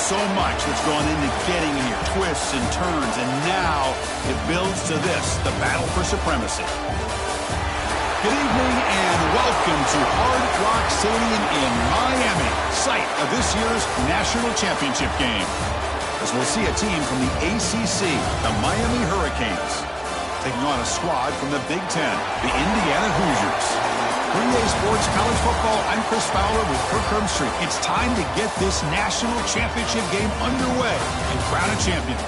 So much that's gone into getting here, twists and turns, and now it builds to this, the battle for supremacy. Good evening and welcome to Hard Rock Stadium in Miami, site of this year's national championship game. As we'll see a team from the ACC, the Miami Hurricanes, taking on a squad from the Big Ten, the Indiana Hoosiers. 3A Sports College Football, I'm Chris Fowler with Kirk Herbstreit. It's time to get this national championship game underway and crown a champion.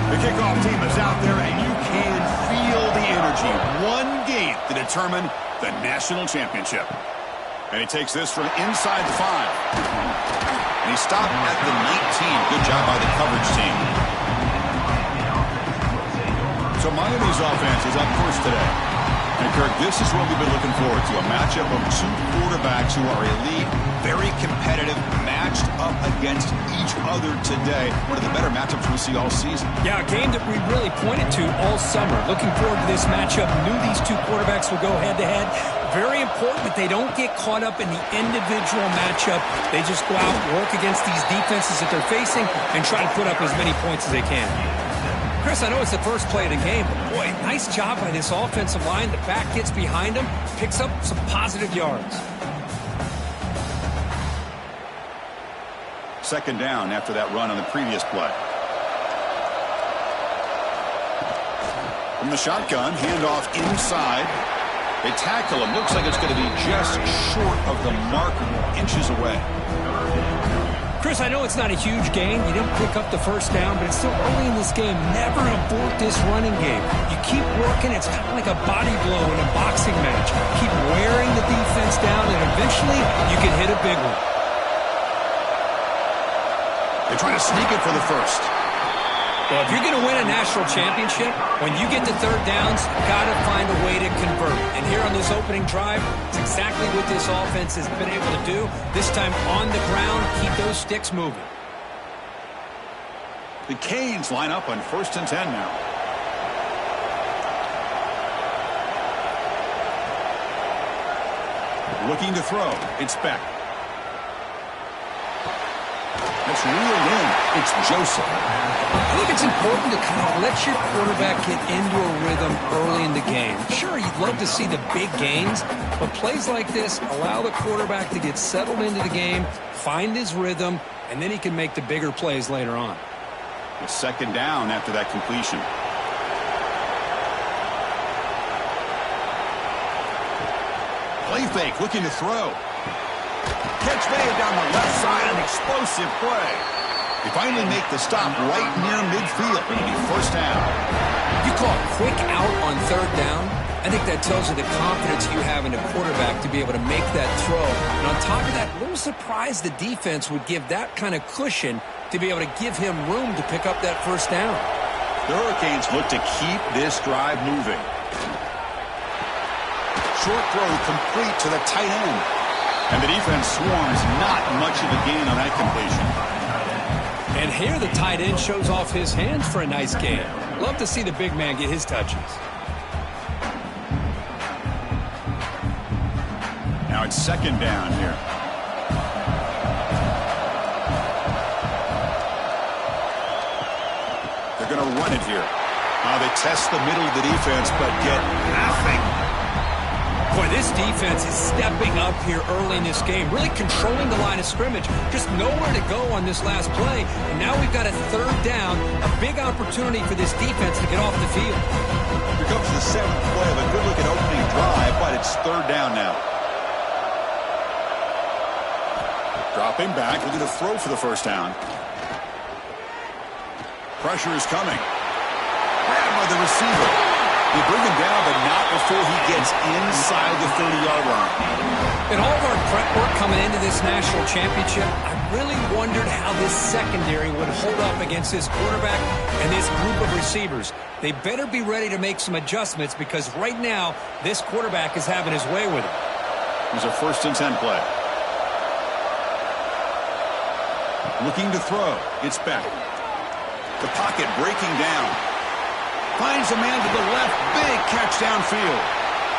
The kickoff team is out there, and you can feel the energy. One game to determine the national championship. And he takes this from inside the 5. And he stopped at the 19. Good job by the coverage team. So Miami's offense is up first today. And Kirk, this is what we've been looking forward to, a matchup of two quarterbacks who are elite, very competitive, matched up against each other today. One of the better matchups we see all season. Yeah, a game that we really pointed to all summer. Looking forward to this matchup. Knew these two quarterbacks would go head-to-head. Very important that they don't get caught up in the individual matchup. They just go out, work against these defenses that they're facing, and try to put up as many points as they can. Chris, I know it's the first play of the game, but boy, nice job by this offensive line. The back gets behind him, picks up some positive yards. Second down after that run on the previous play. From the shotgun, handoff inside. They tackle him. Looks like it's going to be just short of the mark, inches away. Chris, I know it's not a huge gain. You didn't pick up the first down, but it's still early in this game. Never abort this running game. You keep working. It's kind of like a body blow in a boxing match. Keep wearing the defense down, and eventually you can hit a big one. They try to sneak it for the first. Well, if you're going to win a national championship, when you get to third downs, you've got to find a way to convert. And here on this opening drive, it's exactly what this offense has been able to do. This time on the ground, keep those sticks moving. The Canes line up on 1st and 10 now. Looking to throw. It's Beck. It's reeled in. It's Joseph. I think it's important to kind of let your quarterback get into a rhythm early in the game. Sure, you'd love to see the big gains, but plays like this allow the quarterback to get settled into the game, find his rhythm, and then he can make the bigger plays later on. A second down after that completion. Play fake, looking to throw. Catch made down the left side, an explosive play. They finally make the stop right near midfield. It'll be first down. You call a quick out on third down. I think that tells you the confidence you have in a quarterback to be able to make that throw. And on top of that, a little surprised the defense would give that kind of cushion to be able to give him room to pick up that first down. The Hurricanes look to keep this drive moving. Short throw complete to the tight end. And the defense swarms, not much of a gain on that completion. And here the tight end shows off his hands for a nice gain. Love to see the big man get his touches. Now it's second down here. They're going to run it here. They test the middle of the defense, but get nothing. Boy, this defense is stepping up here early in this game, really controlling the line of scrimmage. Just nowhere to go on this last play. And now we've got a third down, a big opportunity for this defense to get off the field. Here comes the 7th play of a good-looking opening drive, but it's third down now. Dropping back, looking to throw for the first down. Pressure is coming. Grabbed by the receiver. They bring him down, but not before he gets inside the 30-yard line. In all of our prep work coming into this national championship, I really wondered how this secondary would hold up against this quarterback and this group of receivers. They better be ready to make some adjustments because right now, this quarterback is having his way with it. Here's a 1st and 10 play. Looking to throw. It's back. The pocket breaking down. Finds a man to the left. Big catch downfield.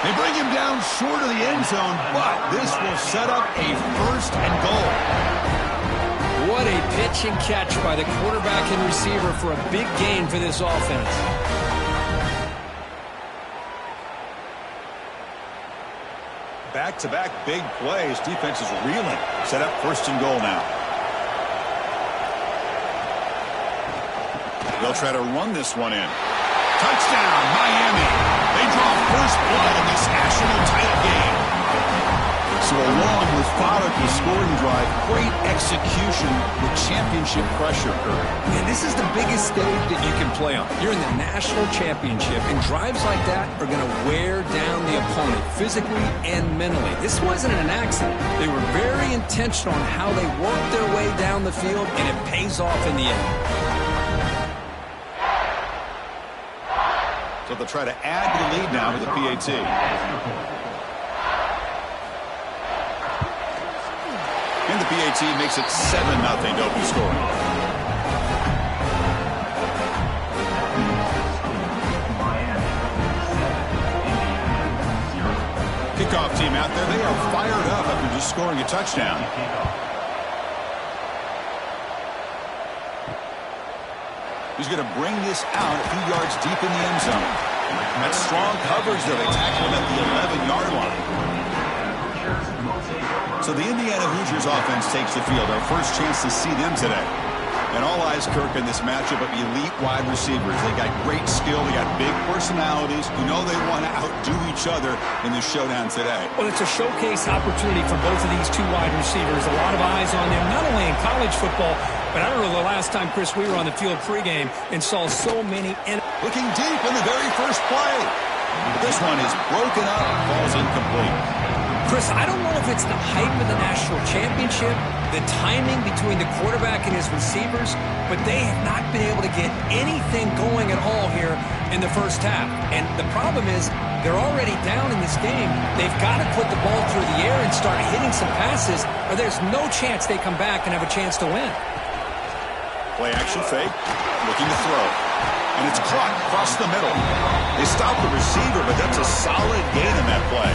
They bring him down short of the end zone, but this will set up a 1st and goal. What a pitch and catch by the quarterback and receiver for a big gain for this offense. Back-to-back big plays. Defense is reeling. Set up 1st and goal now. They'll try to run this one in. Touchdown, Miami. They draw first blood in this national title game. So along with Faruqi's scoring drive, great execution with championship pressure. Man, this is the biggest stage that you can play on. You're in the national championship, and drives like that are going to wear down the opponent physically and mentally. This wasn't an accident. They were very intentional on how they worked their way down the field, and it pays off in the end. So they'll try to add to the lead now with the PAT. And the PAT makes it 7-0 to open scoring. Kickoff team out there. They are fired up after just scoring a touchdown. He's going to bring this out a few yards deep in the end zone. That's strong coverage there. They tackle him at the 11-yard line. So the Indiana Hoosiers offense takes the field. Our first chance to see them today. And all eyes, Kirk, in this matchup of elite wide receivers. They got great skill. They got big personalities. You know they want to outdo each other in this showdown today. Well, it's a showcase opportunity for both of these two wide receivers. A lot of eyes on them, not only in college football, but I don't know the last time, Chris, we were on the field pregame and saw so many. Looking deep in the very first play. This one is broken up, falls incomplete. Chris, I don't know if it's the hype of the national championship, the timing between the quarterback and his receivers, but they have not been able to get anything going at all here in the first half. And the problem is they're already down in this game. They've got to put the ball through the air and start hitting some passes, or there's no chance they come back and have a chance to win. Play action fake, looking to throw. And it's caught across the middle. They stop the receiver, but that's a solid gain in that play.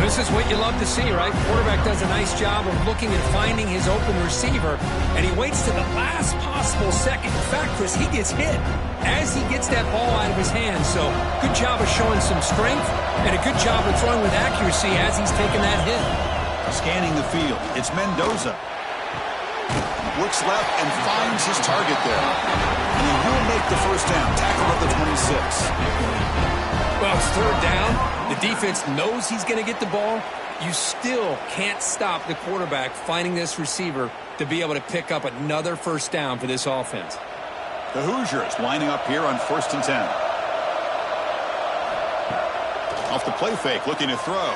This is what you love to see, right? Quarterback does a nice job of looking and finding his open receiver, and he waits to the last possible second. In fact, Chris, he gets hit as he gets that ball out of his hands. So good job of showing some strength and a good job of throwing with accuracy as he's taking that hit. Scanning the field, it's Mendoza. Looks left and finds his target there. And he will make the first down. Tackle at the 26. Well, it's third down. The defense knows he's going to get the ball. You still can't stop the quarterback finding this receiver to be able to pick up another first down for this offense. The Hoosiers lining up here on 1st and 10. Off the play fake, looking to throw.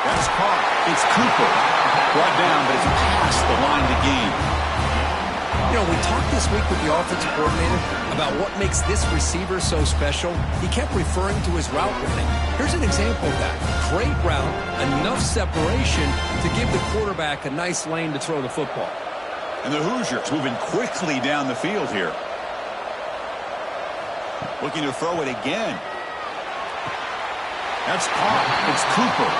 That's caught. It's Cooper. Brought down, but it's past the line to gain. You know, we talked this week with the offensive coordinator about what makes this receiver so special. He kept referring to his route running. Here's an example of that. Great route, enough separation to give the quarterback a nice lane to throw the football. And the Hoosiers moving quickly down the field here. Looking to throw it again. That's caught. It's Cooper.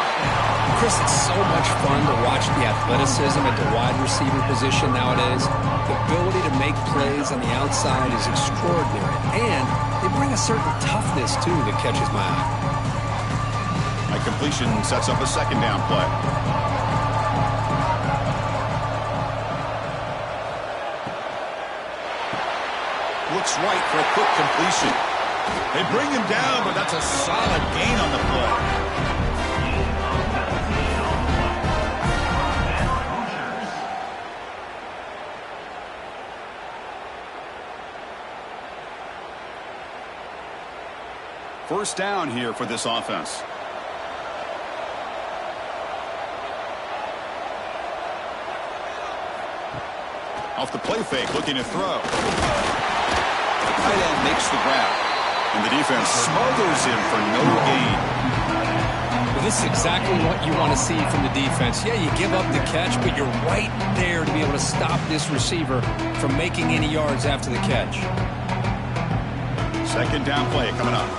Chris, it's so much fun to watch the athleticism at the wide receiver position nowadays. The ability to make plays on the outside is extraordinary. And they bring a certain toughness, too, that catches my eye. My completion sets up a second down play. Looks right for a quick completion. They bring him down, but that's a solid gain on the play. First down here for this offense. Off the play fake, looking to throw. The tight end makes the grab. And the defense smothers him for no gain. Well, this is exactly what you want to see from the defense. Yeah, you give up the catch, but you're right there to be able to stop this receiver from making any yards after the catch. Second down play coming up.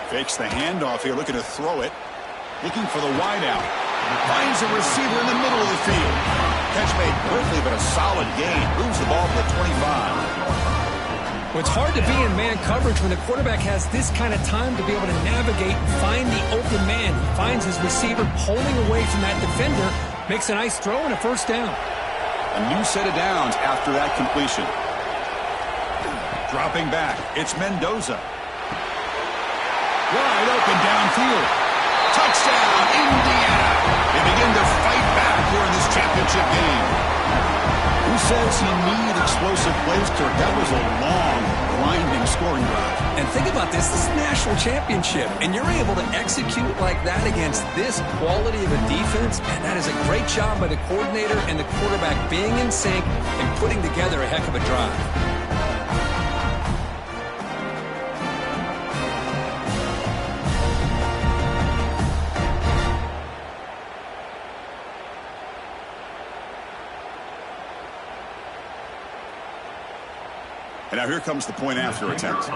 Fakes the handoff here, looking to throw it. Looking for the wide out. Finds a receiver in the middle of the field. Catch made quickly, but a solid gain. Moves the ball to the 25. Well, it's hard to be in man coverage when the quarterback has this kind of time to be able to navigate and find the open man. He finds his receiver pulling away from that defender, makes a nice throw and a first down. A new set of downs after that completion. Dropping back, it's Mendoza. Wide open downfield. Touchdown, Indiana. They begin to fight back here in this championship game. Who says you need explosive plays, Kirk? That was a long, grinding scoring drive. And think about this. This is a national championship, and you're able to execute like that against this quality of a defense, and that is a great job by the coordinator and the quarterback being in sync and putting together a heck of a drive. And now here comes the point after attempt.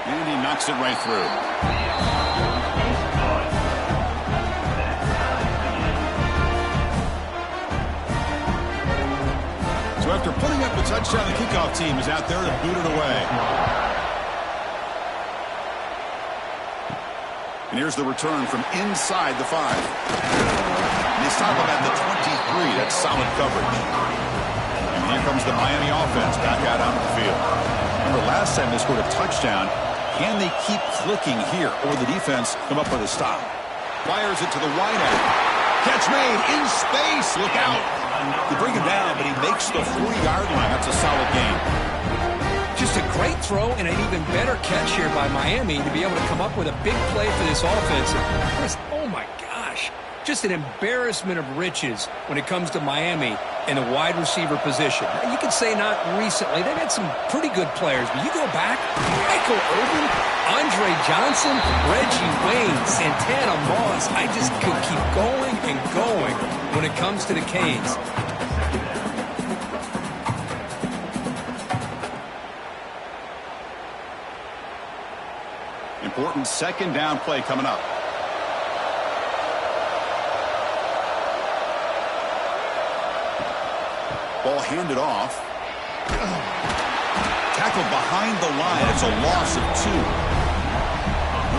And he knocks it right through. So after putting up the touchdown, the kickoff team is out there to boot it away. And here's the return from inside the 5. And they stop him at the 23. That's solid coverage. And here comes the Miami offense back out onto the field. Remember, last time they scored a touchdown. Can they keep clicking here, or the defense come up with a stop? Fires it to the wideout. Catch made in space. Look out. They bring him down, but he makes the 40-yard line. That's a solid gain. Just a great throw and an even better catch here by Miami to be able to come up with a big play for this offense. Oh, my gosh. Just an embarrassment of riches when it comes to Miami in the wide receiver position. You could say not recently. They've had some pretty good players, but you go back, Michael Irvin, Andre Johnson, Reggie Wayne, Santana Moss. I just could keep going and going when it comes to the Canes. Important second down play coming up. Ball handed off. Tackled behind the line. It's a loss of 2.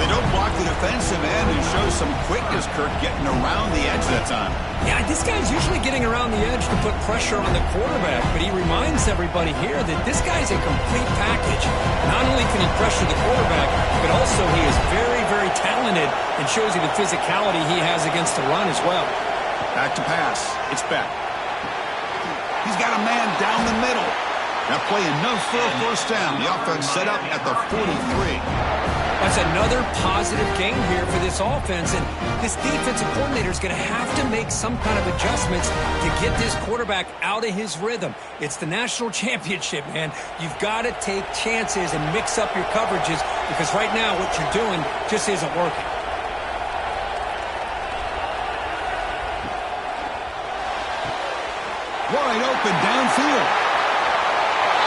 They don't block the defensive end and show some quickness, Kirk, getting around the edge that time. Yeah, this guy's usually getting around the edge to put pressure on the quarterback, but he reminds everybody here that this guy's a complete package. Not only can he pressure the quarterback, but also he is very, very talented and shows you the physicality he has against the run as well. Back to pass. It's back. He's got a man down the middle. Now play enough for a first down. The offense set up at the 43. That's another positive game here for this offense, and this defensive coordinator is going to have to make some kind of adjustments to get this quarterback out of his rhythm. It's the national championship, man. You've got to take chances and mix up your coverages because right now what you're doing just isn't working. Wide open downfield.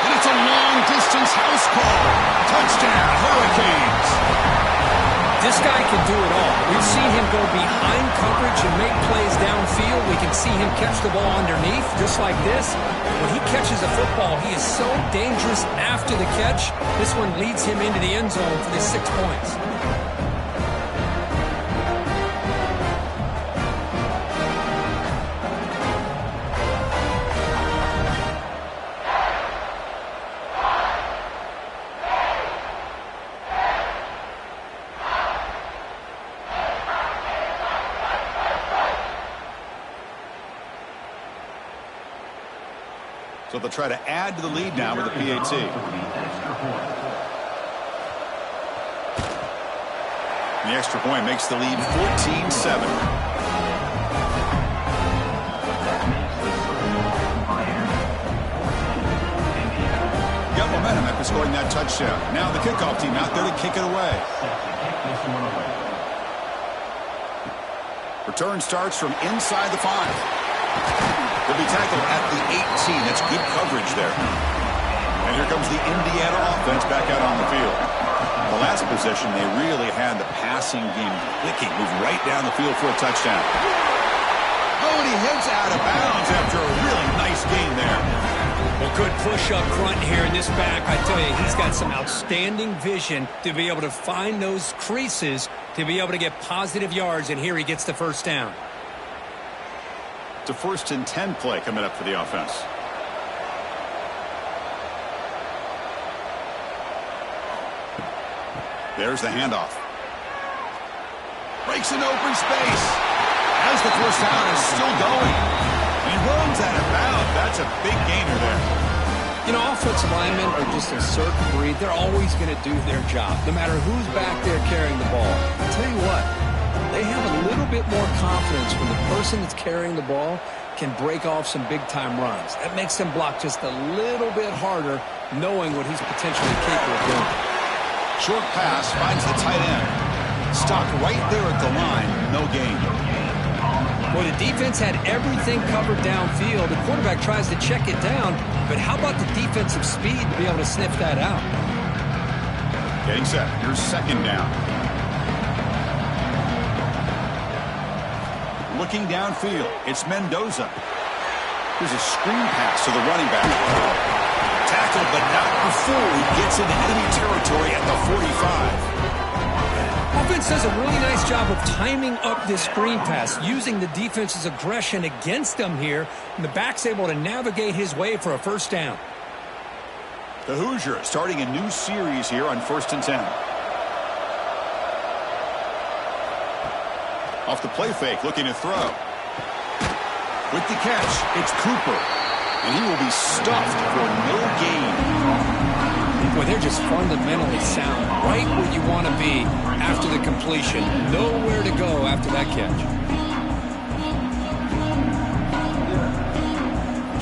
And it's a long-distance house call. Touchdown, Hurricanes. This guy can do it all. We've seen him go behind coverage and make plays downfield. We can see him catch the ball underneath, just like this. When he catches a football, he is so dangerous after the catch. This one leads him into the end zone for the 6 points. So they'll try to add to the lead now with a PAT. The extra point makes the lead 14-7. momentum after scoring that touchdown. Now the kickoff team out there to kick it away. Return starts from inside the 5. They'll be tackled at the 18. That's good coverage there. And here comes the Indiana offense back out on the field. The last possession, they really had the passing game clicking. Moved right down the field for a touchdown. Oh, and he heads out of bounds after a really nice gain there. Well, good push up front here in this back. I tell you, he's got some outstanding vision to be able to find those creases, to be able to get positive yards, and here he gets the first down. It's a 1st and 10 play coming up for the offense. There's the handoff. Breaks an open space. As the first down is still going. He runs out of bounds. That's a big gainer there. You know, offensive linemen are just a certain breed. They're always going to do their job, no matter who's back there carrying the ball. I'll tell you what, they have a little bit more confidence when the person that's carrying the ball can break off some big-time runs. That makes them block just a little bit harder, knowing what he's potentially capable of doing. Short pass finds the tight end. Stopped right there at the line. No gain. Well, the defense had everything covered downfield. The quarterback tries to check it down, but how about the defensive speed to be able to sniff that out? Getting set. Here's 2nd down. Looking downfield. It's Mendoza. Here's a screen pass to the running back. Tackled, but not before he gets into enemy territory at the 45. Offense does a really nice job of timing up this screen pass, using the defense's aggression against them here, and the back's able to navigate his way for a first down. The Hoosiers starting a new series here on 1st and 10. Off the play fake, looking to throw. With the catch, it's Cooper. And he will be stuffed for no gain. Boy, they're just fundamentally sound. Right where you want to be after the completion. Nowhere to go after that catch.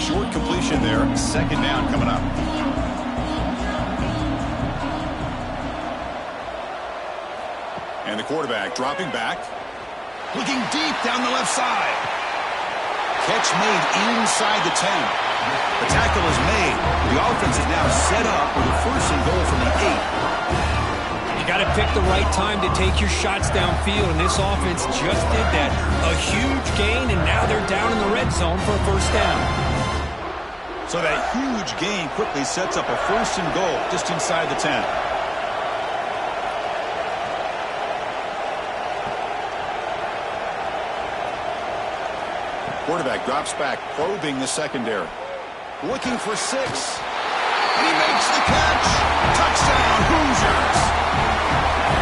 Short completion there. 2nd down coming up. And the quarterback dropping back. Looking deep down the left side. Catch made inside the 10. The tackle is made. The offense is now set up with a 1st and goal from the 8. You got to pick the right time to take your shots downfield, and this offense just did that. A huge gain, and now they're down in the red zone for a first down. So that huge gain quickly sets up a 1st and goal just inside the 10. Quarterback drops back, probing the secondary. Looking for 6. And he makes the catch. Touchdown, Hoosiers.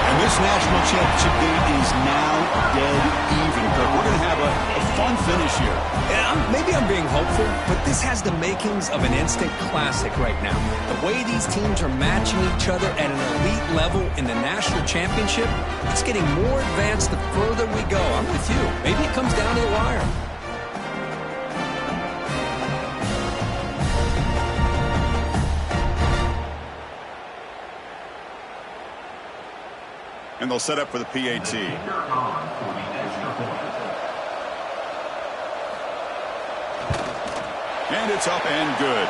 And this national championship game is now dead even. We're going to have a fun finish here. Yeah, maybe I'm being hopeful, but this has the makings of an instant classic right now. The way these teams are matching each other at an elite level in the national championship, it's getting more advanced the further we go. I'm with you. Maybe it comes down to the wire. And they'll set up for the PAT. And it's up and good.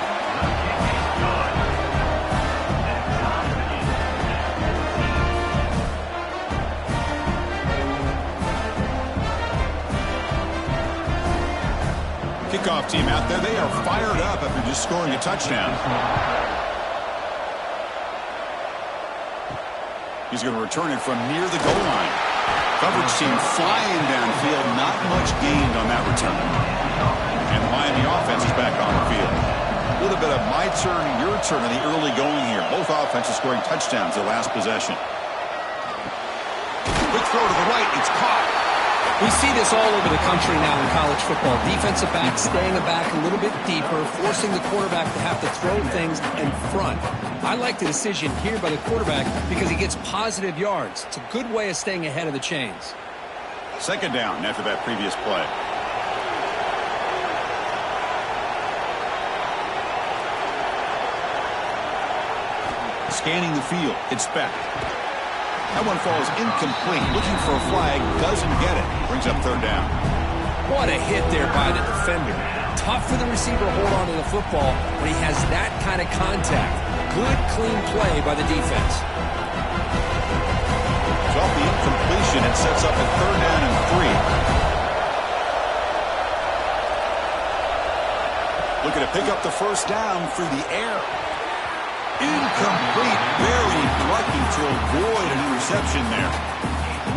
Kickoff team out there. They are fired up after just scoring a touchdown. He's going to return it from near the goal line. Coverage team flying downfield. Not much gained on that return. And the Miami offense is back on the field. A little bit of my turn, your turn in the early going here. Both offenses scoring touchdowns their last possession. Quick throw to the right. It's caught. We see this all over the country now in college football. Defensive backs staying back a little bit deeper, forcing the quarterback to have to throw things in front. I like the decision here by the quarterback because he gets positive yards. It's a good way of staying ahead of the chains. 2nd down after that previous play. Scanning the field. It's Beck. That one falls incomplete. Looking for a flag. Doesn't get it. Brings up third down. What a hit there by the defender. Tough for the receiver to hold on to the football when he has that kind of contact. Good, clean play by the defense. So off the incompletion, it sets up a third down and 3. Looking to pick up the first down through the air. Incomplete. Very lucky to avoid an interception there.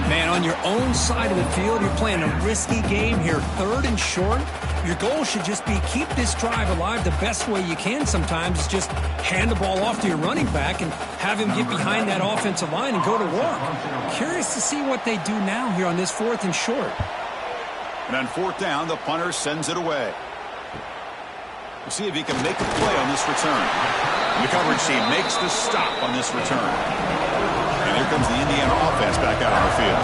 Man, on your own side of the field, you're playing a risky game here. Third and short. Your goal should just be keep this drive alive the best way you can sometimes. Is just hand the ball off to your running back and have him get behind that offensive line and go to work. Curious to see what they do now here on this 4th and short. And on 4th down, the punter sends it away. We'll see if he can make a play on this return. The coverage team makes the stop on this return. And here comes the Indiana offense back out on the field.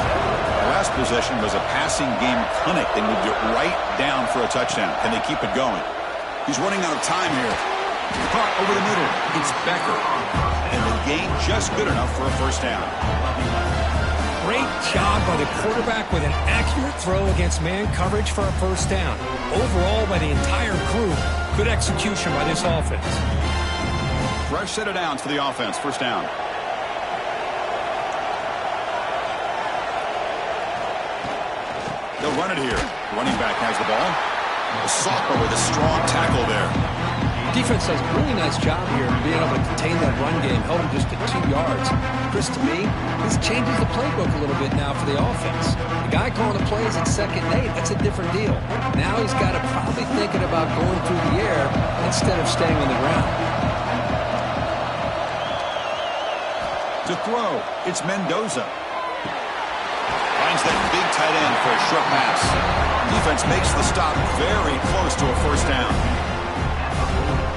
The last possession was a passing game clinic. They moved it right down for a touchdown. Can they keep it going? He's running out of time here. Caught over the middle. It's Becker. And the gain just good enough for a first down. Great job by the quarterback with an accurate throw against man coverage for a first down. Overall, by the entire crew, good execution by this offense. Fresh set of downs for the offense. First down. They'll run it here. Running back has the ball. The sophomore with a strong tackle there. Defense does a really nice job here being able to contain that run game, held him just at 2 yards. Chris, to me, this changes the playbook a little bit now for the offense. The guy calling the plays at 2nd and 8, that's a different deal. Now he's got to probably thinking about going through the air instead of staying on the ground. To throw, it's Mendoza. Finds that big tight end for a short pass. Defense makes the stop very close to a first down.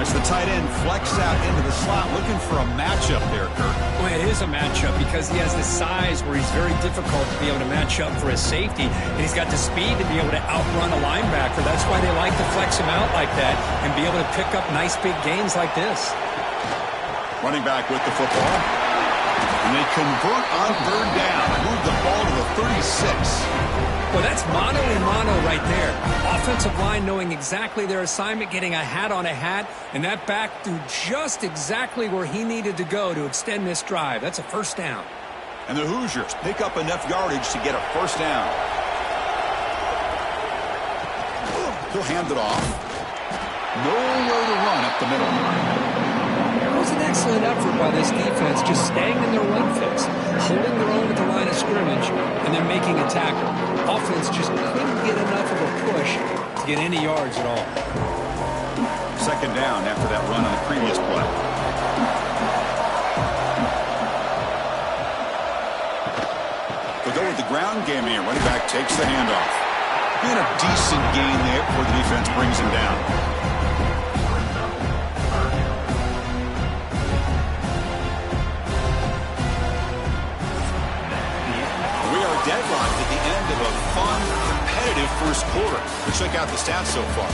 As the tight end flex out into the slot, looking for a matchup there, Kirk. Well, it is a matchup because he has the size where he's very difficult to be able to match up for his safety, and he's got the speed to be able to outrun a linebacker. That's why they like to flex him out like that and be able to pick up nice big gains like this. Running back with the football. And they convert on third down. Move the ball to the 36. Well, that's mano a mano right there. Offensive line knowing exactly their assignment, getting a hat on a hat, and that back threw just exactly where he needed to go to extend this drive. That's a first down. And the Hoosiers pick up enough yardage to get a first down. He'll hand it off. Nowhere to run up the middle. It was an excellent effort by this defense, just staying in their run fix, holding their own at the line of scrimmage, and then making a tackle. Offense just couldn't get enough of a push to get any yards at all. Second down after that run on the previous play. We'll go with the ground game here. Running back takes the handoff. And a decent gain there before the defense brings him down. Deadlocked at the end of a fun, competitive first quarter. Let's check out the stats so far.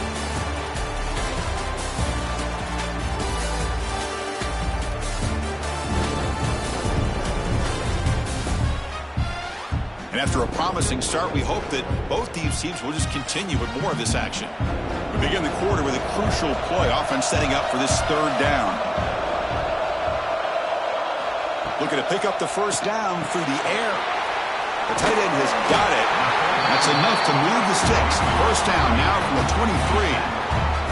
And after a promising start, we hope that both these teams will just continue with more of this action. We begin the quarter with a crucial play, offense setting up for this third down. Looking to pick up the first down through the air. The tight end has got it. That's enough to move the sticks. First down now from the 23.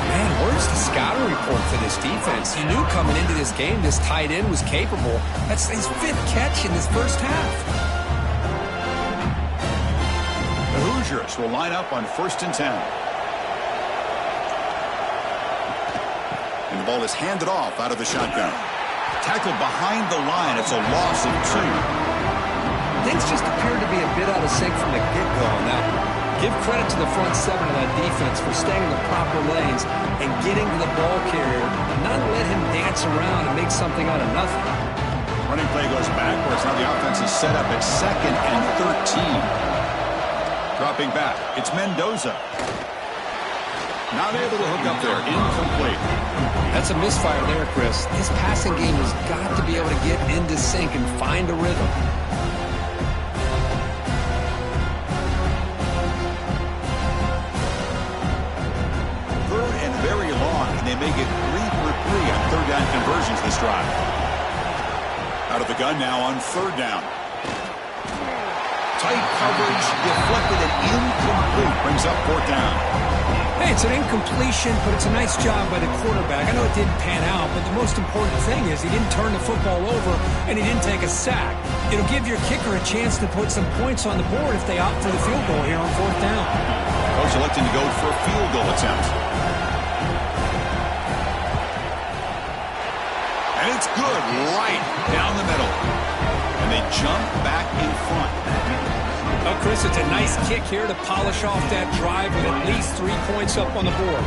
Man, where's the scouting report for this defense? He knew coming into this game this tight end was capable. That's his 5th catch in this first half. The Hoosiers will line up on 1st and 10. And the ball is handed off out of the shotgun. Tackled behind the line. It's a loss of 2. Things just appeared to be a bit out of sync from the get-go on that one. Give credit to the front 7 of that defense for staying in the proper lanes and getting to the ball carrier, and not let him dance around and make something out of nothing. Running play goes backwards. Now the offense is set up at 2nd and 13. Dropping back, it's Mendoza. Not able to hook up there. Incomplete. That's a misfire there, Chris. His passing game is got to be able to get into sync and find a rhythm. Third and very long, and they make it 3 for 3 on third down conversions this drive. Out of the gun now on third down. Tight coverage, deflected and incomplete, brings up fourth down. Hey, it's an incompletion, but it's a nice job by the quarterback. I know it didn't pan out, but the most important thing is he didn't turn the football over and he didn't take a sack. It'll give your kicker a chance to put some points on the board if they opt for the field goal here on fourth down. Coach electing to go for a field goal attempt. And it's good, right down the middle. And they jump back in front. Oh, Chris, it's a nice kick here to polish off that drive with at least 3 points up on the board.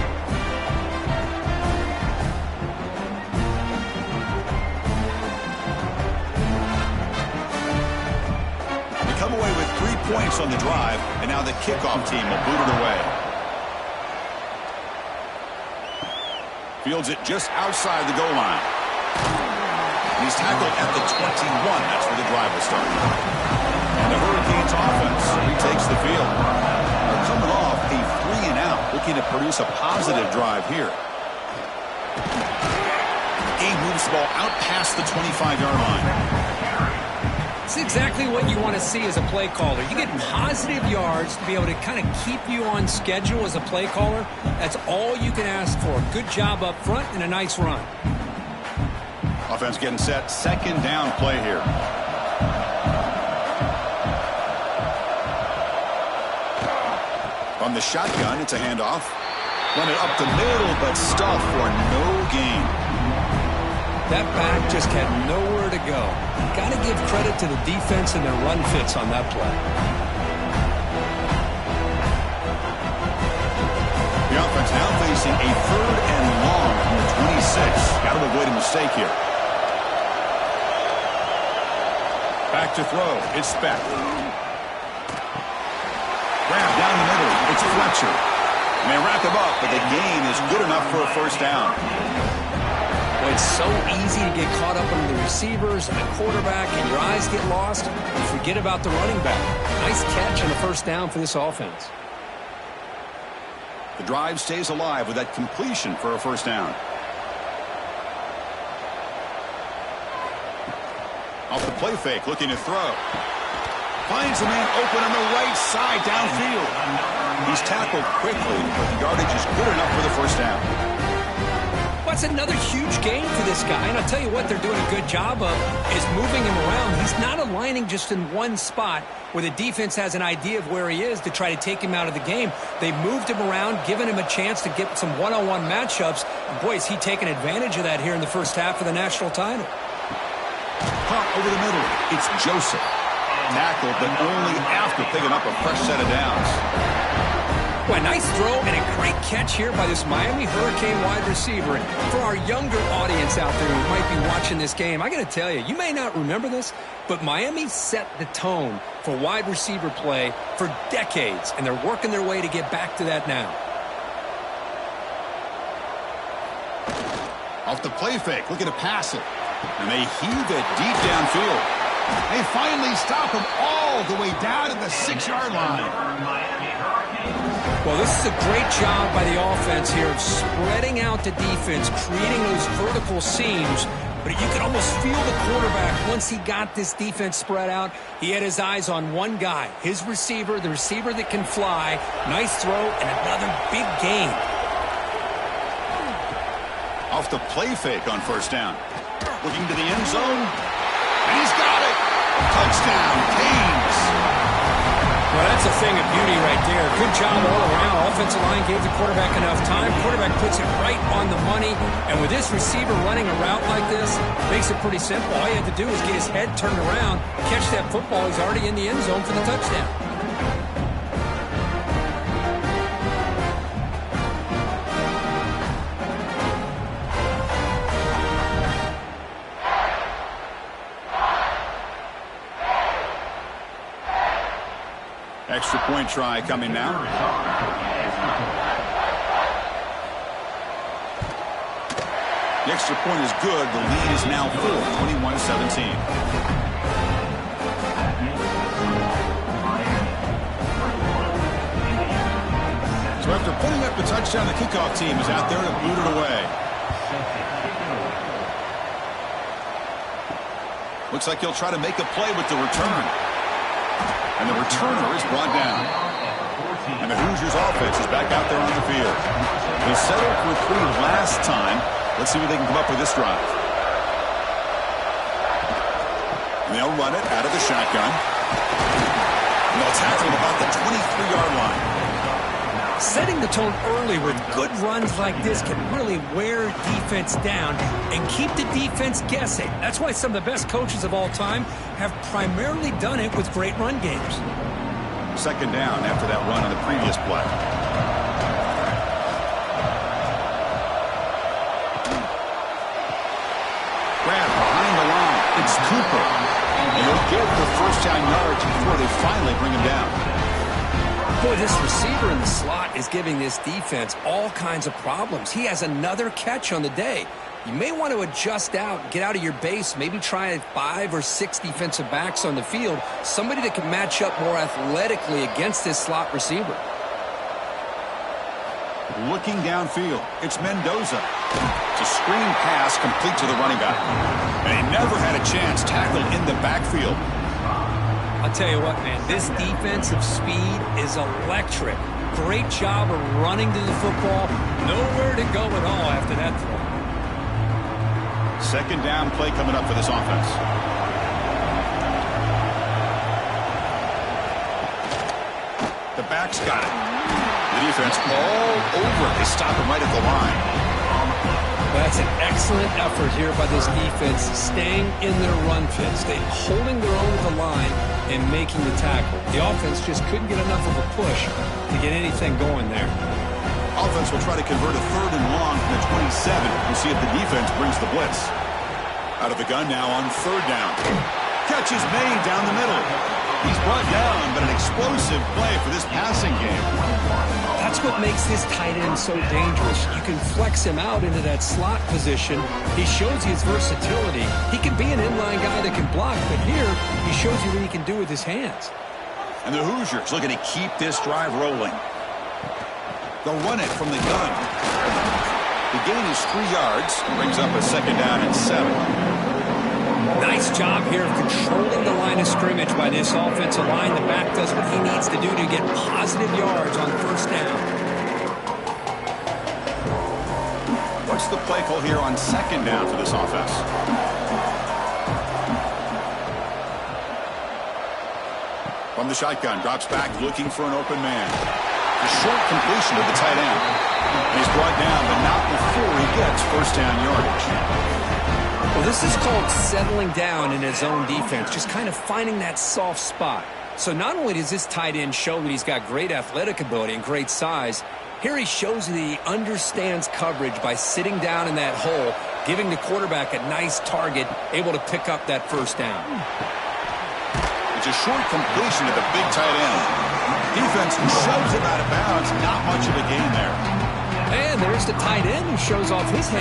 They come away with 3 points on the drive, and now the kickoff team will boot it away. Fields it just outside the goal line. He's tackled at the 21. That's where the drive will start. And the Hurricanes offense retakes the field. They're coming off a 3 and out, looking to produce a positive drive here. Gabe moves the ball out past the 25-yard line. It's exactly what you want to see as a play caller. You get positive yards to be able to kind of keep you on schedule as a play caller. That's all you can ask for. Good job up front and a nice run. Offense getting set. Second down play here. From the shotgun, it's a handoff. Run it up the middle, but stuffed for no gain. That back just had nowhere to go. Got to give credit to the defense and their run fits on that play. The offense now facing a third and long from the 26. Got to avoid a mistake here. Back to throw. It's Speck. Grab down the middle. It's Fletcher. And they wrap him up, but the gain is good enough for a first down. Well, it's so easy to get caught up on the receivers and the quarterback, and your eyes get lost. You forget about the running back. Nice catch on the first down for this offense. The drive stays alive with that completion for a first down. Off the play fake, looking to throw. Finds the man open on the right side downfield. He's tackled quickly, but the yardage is good enough for the first down. Well, that's another huge gain for this guy, and I'll tell you what they're doing a good job of is moving him around. He's not aligning just in one spot where the defense has an idea of where he is to try to take him out of the game. They moved him around, giving him a chance to get some one-on-one matchups. And boy, is he taking advantage of that here in the first half of the national title. Pump over the middle. It's Joseph. Tackled, but only after picking up a fresh set of downs. Well, a nice throw and a great catch here by this Miami Hurricane wide receiver. And for our younger audience out there who might be watching this game, I got to tell you, you may not remember this, but Miami set the tone for wide receiver play for decades, and they're working their way to get back to that now. Off the play fake, looking to pass it. And they heave it deep downfield. They finally stop him all the way down to the 6-yard line. Well, this is a great job by the offense here of spreading out the defense, creating those vertical seams. But you could almost feel the quarterback once he got this defense spread out. He had his eyes on one guy, his receiver, the receiver that can fly. Nice throw and another big gain. Off the play fake on first down. Looking to the end zone. And he's got it. Touchdown, Canes. Well, that's a thing of beauty right there. Good job all around. Offensive line gave the quarterback enough time. Quarterback puts it right on the money. And with this receiver running a route like this, makes it pretty simple. All you have to do is get his head turned around, catch that football. He's already in the end zone for the touchdown. Extra point try coming now. The extra point is good. The lead is now 4, 21-17. So after putting up the touchdown, the kickoff team is out there to boot it away. Looks like he'll try to make a play with the return. And the returner is brought down. And the Hoosiers offense is back out there on the field. They settled for 3 last time. Let's see what they can come up with this drive. And they'll run it out of the shotgun. And they'll tackle him about the 23-yard line. Setting the tone early with good runs like this can really wear defense down and keep the defense guessing. That's why some of the best coaches of all time have primarily done it with great run games. Second down after that run on the previous play. Grab behind the line. It's Cooper. And he'll get the first down yards before they finally bring him down. Boy, this receiver in the slot is giving this defense all kinds of problems. He has another catch on the day. You may want to adjust out, get out of your base, maybe try 5 or 6 defensive backs on the field, somebody that can match up more athletically against this slot receiver. Looking downfield, it's Mendoza. It's a screen pass complete to the running back. And he never had a chance tackled in the backfield. I'll tell you what, man, this defensive speed is electric. Great job of running to the football. Nowhere to go at all after that throw. Second down play coming up for this offense. The back's got it. The defense all over it. They stop him right at the line. That's an excellent effort here by this defense, staying in their run fits. They holding their own at the line and making the tackle. The offense just couldn't get enough of a push to get anything going there. Offense will try to convert a 3rd and long from the 27. We'll see if the defense brings the blitz. Out of the gun now on 3rd down. Catch is made down the middle. He's brought down, but an explosive play for this passing game. That's what makes this tight end so dangerous. You can flex him out into that slot position. He shows you his versatility. He can be an inline guy that can block, but here he shows you what he can do with his hands. And the Hoosiers looking to keep this drive rolling. They'll run it from the gun. The gain is 3 yards. Brings up a 2nd down and 7. Nice job here of controlling the line of scrimmage by this offensive line. The back does what he needs to do to get positive yards on 1st down. What's the play call here on 2nd down for this offense? From the shotgun, drops back looking for an open man. A short completion to the tight end. And he's brought down, but not before he gets 1st down yardage. Well, this is called settling down in his own defense, just kind of finding that soft spot. So not only does this tight end show that he's got great athletic ability and great size, here he shows that he understands coverage by sitting down in that hole, giving the quarterback a nice target, able to pick up that 1st down. It's a short completion to the big tight end. Defense shoves him out of bounds, not much of a gain there. And there's the tight end who shows off his hand.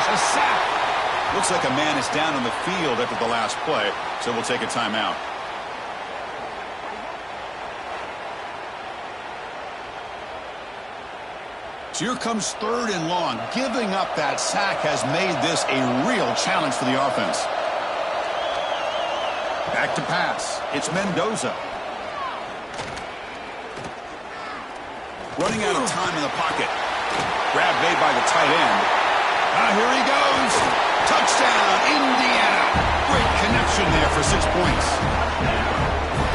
A sack. Looks like a man is down on the field after the last play, so we'll take a timeout. So here comes 3rd and long. Giving up that sack has made this a real challenge for the offense. Back to pass. It's Mendoza. Running out of time in the pocket. Grab made by the tight end. Here he goes. Touchdown, Indiana. Great connection there for 6 points.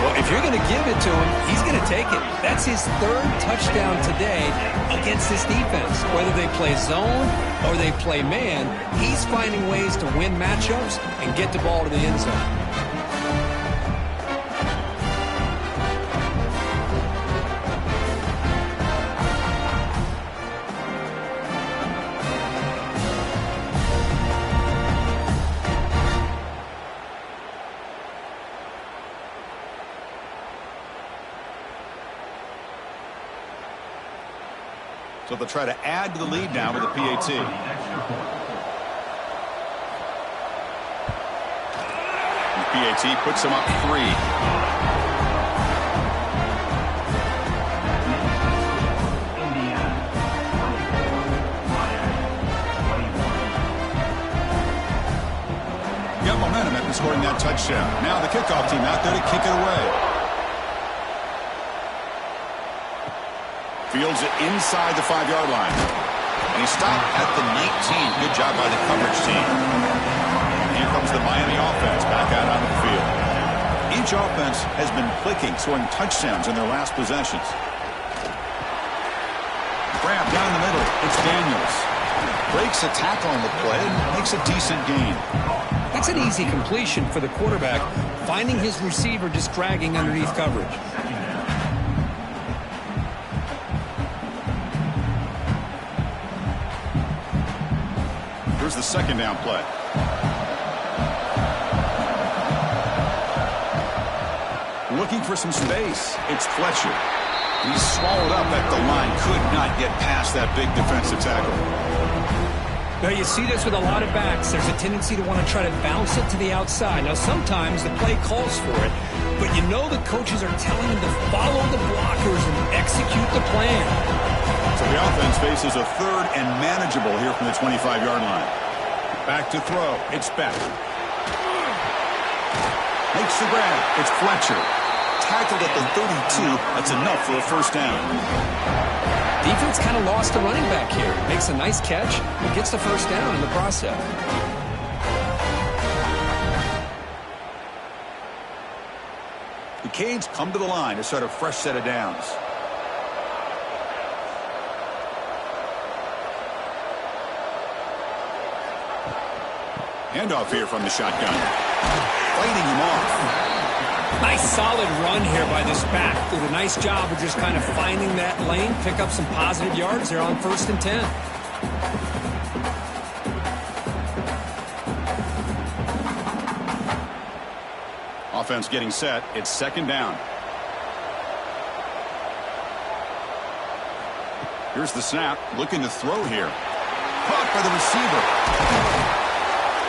Well, if you're going to give it to him, he's going to take it. That's his 3rd touchdown today against this defense. Whether they play zone or they play man, he's finding ways to win matchups and get the ball to the end zone. So they'll try to add to the lead now with a PAT. The PAT puts them up 3. Got momentum after scoring that touchdown. Now the kickoff team out there to kick it away. Fields it inside the 5-yard line. And he stopped at the 19. Good job by the coverage team. And here comes the Miami offense back out onto the field. Each offense has been clicking, scoring touchdowns in their last possessions. Grab down the middle. It's Daniels. Breaks a tackle on the play and makes a decent gain. That's an easy completion for the quarterback, finding his receiver just dragging underneath coverage. Here's the second down play. Looking for some space. It's Fletcher. He's swallowed up at the line. Could not get past that big defensive tackle. Now, you see this with a lot of backs. There's a tendency to want to try to bounce it to the outside. Now, sometimes the play calls for it, but you know the coaches are telling them to follow the blockers and execute the plan. So the offense faces a third and manageable here from the 25-yard line. Back to throw. It's Beck. Makes the grab. It's Fletcher. Tackled at the 32. That's enough for a first down. Defense kind of lost the running back here. Makes a nice catch and gets the first down in the process. The Canes come to the line to start a fresh set of downs. Handoff here from the shotgun. Fighting him off. Nice solid run here by this back. Did a nice job of just kind of finding that lane, pick up some positive yards there on 1st and 10. Offense getting set. It's second down. Here's the snap. Looking to throw here. Caught by the receiver.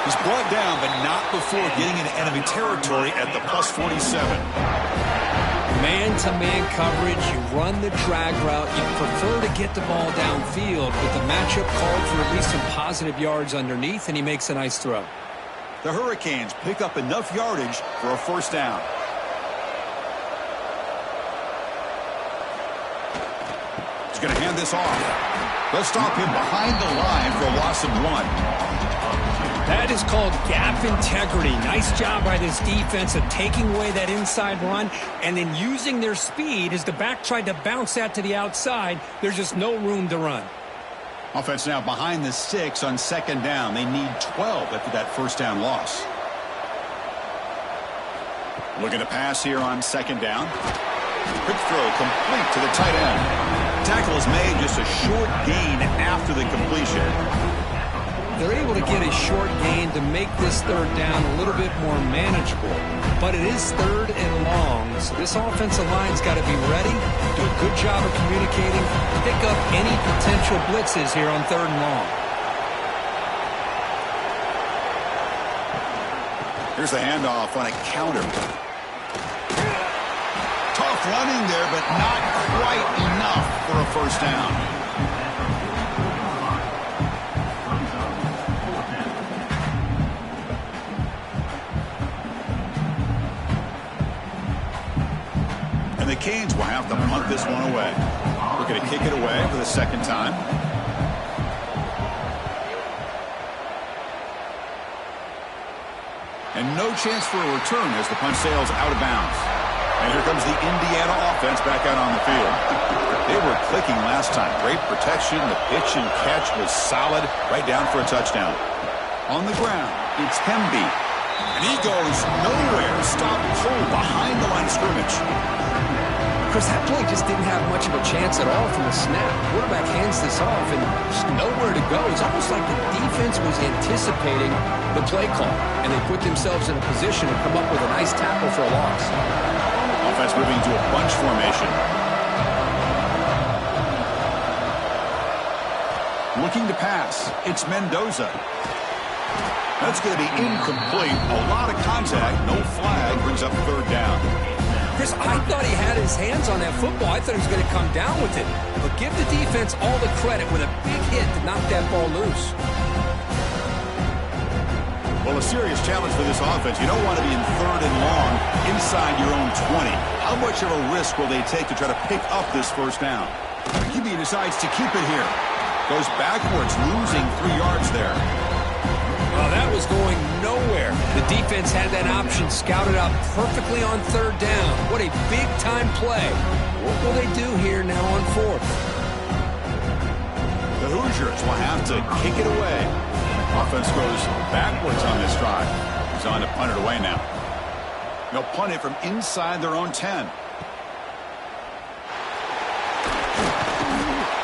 He's brought down, but not before getting into enemy territory at the plus 47. Man-to-man coverage, you run the drag route, you prefer to get the ball downfield, but the matchup called for at least some positive yards underneath, and he makes a nice throw. The Hurricanes pick up enough yardage for a first down. He's going to hand this off. They'll stop him behind the line for a loss of 1. That is called gap integrity. Nice job by this defense of taking away that inside run and then using their speed as the back tried to bounce that to the outside. There's just no room to run. Offense now behind the 6 on second down. They need 12 after that first down loss. Looking to pass here on second down. Quick throw complete to the tight end. Tackle is made, just a short gain after the completion. They're able to get a short gain to make this third down a little bit more manageable. But it is third and long, so this offensive line's got to be ready, do a good job of communicating, pick up any potential blitzes here on third and long. Here's the handoff on a counter. Tough running there, but not quite enough for a first down. And the Canes will have to punt this one away. We're going to kick it away for the second time. And no chance for a return as the punt sails out of bounds. And here comes the Indiana offense back out on the field. They were clicking last time. Great protection. The pitch and catch was solid. Right down for a touchdown. On the ground, it's Hemby. And he goes nowhere. Stopped cold behind the line of scrimmage. Chris, that play just didn't have much of a chance at all from the snap. Quarterback hands this off and just nowhere to go. It's almost like the defense was anticipating the play call, and they put themselves in a position to come up with a nice tackle for a loss. Offense moving to a bunch formation. Looking to pass. It's Mendoza. That's going to be incomplete. A lot of contact. No flag. Brings up third down. Chris, I thought he had his hands on that football. I thought he was going to come down with it. But give the defense all the credit with a big hit to knock that ball loose. Well, a serious challenge for this offense. You don't want to be in third and long inside your own 20. How much of a risk will they take to try to pick up this first down? QB decides to keep it here. Goes backwards, losing 3 yards there. Well, that was going nowhere. The defense had that option scouted out perfectly on third down. What a big-time play. What will they do here now on fourth? The Hoosiers will have to kick it away. Offense goes backwards on this drive. He's on to punt it away now. They'll punt it from inside their own 10.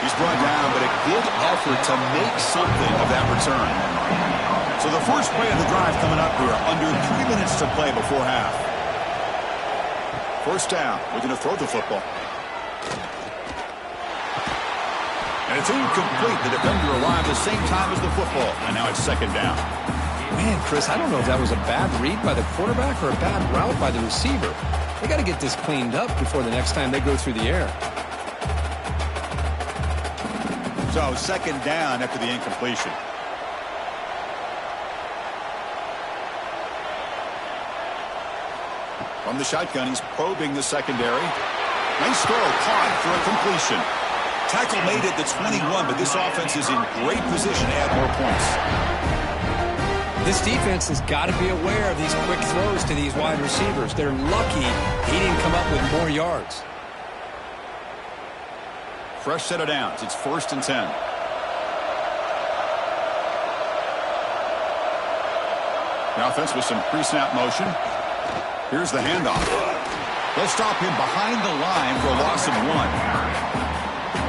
He's brought down, but a good effort to make something of that return. So the first play of the drive coming up here, under 3 minutes to play before half. First down, looking to throw the football. And it's incomplete. The defender arrived the same time as the football, and now it's second down. Man, Chris, I don't know if that was a bad read by the quarterback or a bad route by the receiver. They got to get this cleaned up before the next time they go through the air. So second down after the incompletion. From the shotgun, he's probing the secondary. Nice throw, caught for a completion. Tackle made at the 21, but this offense is in great position to add more points. This defense has got to be aware of these quick throws to these wide receivers. They're lucky he didn't come up with more yards. Fresh set of downs. It's 1st and 10. The offense with some pre-snap motion. Here's the handoff. They'll stop him behind the line for a loss of 1.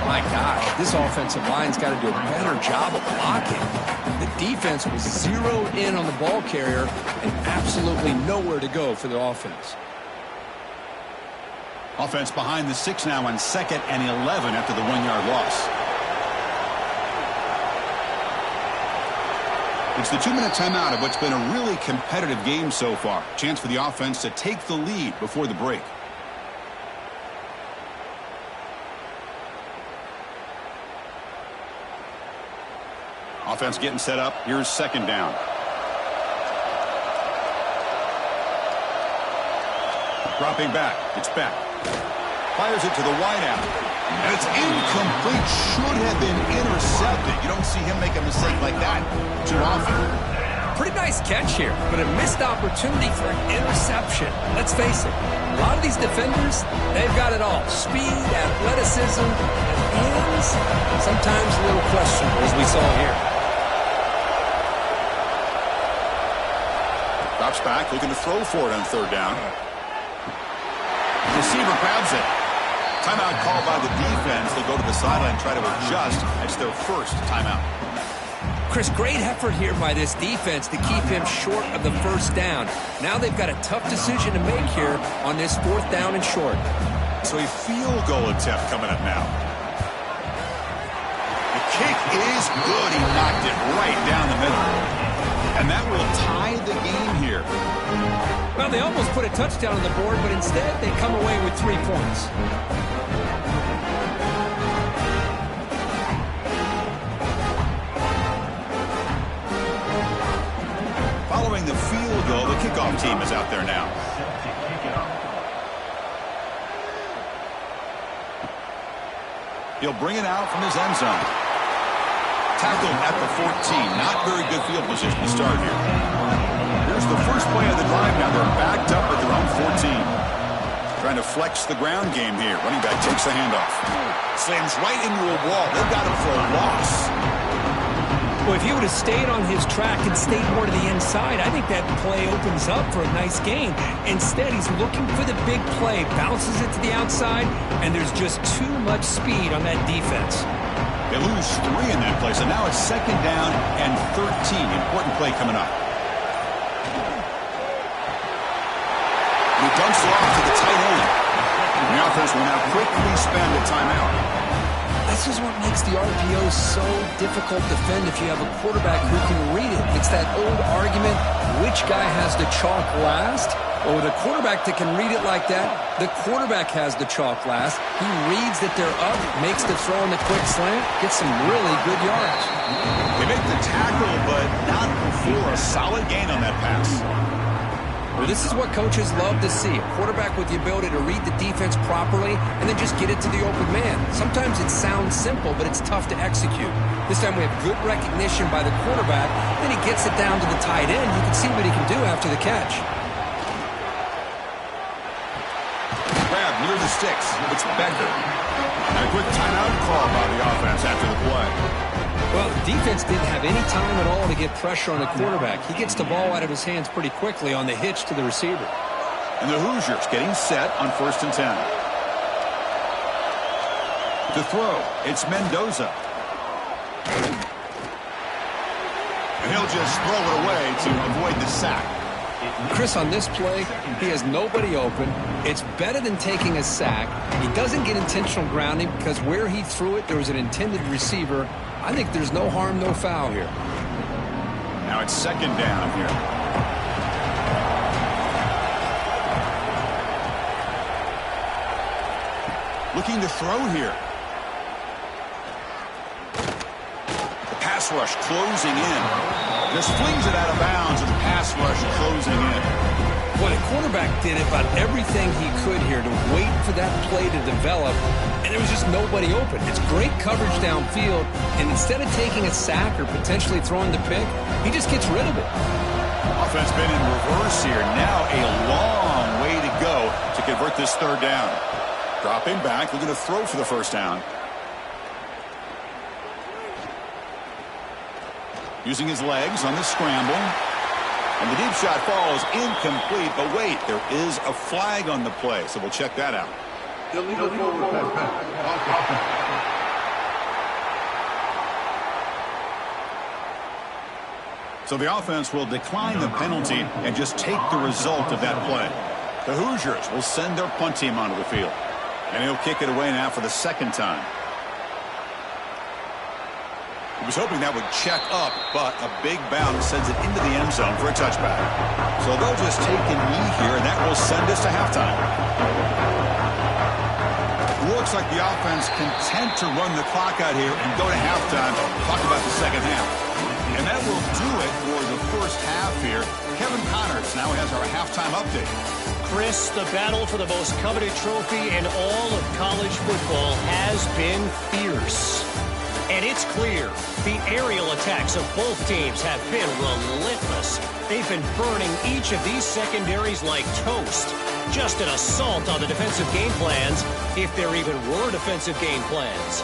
My gosh, this offensive line's got to do a better job of blocking. The defense was zeroed in on the ball carrier and absolutely nowhere to go for the offense. Offense behind the 6 now on 2nd and 11 after the 1-yard loss. It's the 2-minute timeout of what's been a really competitive game so far. Chance for the offense to take the lead before the break. Offense getting set up. Here's second down. Dropping back. It's back. Fires it to the wideout. And it's incomplete. Should have been intercepted. You don't see him make a mistake like that too often. Pretty nice catch here, but a missed opportunity for an interception. Let's face it, a lot of these defenders, they've got it all. Speed, athleticism, hands, sometimes a little questionable, as we saw here. Drops back, looking to throw for it on third down. Receiver grabs it. Timeout called by the defense. They'll go to the sideline and try to adjust. It's their first timeout. Chris, great effort here by this defense to keep him short of the first down. Now they've got a tough decision to make here on this 4th down and short. So a field goal attempt coming up now. The kick is good. He knocked it right down the middle. And that will tie the game here. Well, they almost put a touchdown on the board, but instead they come away with 3 points. Following the field goal, the kickoff team is out there now. He'll bring it out from his end zone. Tackled at the 14. Not very good field position to start here. Here's the first play of the drive now. They're backed up at their own 14. Trying to flex the ground game here. Running back takes the handoff. Slams right into a wall. They've got him for a loss. Well, if he would have stayed on his track and stayed more to the inside, I think that play opens up for a nice gain. Instead, he's looking for the big play, bounces it to the outside, and there's just too much speed on that defense. They lose 3 in that play, so now it's second down and 13. Important play coming up. He dumps it off to the tight end. And the offense will now quickly spend a timeout. This is what makes the RPO so difficult to defend if you have a quarterback who can read it. It's that old argument, which guy has the chalk last? Well, with a quarterback that can read it like that, the quarterback has the chalk last. He reads that they're up, makes the throw in the quick slant, gets some really good yards. They make the tackle, but not before a solid gain on that pass. Well, this is what coaches love to see. A quarterback with the ability to read the defense properly and then just get it to the open man. Sometimes it sounds simple, but it's tough to execute. This time we have good recognition by the quarterback. Then he gets it down to the tight end. You can see what he can do after the catch. Grab near the sticks. It's Becker. And a quick timeout call by the offense after the play. Well, the defense didn't have any time at all to get pressure on the quarterback. He gets the ball out of his hands pretty quickly on the hitch to the receiver. And the Hoosiers getting set on 1st and 10. To throw, it's Mendoza. And he'll just throw it away to avoid the sack. Chris, on this play, he has nobody open. It's better than taking a sack. He doesn't get intentional grounding because where he threw it, there was an intended receiver. I think there's no harm, no foul here. Now it's 2nd down here. Looking to throw here. The pass rush closing in. Just flings it out of bounds and the pass rush closing in. Well, the quarterback did about everything he could here to wait for that play to develop, and there was just nobody open. It's great coverage downfield, and instead of taking a sack or potentially throwing the pick, he just gets rid of it. Offense been in reverse here. Now a long way to go to convert this 3rd down. Dropping back, looking to throw for the 1st down. Using his legs on the scramble. And the deep shot falls incomplete. But wait, there is a flag on the play, so we'll check that out. Illegal forward pass. So the offense will decline the penalty and just take the result of that play. The Hoosiers will send their punt team onto the field. And he'll kick it away now for the 2nd time. He was hoping that would check up, but a big bounce sends it into the end zone for a touchback. So they'll just take a knee here, and that will send us to halftime. Looks like the offense content to run the clock out here and go to halftime. Talk about the 2nd half. And that will do it for the 1st half here. Kevin Connors now has our halftime update. Chris, the battle for the most coveted trophy in all of college football has been fierce. And it's clear, the aerial attacks of both teams have been relentless. They've been burning each of these secondaries like toast. Just an assault on the defensive game plans, if there even were defensive game plans.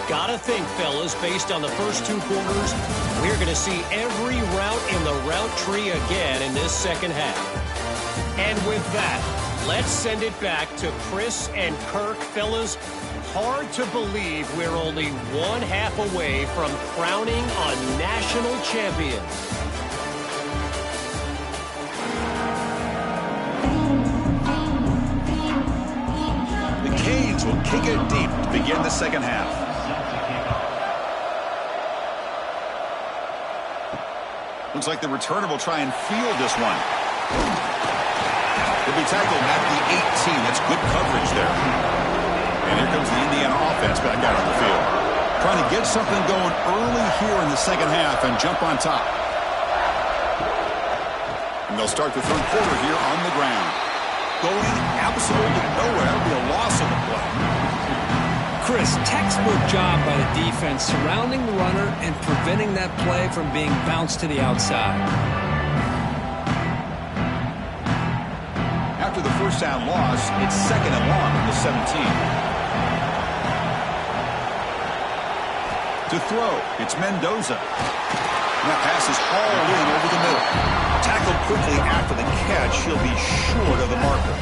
Gotta think, fellas, based on the first 2 quarters, we're going to see every route in the route tree again in this 2nd half. And with that, let's send it back to Chris and Kirk. Fellas, hard to believe we're only 1 half away from crowning a national champion. The Canes will kick it deep to begin the 2nd half. Looks like the returner will try and field this one. He'll be tackled at the 18. That's good coverage there. And here comes the Indiana offense back out on the field. Trying to get something going early here in the 2nd half and jump on top. And they'll start the 3rd quarter here on the ground. Going absolutely nowhere. That'll be a loss of the play. Chris, textbook job by the defense surrounding the runner and preventing that play from being bounced to the outside. After the 1st down loss, it's 2nd and long from the 17. To throw, it's Mendoza. And that pass is hauled in over the middle. Tackled quickly after the catch, he'll be short of the marker.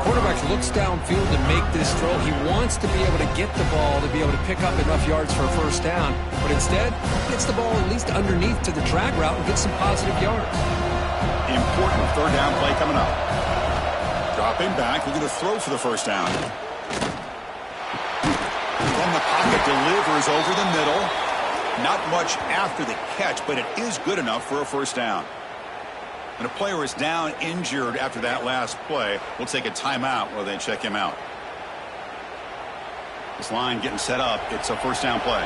Quarterback looks downfield to make this throw. He wants to be able to get the ball to be able to pick up enough yards for a 1st down. But instead, gets the ball at least underneath to the drag route and gets some positive yards. Important 3rd down play coming up. Dropping back, looking to throw for the 1st down. From the pocket, delivers over the middle. Not much after the catch, but it is good enough for a first down. And a player is down injured after that last play. We'll take a timeout while they check him out. This line getting set up. It's a first down play.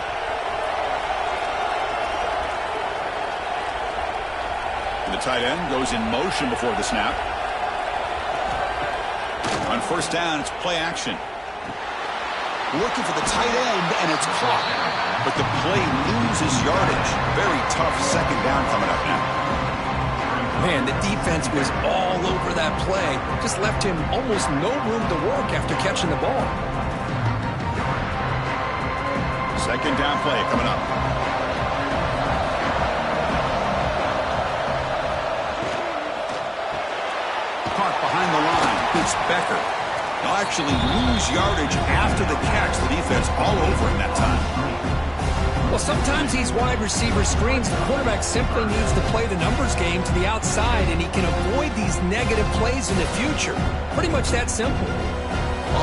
And the tight end goes in motion before the snap. On first down, it's play action. Looking for the tight end, and it's caught. But the play loses yardage. Very tough second down coming up now. Man, the defense was all over that play. Just left him almost no room to work after catching the ball. Second down play coming up. Caught behind the line. It's Becker. They'll actually lose yardage after the catch. The defense all over him that time. Well, sometimes these wide receiver screens, the quarterback simply needs to play the numbers game to the outside, and he can avoid these negative plays in the future. Pretty much that simple.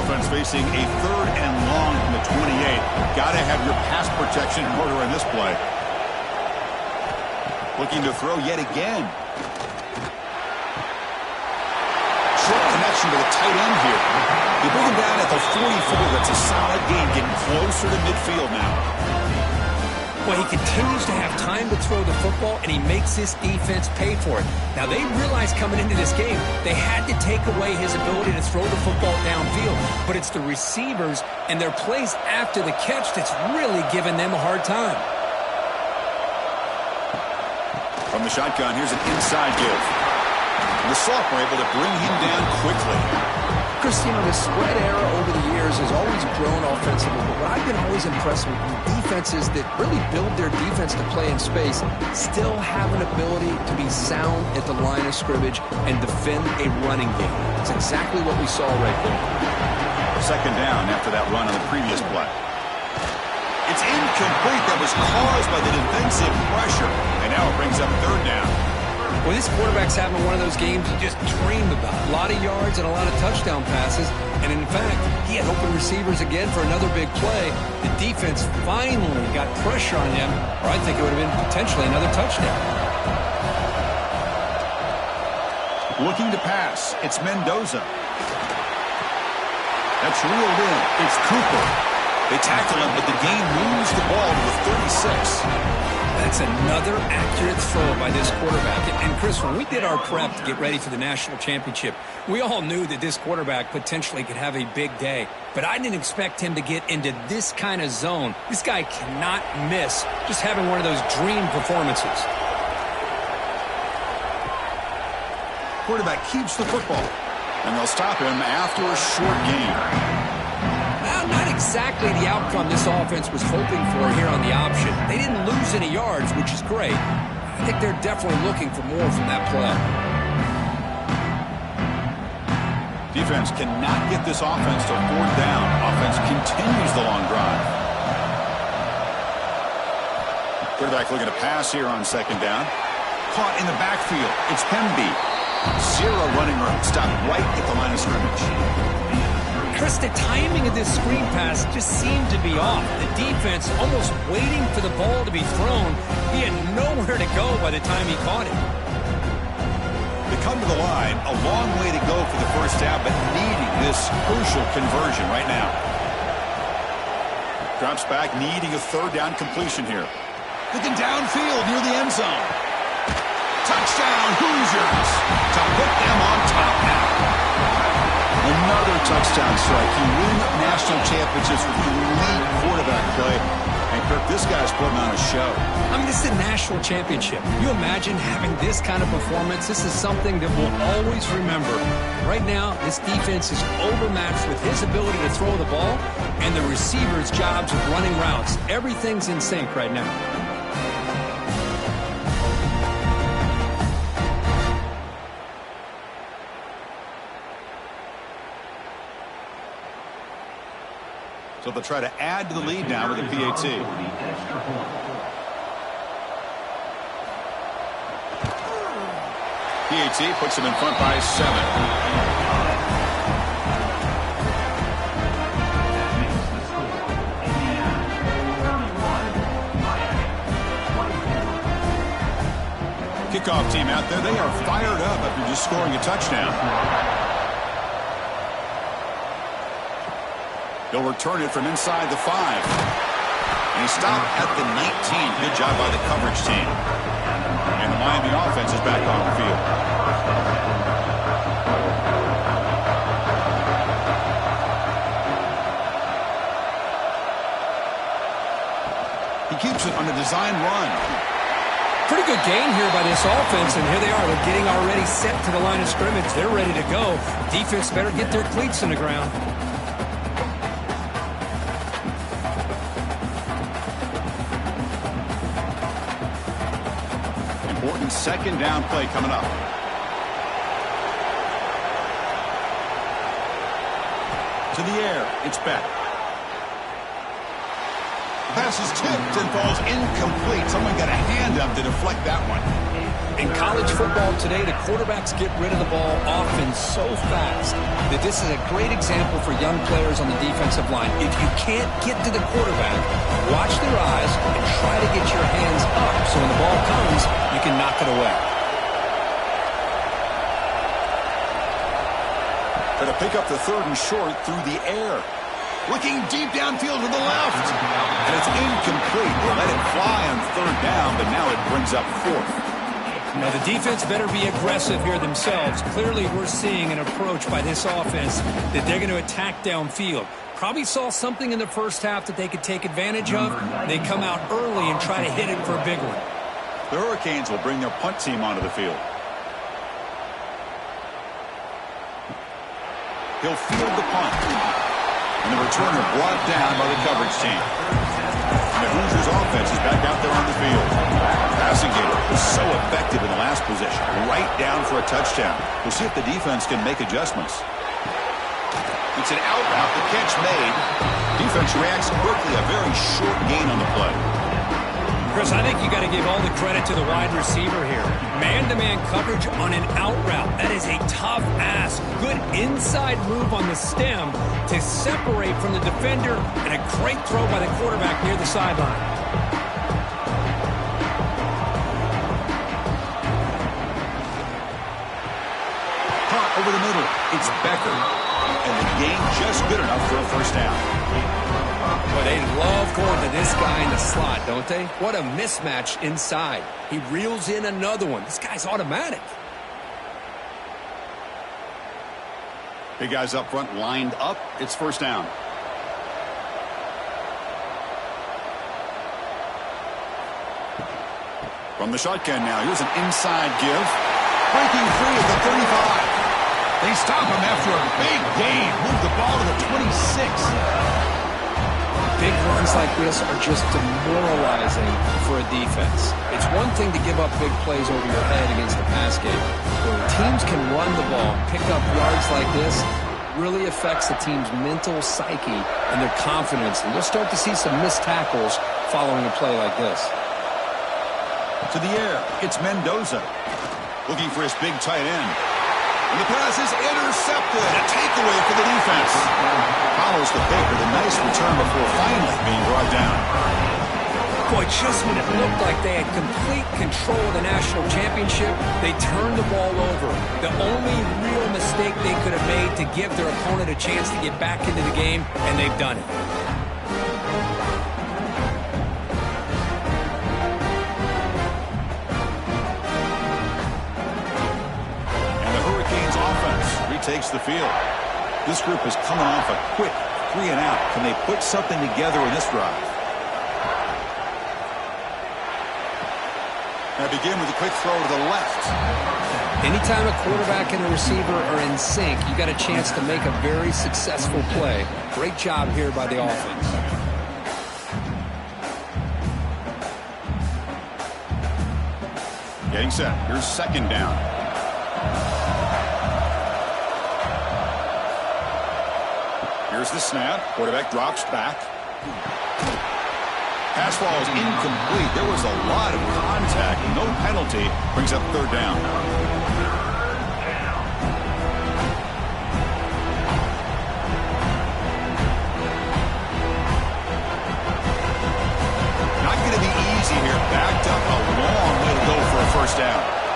Offense facing a third and long from the 28. Got to have your pass protection in order in this play. Looking to throw yet again. Short connection to the tight end here. You bring him down at the 44. That's a solid gain, getting closer to midfield now. Well, he continues to have time to throw the football, and he makes this defense pay for it. Now, they realized coming into this game, they had to take away his ability to throw the football downfield. But it's the receivers and their plays after the catch that's really giving them a hard time. From the shotgun, here's an inside give. And the sophomore able to bring him down quickly. Chris, you know, the spread era over the years has always grown offensively, but what I've been always impressed with defenses that really build their defense to play in space still have an ability to be sound at the line of scrimmage and defend a running game. It's exactly what we saw right there. Second down after that run on the previous play. It's incomplete. That was caused by the defensive pressure, and now it brings up third down. Well, this quarterback's having one of those games you just dream about. A lot of yards and a lot of touchdown passes. And in fact, he had open receivers again for another big play. The defense finally got pressure on him, or I think it would have been potentially another touchdown. Looking to pass. It's Mendoza. That's reeled in. It's Cooper. They tackle him, but the game moves the ball to the 36. That's another accurate throw by this quarterback. And Chris, when we did our prep to get ready for the national championship, we all knew that this quarterback potentially could have a big day. But I didn't expect him to get into this kind of zone. This guy cannot miss just having one of those dream performances. Quarterback keeps the football, and they'll stop him after a short gain. Well, not exactly the outcome this offense was hoping for here on the option. They didn't lose any yards, which is great. I think they're definitely looking for more from that play. Defense cannot get this offense to fourth down. Offense continues the long drive. Quarterback looking to pass here on second down. Caught in the backfield. It's Pemby. Zero running room. Stopped right at the line of scrimmage. Chris, the timing of this screen pass just seemed to be off. The defense almost waiting for the ball to be thrown. He had nowhere to go by the time he caught it. They come to the line, a long way to go for the first down, but needing this crucial conversion right now. Drops back, needing a third down completion here. Looking downfield near the end zone. Touchdown, Hoosiers, to put them on top now. Another touchdown strike. You win national championships with elite quarterback play. And Kirk, this guy's putting on a show. I mean, this is a national championship. Can you imagine having this kind of performance? This is something that we'll always remember. Right now, this defense is overmatched with his ability to throw the ball and the receivers' jobs of running routes. Everything's in sync right now. So they'll try to add to the lead now with a PAT. PAT puts them in front by 7. Kickoff team out there, they are fired up after just scoring a touchdown. He'll return it from inside the 5. And he stopped at the 19. Good job by the coverage team. And the Miami offense is back on the field. He keeps it on a design run. Pretty good gain here by this offense, and here they are. They're getting already set to the line of scrimmage. They're ready to go. Defense better get their cleats in the ground. Important second down play coming up. To the air, it's Beck. Pass is tipped and falls incomplete. Someone got a hand up to deflect that one. In college football today, the quarterbacks get rid of the ball often so fast that this is a great example for young players on the defensive line. If you can't get to the quarterback, watch their eyes and try to get your hands up so when the ball comes, you can knock it away. Going to pick up the 3rd and short through the air. Looking deep downfield to the left. And it's incomplete. They let it fly on 3rd down, but now it brings up 4th. Now, the defense better be aggressive here themselves. Clearly, we're seeing an approach by this offense that they're going to attack downfield. Probably saw something in the first half that they could take advantage of. They come out early and try to hit it for a big one. The Hurricanes will bring their punt team onto the field. He'll field the punt. And the returner brought down by the coverage team. And the Hoosiers offense is back out there on the field. Passing game was so effective in the last possession. Right down for a touchdown. We'll see if the defense can make adjustments. It's an out route. The catch made. Defense reacts quickly. A very short gain on the play. Chris, I think you got to give all the credit to the wide receiver here. Man-to-man coverage on an out route. That is a tough ask. Good inside move on the stem to separate from the defender, and a great throw by the quarterback near the sideline. Caught over the middle. It's Becker. And the gain just good enough for a first down. But they love going to this guy in the slot, don't they? What a mismatch inside. He reels in another one. This guy's automatic. Big guys up front lined up. It's first down. From the shotgun now. Here's an inside give. Breaking free at the 35. They stop him after a big gain. Move the ball to the 26. Big runs like this are just demoralizing for a defense. It's one thing to give up big plays over your head against the pass game. When teams can run the ball, pick up yards like this, really affects the team's mental psyche and their confidence. And you'll start to see some missed tackles following a play like this. To the air, it's Mendoza. Looking for his big tight end. And the pass is intercepted. A takeaway for the defense. Follows the pick with a nice return before finally being brought down. Boy, just when it looked like they had complete control of the national championship, they turned the ball over. The only real mistake they could have made to give their opponent a chance to get back into the game, and they've done it. Takes the field. This group is coming off a quick 3-and-out. Can they put something together in this drive? Now begin with a quick throw to the left. Anytime a quarterback and a receiver are in sync, you got a chance to make a very successful play. Great job here by the offense. Getting set. Here's second down. Here's the snap. Quarterback drops back. Pass ball is incomplete. There was a lot of contact. No penalty. Brings up third down. Not going to be easy here. Backed up a long way to go for a first down.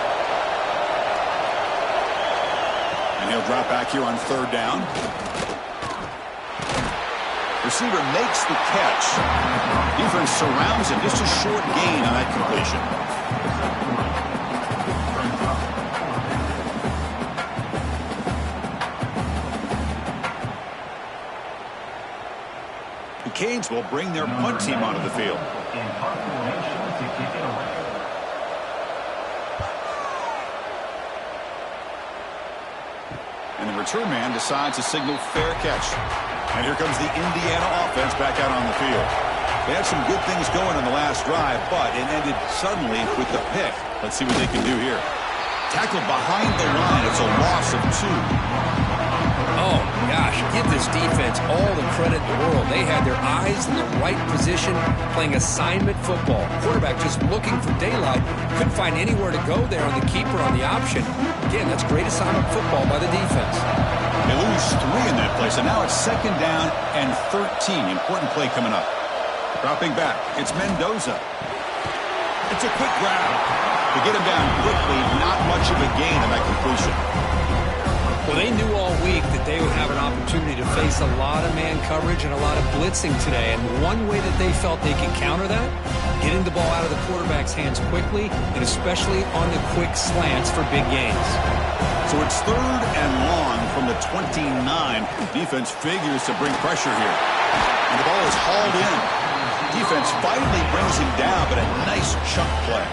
They'll drop back here on 3rd down. Receiver makes the catch. Defense surrounds him. Just a short gain on that completion. The Canes will bring their punt team onto the field. And the return man decides to signal fair catch. And here comes the Indiana offense back out on the field. They had some good things going on the last drive, but it ended suddenly with the pick. Let's see what they can do here. Tackled behind the line. It's a loss of 2. Oh, gosh, give this defense all the credit in the world. They had their eyes in the right position, playing assignment football. Quarterback just looking for daylight. Couldn't find anywhere to go there on the keeper on the option. Again, that's great assignment football by the defense. They lose 3 in that play, so now it's 2nd down and 13. Important play coming up. Dropping back, it's Mendoza. It's a quick grab. To get him down quickly, not much of a gain on that completion. Well, they knew all week that they would have an opportunity to face a lot of man coverage and a lot of blitzing today. And one way that they felt they could counter that, getting the ball out of the quarterback's hands quickly, and especially on the quick slants for big gains. So it's 3rd and long from the 29. Defense figures to bring pressure here. And the ball is hauled in. Defense finally brings him down, but a nice chunk play.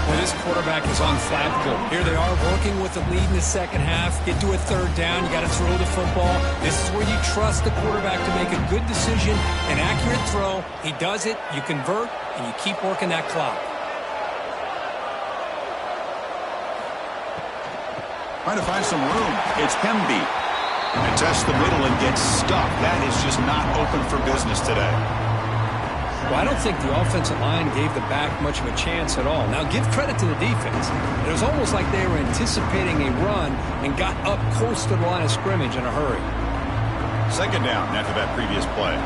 Well, this quarterback is unflappable. Here they are working with the lead in the second half. Get to a 3rd down. You got to throw the football. This is where you trust the quarterback to make a good decision, an accurate throw. He does it. You convert, and you keep working that clock. Trying to find some room. It's Hemby. And tests the middle and gets stuck. That is just not open for business today. Well, I don't think the offensive line gave the back much of a chance at all. Now, give credit to the defense. It was almost like they were anticipating a run and got up close to the line of scrimmage in a hurry. 2nd down after that previous play.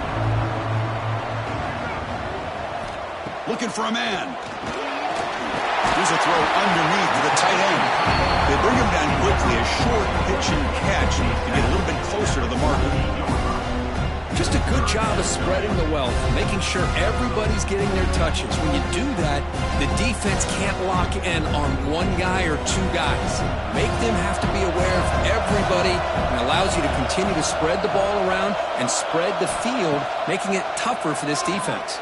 Looking for a man. Here's a throw underneath to the tight end. They bring him down quickly, a short pitch and catch to get a little bit closer to the marker. Just a good job of spreading the wealth, making sure everybody's getting their touches. When you do that, the defense can't lock in on one guy or 2 guys. Make them have to be aware of everybody, and allows you to continue to spread the ball around and spread the field, making it tougher for this defense.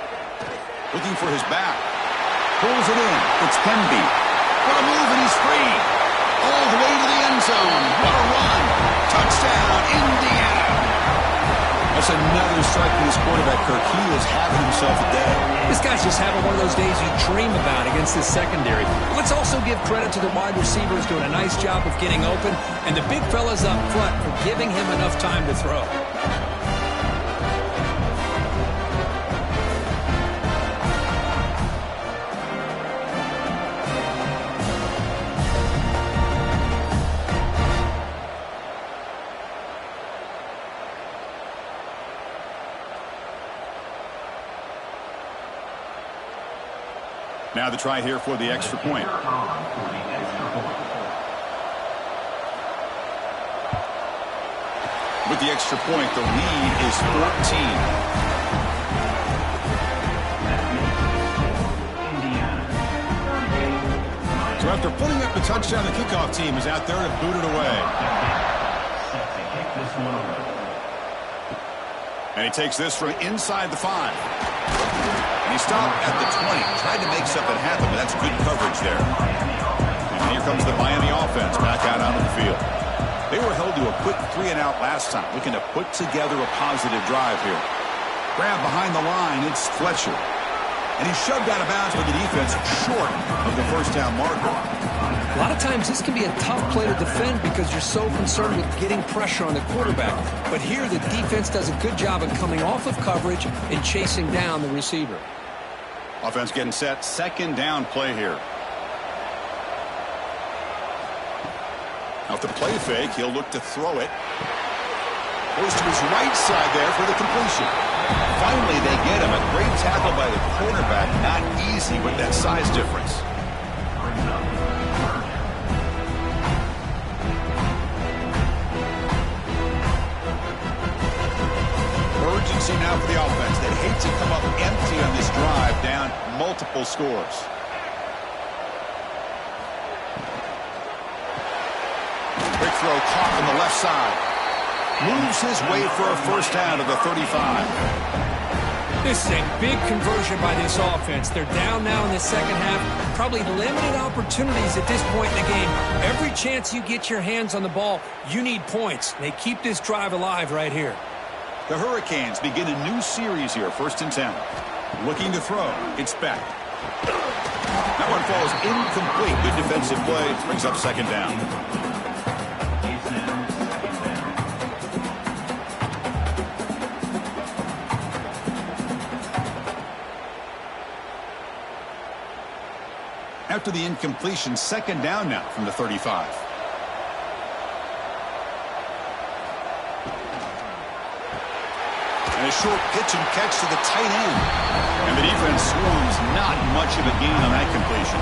Looking for his back. Pulls it in. It's Hemby. What a move, and he's free. All the way to the end zone. What a run. Touchdown, Indiana. That's another strike for this quarterback, Kirk. He is having himself a day. This guy's just having one of those days you dream about against this secondary. Let's also give credit to the wide receivers doing a nice job of getting open, and the big fellas up front for giving him enough time to throw. Now the try here for the extra point. With the extra point, the lead is 14. So after putting up the touchdown, the kickoff team is out there to boot it away. And he takes this from inside the 5. And he stopped at the 20. Tried to make something happen, but that's good coverage there. And here comes the Miami offense back out onto the field. They were held to a quick 3-and-out last time, looking to put together a positive drive here. Grab behind the line, it's Fletcher. And he's shoved out of bounds by the defense short of the first down marker. A lot of times this can be a tough play to defend because you're so concerned with getting pressure on the quarterback. But here the defense does a good job of coming off of coverage and chasing down the receiver. Offense getting set. 2nd down play here. Now, the play fake, he'll look to throw it. Goes to his right side there for the completion. Finally, they get him. A great tackle by the quarterback. Not easy with that size difference. multiple scores. Quick throw caught on the left side. Moves his way for a first down to the 35. This is a big conversion by this offense. They're down now in the second half. Probably limited opportunities at this point in the game. Every chance you get your hands on the ball, you need points. They keep this drive alive right here. The Hurricanes begin a new series here, 1st and 10. Looking to throw. It's back. That one falls incomplete. Good defensive play. Brings up 2nd down. After the incompletion, 2nd down now from the 35. And a short pitch and catch to the tight end. And the defense swarms, not much of a gain on that completion.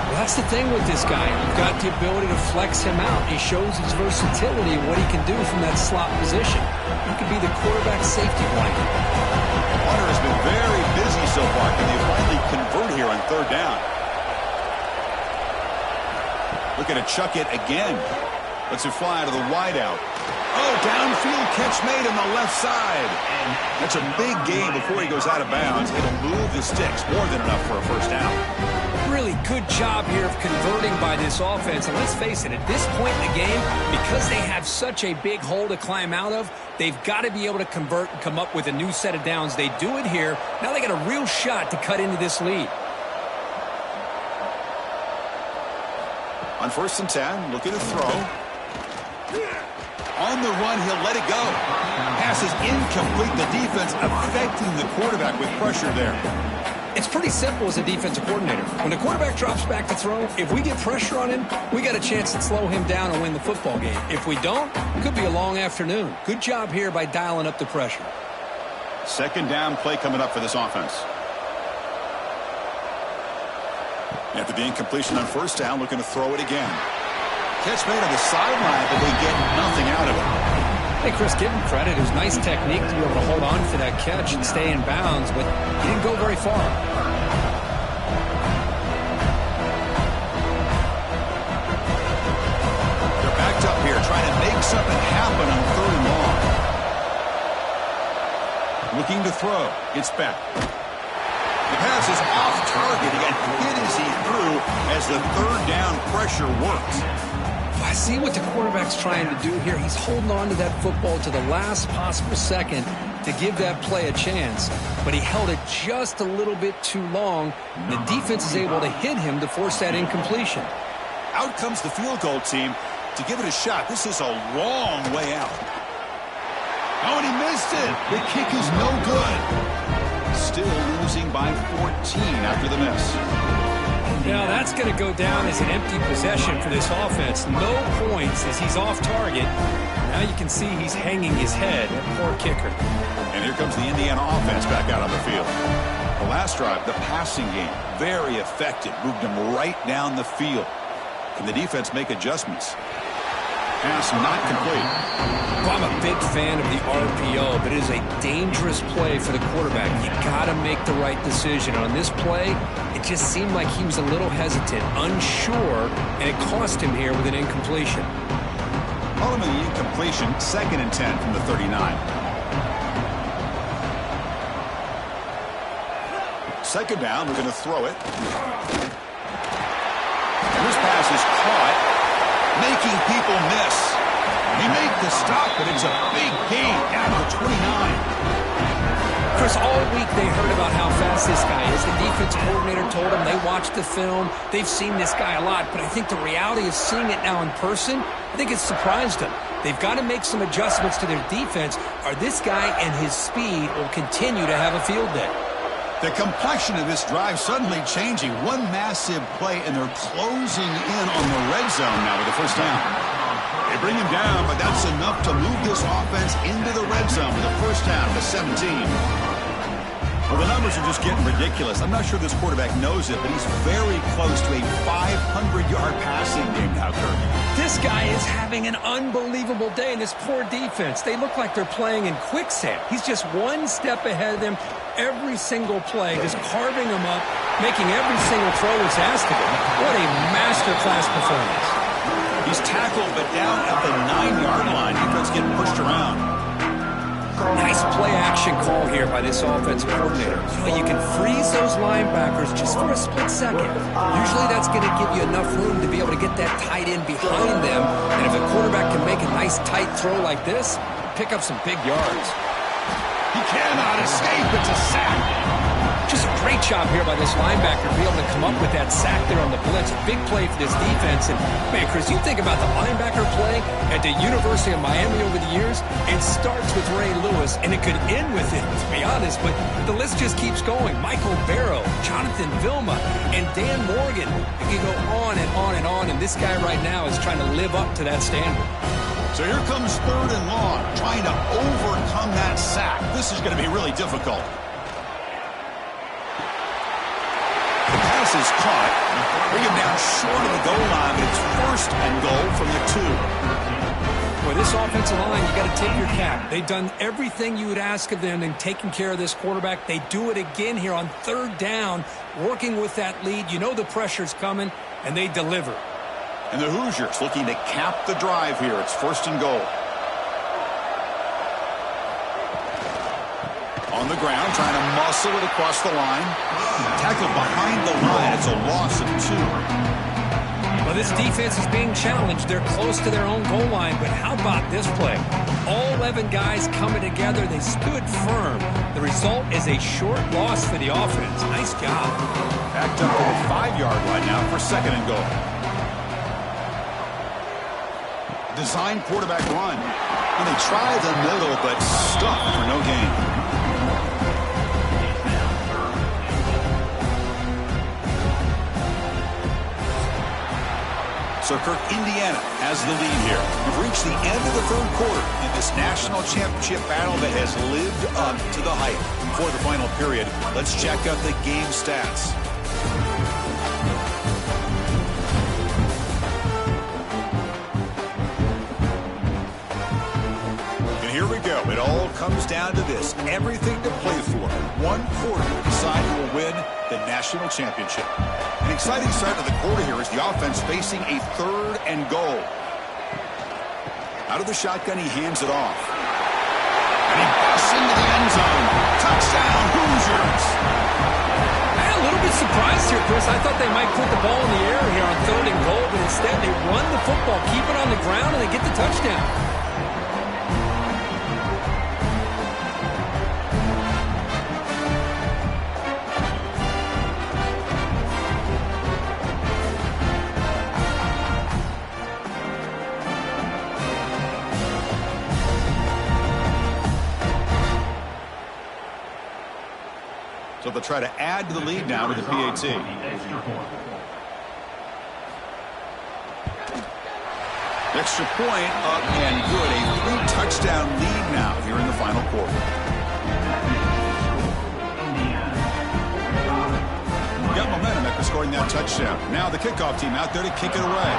Well, that's the thing with this guy. You've got the ability to flex him out. He shows his versatility and what he can do from that slot position. He could be the quarterback safety blanket. Hunter has been very busy so far. Can they finally convert here on 3rd down? Looking to chuck it again. Lets it fly to the wideout. Oh, downfield catch made on the left side. And that's a big gain before he goes out of bounds. It'll move the sticks. More than enough for a first down. Really good job here of converting by this offense. And let's face it, at this point in the game, because they have such a big hole to climb out of, they've got to be able to convert and come up with a new set of downs. They do it here. Now they got a real shot to cut into this lead. On 1st and 10, looking to throw. On the run, he'll let it go. Pass is incomplete. The defense affecting the quarterback with pressure there. It's pretty simple as a defensive coordinator. When the quarterback drops back to throw, if we get pressure on him, we got a chance to slow him down and win the football game. If we don't, it could be a long afternoon. Good job here by dialing up the pressure. 2nd down play coming up for this offense. After the incompletion on 1st down, looking to throw it again. Catch made on the sideline, but they get nothing out of it. Hey, Chris, give him credit. It was nice technique to be able to hold on for that catch and stay in bounds, but he didn't go very far. They're backed up here, trying to make something happen on 3rd and long. Looking to throw. It's back. The pass is off target. He got hit as he threw as the 3rd down pressure works. I see what the quarterback's trying to do here. He's holding on to that football to the last possible second to give that play a chance. But he held it just a little bit too long. The defense is able to hit him to force that incompletion. Out comes the field goal team to give it a shot. This is a long way out. Oh, and he missed it. The kick is no good. Still losing by 14 after the miss. Now that's going to go down as an empty possession for this offense. No points as he's off target. Now you can see he's hanging his head. Poor kicker. And here comes the Indiana offense back out on the field. The last drive, the passing game, very effective. Moved them right down the field. Can the defense make adjustments? Pass not complete. Well, I'm a big fan of the RPO, but it is a dangerous play for the quarterback. You got to make the right decision. On this play, it just seemed like he was a little hesitant, unsure, and it cost him here with an incompletion. Following the incompletion, 2nd and 10 from the 39. 2nd down, we're going to throw it. And this pass is caught, making people miss. He made the stop, but it's a big gain down to the 29. Chris, all week they heard about how fast this guy is. The defense coordinator told them they watched the film. They've seen this guy a lot, but I think the reality of seeing it now in person, I think it's surprised them. They've got to make some adjustments to their defense, or this guy and his speed will continue to have a field day. The complexion of this drive suddenly changing. One massive play, and they're closing in on the red zone now with the first down. They bring him down, but that's enough to move this offense into the red zone with a first down to 17. Well, the numbers are just getting ridiculous. I'm not sure this quarterback knows it, but he's very close to a 500-yard passing game now, Kirk. This guy is having an unbelievable day in this poor defense. They look like they're playing in quicksand. He's just one step ahead of them every single play, just carving them up, making every single throw that's asked of him. What a masterclass performance. He's tackled, but down at the 9-yard line. Defense getting pushed around. Nice play-action call here by this offensive coordinator. You can freeze those linebackers just for a split second. Usually that's going to give you enough room to be able to get that tight end behind them. And if a quarterback can make a nice tight throw like this, pick up some big yards. He cannot escape. It's a sack. Just a great job here by this linebacker to be able to come up with that sack there on the blitz. Big play for this defense. And, man, Chris, you think about the linebacker play at the University of Miami over the years, it starts with Ray Lewis, and it could end with it, to be honest. But the list just keeps going. Michael Barrow, Jonathan Vilma, and Dan Morgan. You can go on and on and on, and this guy right now is trying to live up to that standard. So here comes 3rd and long, trying to overcome that sack. This is going to be really difficult. The pass is caught. Bring him down short of the goal line, but it's 1st and goal from the 2. Boy, this offensive line, you got to tip your cap. They've done everything you would ask of them in taking care of this quarterback. They do it again here on 3rd down, working with that lead. You know the pressure's coming, and they deliver. And the Hoosiers looking to cap the drive here. It's 1st and goal. On the ground, trying to muscle it across the line. Tackled behind the line. It's a loss of 2. Well, this defense is being challenged. They're close to their own goal line, but how about this play? All 11 guys coming together. They stood firm. The result is a short loss for the offense. Nice job. Backed up to the 5-yard line now for 2nd and goal. Design quarterback run. And they try the middle, but stuck for no gain. So Kirk, Indiana has the lead here. We've reached the end of the 3rd quarter in this national championship battle that has lived up to the hype. For the final period, let's check out the game stats. And here we go. It all comes down to this. Everything to play for. One quarter will decide who will win the national championship. An exciting start to the quarter here as the offense facing a 3rd and goal. Out of the shotgun, he hands it off. And he busts into the end zone. Touchdown, Hoosiers! I'm a little bit surprised here, Chris. I thought they might put the ball in the air here on 3rd and goal, but instead they run the football, keep it on the ground, and they get the touchdown. So they'll try to add to the lead now with the PAT. Extra point up and good. A 3-touchdown lead now here in the final quarter. Got momentum after scoring that touchdown. Now the kickoff team out there to kick it away.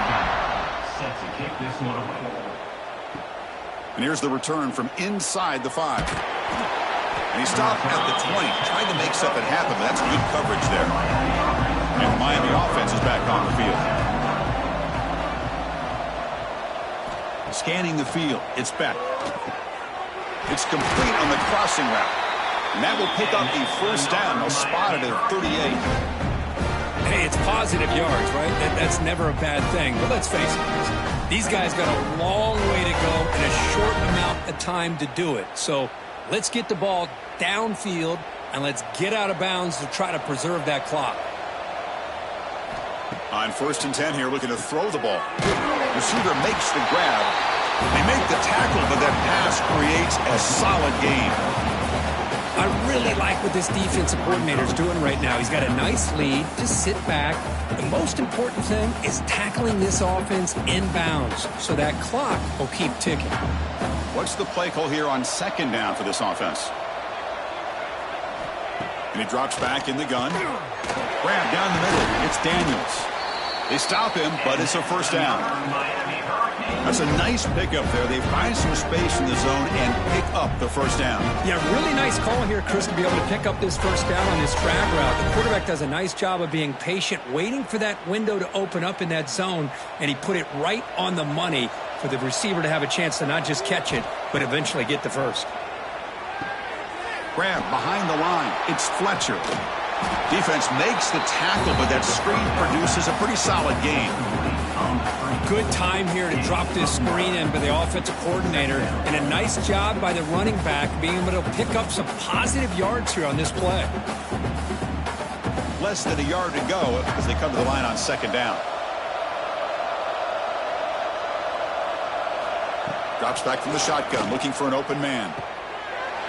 And here's the return from inside the 5. And he stopped at the 20, trying to make something happen, but that's good coverage there. And the Miami offense is back on the field. Scanning the field, it's back. It's complete on the crossing route. And that will pick up the 1st down. They'll spot it at 38. Hey, it's positive yards, right? That's never a bad thing. But let's face it, these guys got a long way to go and a short amount of time to do it. So let's get the ball downfield, and let's get out of bounds to try to preserve that clock. On 1st and 10 here, looking to throw the ball. Receiver makes the grab. They make the tackle, but that pass creates a solid gain. I really like what this defensive coordinator is doing right now. He's got a nice lead. Just sit back. The most important thing is tackling this offense inbounds so that clock will keep ticking. What's the play call here on 2nd down for this offense? And he drops back in the gun. Grab down the middle. It's Daniels. They stop him, but it's a first down. That's a nice pickup there. They find some space in the zone and pick up the first down. Yeah, really nice call here, Chris, to be able to pick up this first down on this drag route. The quarterback does a nice job of being patient, waiting for that window to open up in that zone, and he put it right on the money for the receiver to have a chance to not just catch it, but eventually get the first. Grab behind the line. It's Fletcher. Defense makes the tackle, but that screen produces a pretty solid gain. Good time here to drop this screen in by the offensive coordinator, and a nice job by the running back being able to pick up some positive yards here on this play. Less than a yard to go as they come to the line on second down. Drops back from the shotgun, looking for an open man.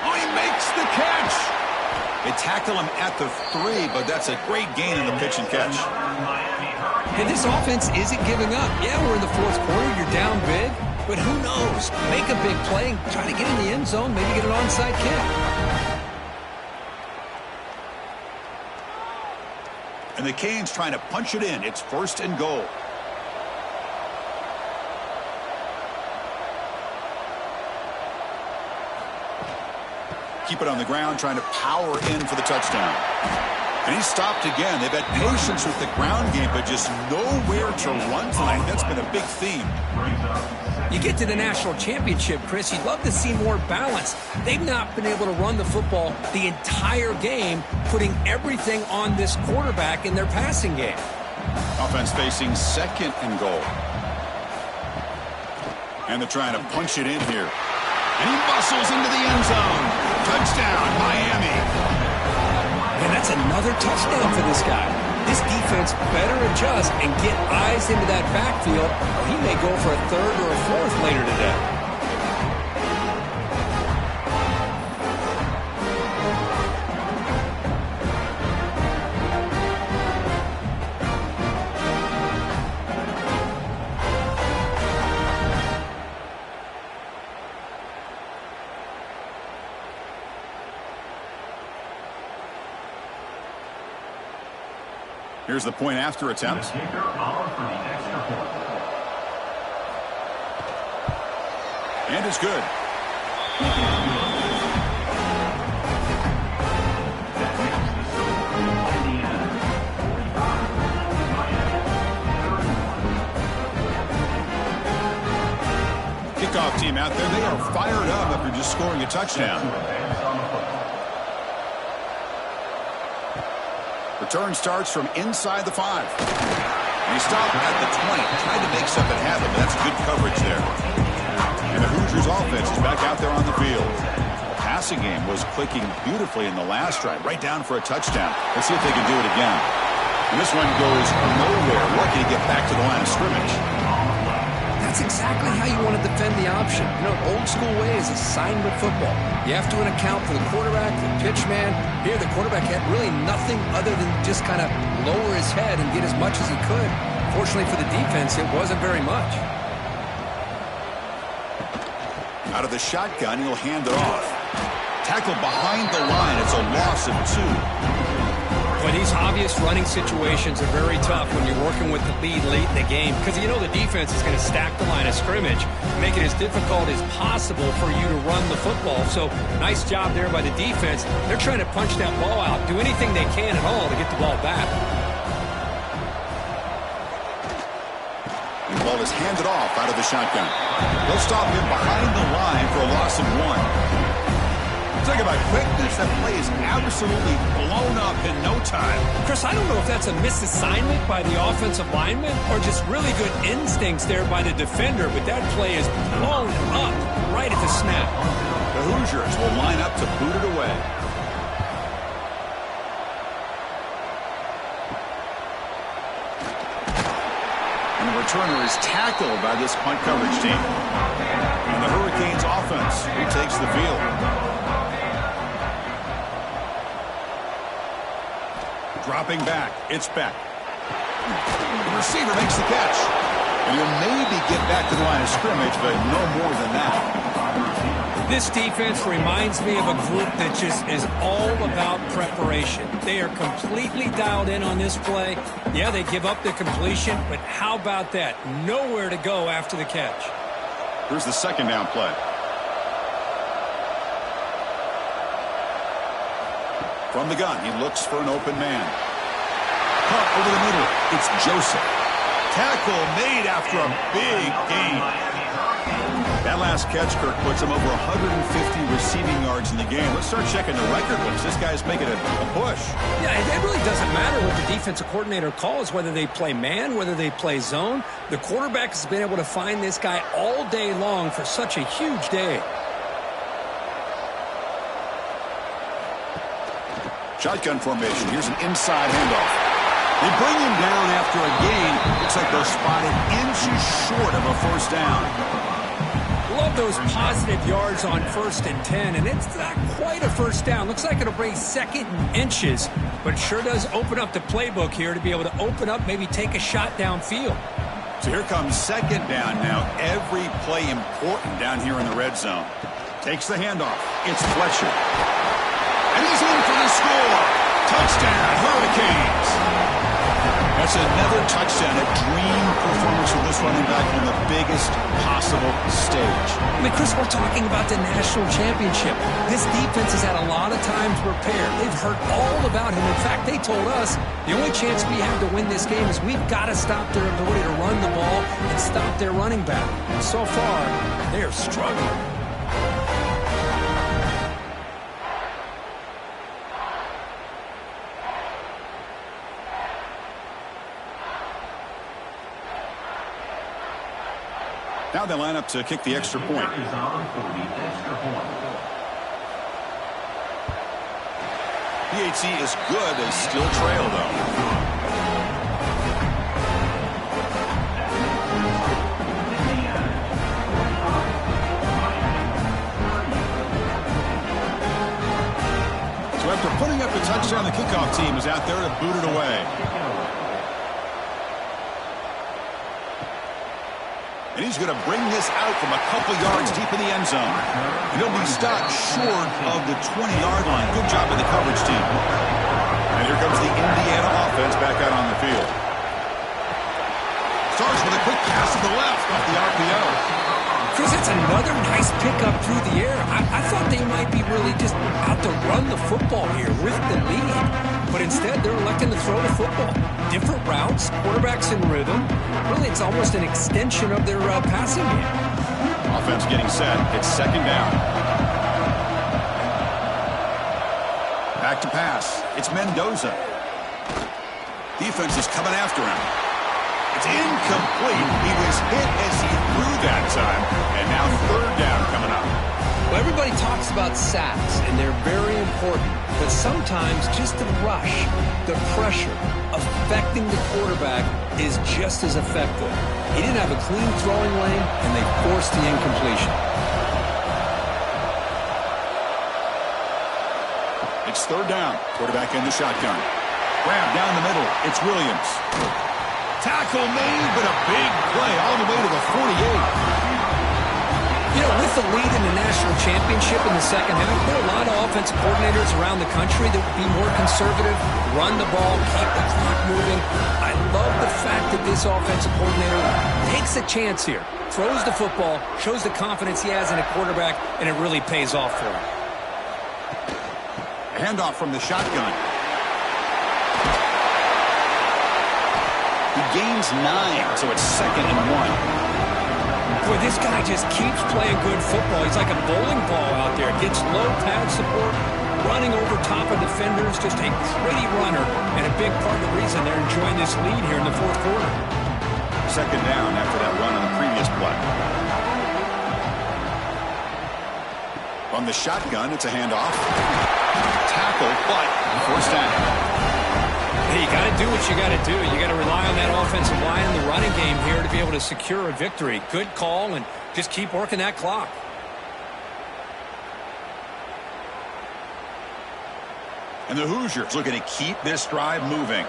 Oh, he makes the catch! They tackle him at the 3, but that's a great gain in the pitch and catch. And this offense isn't giving up. Yeah, we're in the fourth quarter. You're down big, but who knows? Make a big play, try to get in the end zone, maybe get an onside kick. And the Canes trying to punch it in. It's first and goal. Keep it on the ground, trying to power in for the touchdown. And he's stopped again. They've had patience with the ground game, but just nowhere to run tonight. That's been a big theme. You get to the national championship, Chris, you'd love to see more balance. They've not been able to run the football the entire game, putting everything on this quarterback in their passing game. Offense facing second and goal. And they're trying to punch it in here. And he muscles into the end zone. Touchdown, Miami. And that's another touchdown for this guy. This defense better adjust and get eyes into that backfield, or he may go for a third or a fourth later today. Here's the point after attempt. And it's good. Kickoff team out there. They are fired up after just scoring a touchdown. Return starts from inside the 5. And he stopped at the 20. Tried to make something happen, but that's good coverage there. And the Hoosiers offense is back out there on the field. The passing game was clicking beautifully in the last drive, right down for a touchdown. Let's see if they can do it again. And this one goes nowhere. Lucky to get back to the line of scrimmage. That's exactly how you want to defend the option. You know, old school way is assignment football. You have to account for the quarterback, the pitch man. Here, the quarterback had really nothing other than just kind of lower his head and get as much as he could. Fortunately for the defense, it wasn't very much. Out of the shotgun, he'll hand it off. Tackle behind the line. It's a loss of 2. Well, these obvious running situations are very tough when you're working with the lead late in the game, because you know the defense is going to stack the line of scrimmage, make it as difficult as possible for you to run the football. So nice job there by the defense. They're trying to punch that ball out, do anything they can at all to get the ball back. The ball is handed off out of the shotgun. They'll stop him behind the line for a loss of 1. Talk about quickness. That play is absolutely blown up in no time. Chris, I don't know if that's a misassignment by the offensive lineman or just really good instincts there by the defender, but that play is blown up right at the snap. The Hoosiers will line up to boot it away. And the returner is tackled by this punt coverage team. And the Hurricanes offense retakes the field. Dropping back, it's Beck. The receiver makes the catch. And he'll maybe get back to the line of scrimmage, but no more than that. This defense reminds me of a group that just is all about preparation. They are completely dialed in on this play. Yeah, they give up the completion, but how about that? Nowhere to go after the catch. Here's the second down play. From the gun, he looks for an open man. Cut over the middle. It's Joseph. Tackle made after a big gain. That last catch, Kirk, puts him over 150 receiving yards in the game. Let's start checking the record books. This guy's making a push. Yeah, it really doesn't matter what the defensive coordinator calls, whether they play man, whether they play zone. The quarterback has been able to find this guy all day long for such a huge day. Shotgun formation. Here's an inside handoff. They bring him down after a gain. Looks like they're spotted inches short of a first down. Love those positive yards on 1st and 10, and it's not quite a first down. Looks like it'll bring 2nd and inches, but it sure does open up the playbook here to be able to open up, maybe take a shot downfield. So here comes 2nd down now. Every play important down here in the red zone. Takes the handoff. It's Fletcher. And he's in for the score. Touchdown, Hurricanes. That's another touchdown, a dream performance from this running back on the biggest possible stage. I mean, Chris, we're talking about the national championship. This defense has had a lot of time to prepare. They've heard all about him. In fact, they told us the only chance we have to win this game is we've got to stop their ability to run the ball and stop their running back. And so far, they are struggling. Now they line up to kick the extra point. PAT is good. They still trail, though. So after putting up the touchdown, the kickoff team is out there to boot it away. And he's going to bring this out from a couple yards deep in the end zone. And he'll be stopped short of the 20-yard line. Good job by the coverage team. And here comes the Indiana offense back out on the field. Starts with a quick pass to the left off the RPO. Chris, it's another nice pickup through the air. I thought they might be really just out to run the football here with the lead. But instead, they're electing to throw the football. Different routes, quarterbacks in rhythm. Really, it's almost an extension of their passing game. Offense getting set. It's 2nd down. Back to pass. It's Mendoza. Defense is coming after him. It's incomplete. He was hit as he threw that time. And now 3rd down coming up. Well, everybody talks about sacks, and they're very important. But sometimes just the rush, the pressure, affecting the quarterback is just as effective. He didn't have a clean throwing lane, and they forced the incompletion. It's 3rd down. Quarterback in the shotgun. Grab down the middle. It's Williams. Tackle made, but a big play all the way to the 48. You know, with the lead in the national championship in the second half, there are a lot of offensive coordinators around the country that would be more conservative, run the ball, keep the clock moving. I love the fact that this offensive coordinator takes a chance here, throws the football, shows the confidence he has in a quarterback, and it really pays off for him. Handoff from the shotgun. He gains 9, so it's 2nd and 1. Boy, this guy just keeps playing good football. He's like a bowling ball out there. Gets low pad support, running over top of defenders. Just a pretty runner, and a big part of the reason they're enjoying this lead here in the 4th quarter. 2nd down after that run on the previous play. On the shotgun, it's a handoff. Tackle, but 1st down. Hey, you got to do what you got to do. You got to rely on that offensive line and the running game here to be able to secure a victory. Good call, and just keep working that clock. And the Hoosiers looking to keep this drive moving.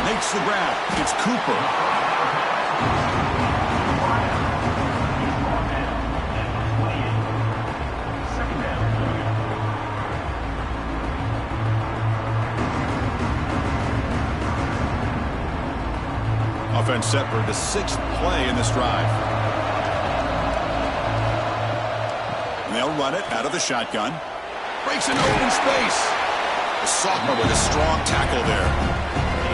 Makes the grab. It's Cooper. Offense set for the 6th play in this drive. And they'll run it out of the shotgun. Breaks an open space. The sophomore with a strong tackle there.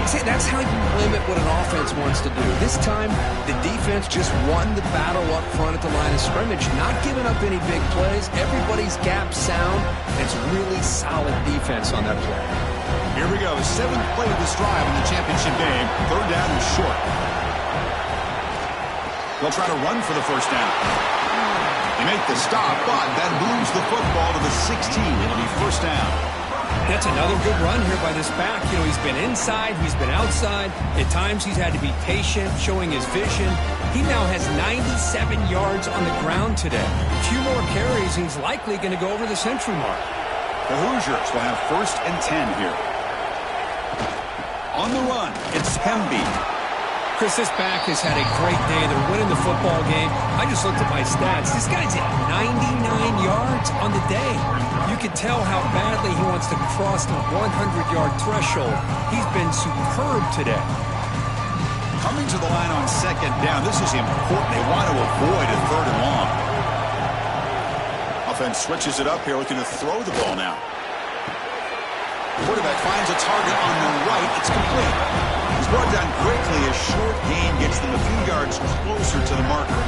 See, that's how you limit what an offense wants to do. This time, the defense just won the battle up front at the line of scrimmage, not giving up any big plays. Everybody's gap sound. It's really solid defense on that play. Here we go. 7th play of this drive in the championship game. 3rd down and short. They'll try to run for the first down. They make the stop, but that moves the football to the 16. It'll be first down. That's another good run here by this back. You know, he's been inside, he's been outside. At times he's had to be patient, showing his vision. He now has 97 yards on the ground today. A few more carries, and he's likely going to go over the century mark. The Hoosiers will have 1st and 10 here. On the run, it's Hemby. Chris, this back has had a great day. They're winning the football game. I just looked at my stats. This guy's at 99 yards on the day. You can tell how badly he wants to cross the 100-yard threshold. He's been superb today. Coming to the line on 2nd down. This is important. They want to avoid a 3rd and long. Offense switches it up here, looking to throw the ball now. Quarterback finds a target on the right. It's complete. He's brought down quickly. A short gain gets them a few yards closer to the marker.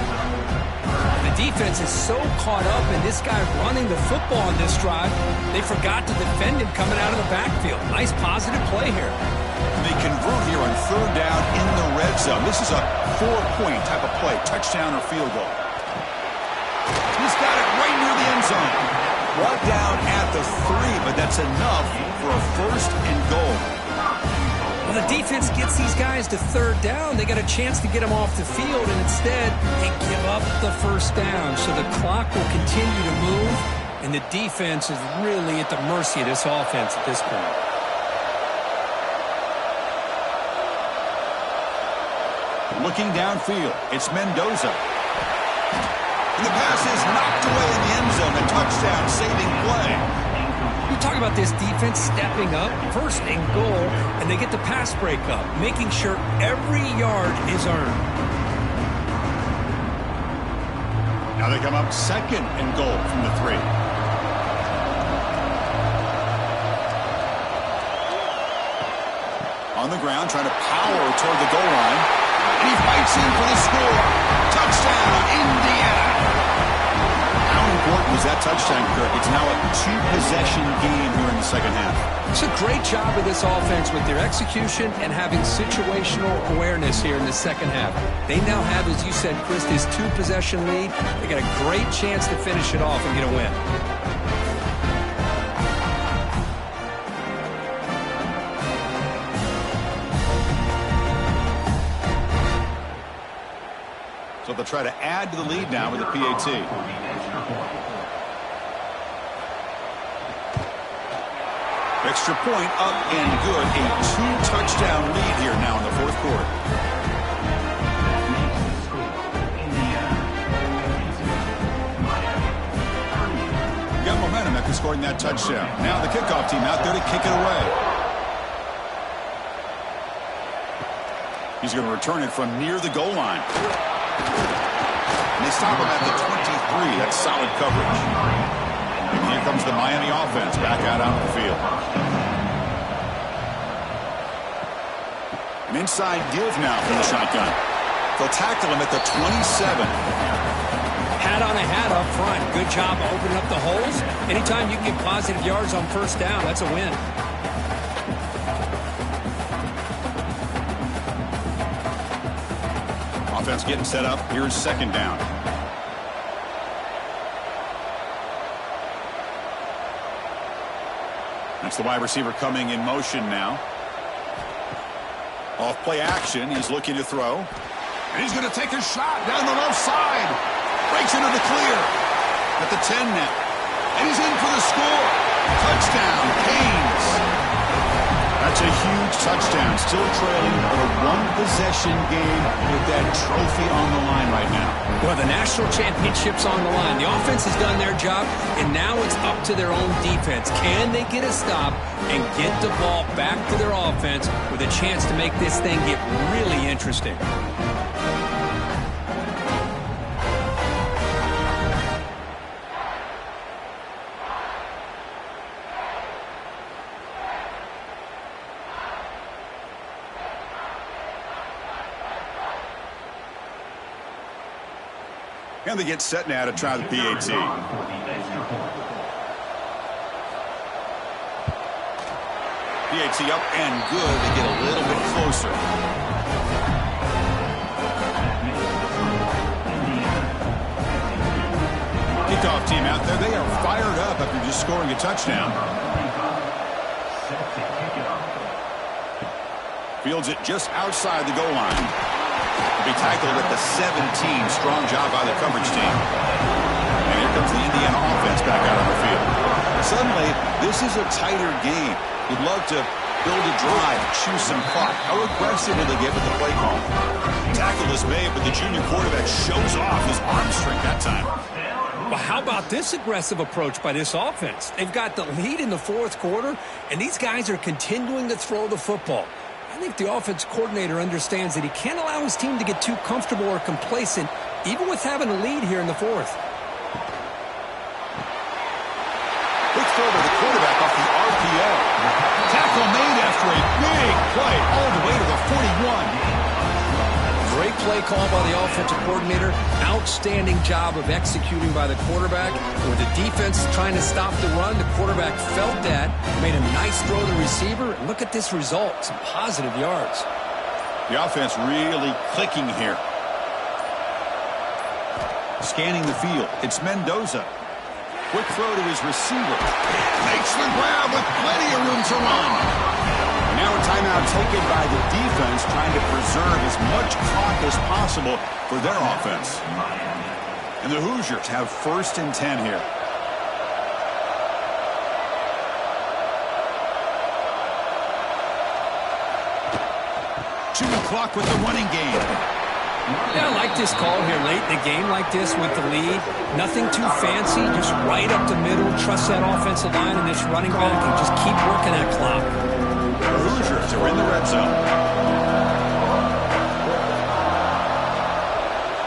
The defense is so caught up in this guy running the football on this drive, they forgot to defend him coming out of the backfield. Nice positive play here. They convert here on 3rd down in the red zone. This is a 4-point type of play, touchdown or field goal. He's got it right near the end zone. Brought down at the 3, but that's enough for a 1st and goal. Well, the defense gets these guys to 3rd down. They got a chance to get them off the field, and instead they give up the first down. So the clock will continue to move, and the defense is really at the mercy of this offense at this point. Looking downfield, it's Mendoza. And the pass is knocked away in the end zone. A touchdown saving play. You talk about this defense stepping up, 1st and goal, and they get the pass break up, making sure every yard is earned. Now they come up 2nd and goal from the 3. On the ground, trying to power toward the goal line. And he fights in for the score. Touchdown, Indiana. How important was that touchdown, Kirk? It's now a 2-possession game here in the 2nd half. It's a great job of this offense with their execution and having situational awareness here in the 2nd half. They now have, as you said, Chris, this 2-possession lead. They got a great chance to finish it off and get a win. So they'll try to add to the lead now with a PAT. Extra point up and good. A 2-touchdown lead here now in the 4th quarter. Got momentum after scoring that touchdown. Now the kickoff team out there to kick it away. He's going to return it from near the goal line. And they stop him at the 23. That's solid coverage. And here comes the Miami offense back out on the field. An inside give now from the shotgun. They'll tackle him at the 27. Hat on a hat up front. Good job opening up the holes. Anytime you can get positive yards on 1st down, that's a win. Offense getting set up. Here's 2nd down. That's the wide receiver coming in motion now. Off play action. He's looking to throw. And he's going to take a shot down the left side. Breaks into the clear. At the 10 now. And he's in for the score. Touchdown, Canes. That's a huge touchdown, still trailing for a one-possession game with that trophy on the line right now. Well, the national championship's on the line. The offense has done their job, and now it's up to their own defense. Can they get a stop and get the ball back to their offense with a chance to make this thing get really interesting? And they get set now to try the PAT. PAT up and good. They get a little bit closer. Kickoff team out there. They are fired up after just scoring a touchdown. Fields it just outside the goal line. Be tackled at the 17. Strong job by the coverage team. And here comes the Indiana offense back out on the field. Suddenly, this is a tighter game. You'd love to build a drive, choose some clock. How aggressive will they get with the play call? Tackle is made, but the junior quarterback shows off his arm strength that time. Well, how about this aggressive approach by this offense? They've got the lead in the fourth quarter, and these guys are continuing to throw the football. I think the offense coordinator understands that he can't allow his team to get too comfortable or complacent, even with having a lead here in the fourth. Quick throw to the quarterback off the RPO. Tackle made after a big play all the way to the 41. Great play call by the offensive coordinator. Outstanding job of executing by the quarterback. With the defense trying to stop the run, the quarterback felt that, made a nice throw to the receiver. And look at this result, some positive yards. The offense really clicking here. Scanning the field, it's Mendoza. Quick throw to his receiver. Makes the grab with plenty of room to run. Now a timeout taken by the defense, trying to preserve as much clock as possible for their offense. And the Hoosiers have 1st and 10 here. Chewing clock with the running game. Yeah, I like this call here late in the game like this with the lead. Nothing too fancy, just right up the middle. Trust that offensive line and this running back and just keep working that clock. The Hoosiers are in the red zone.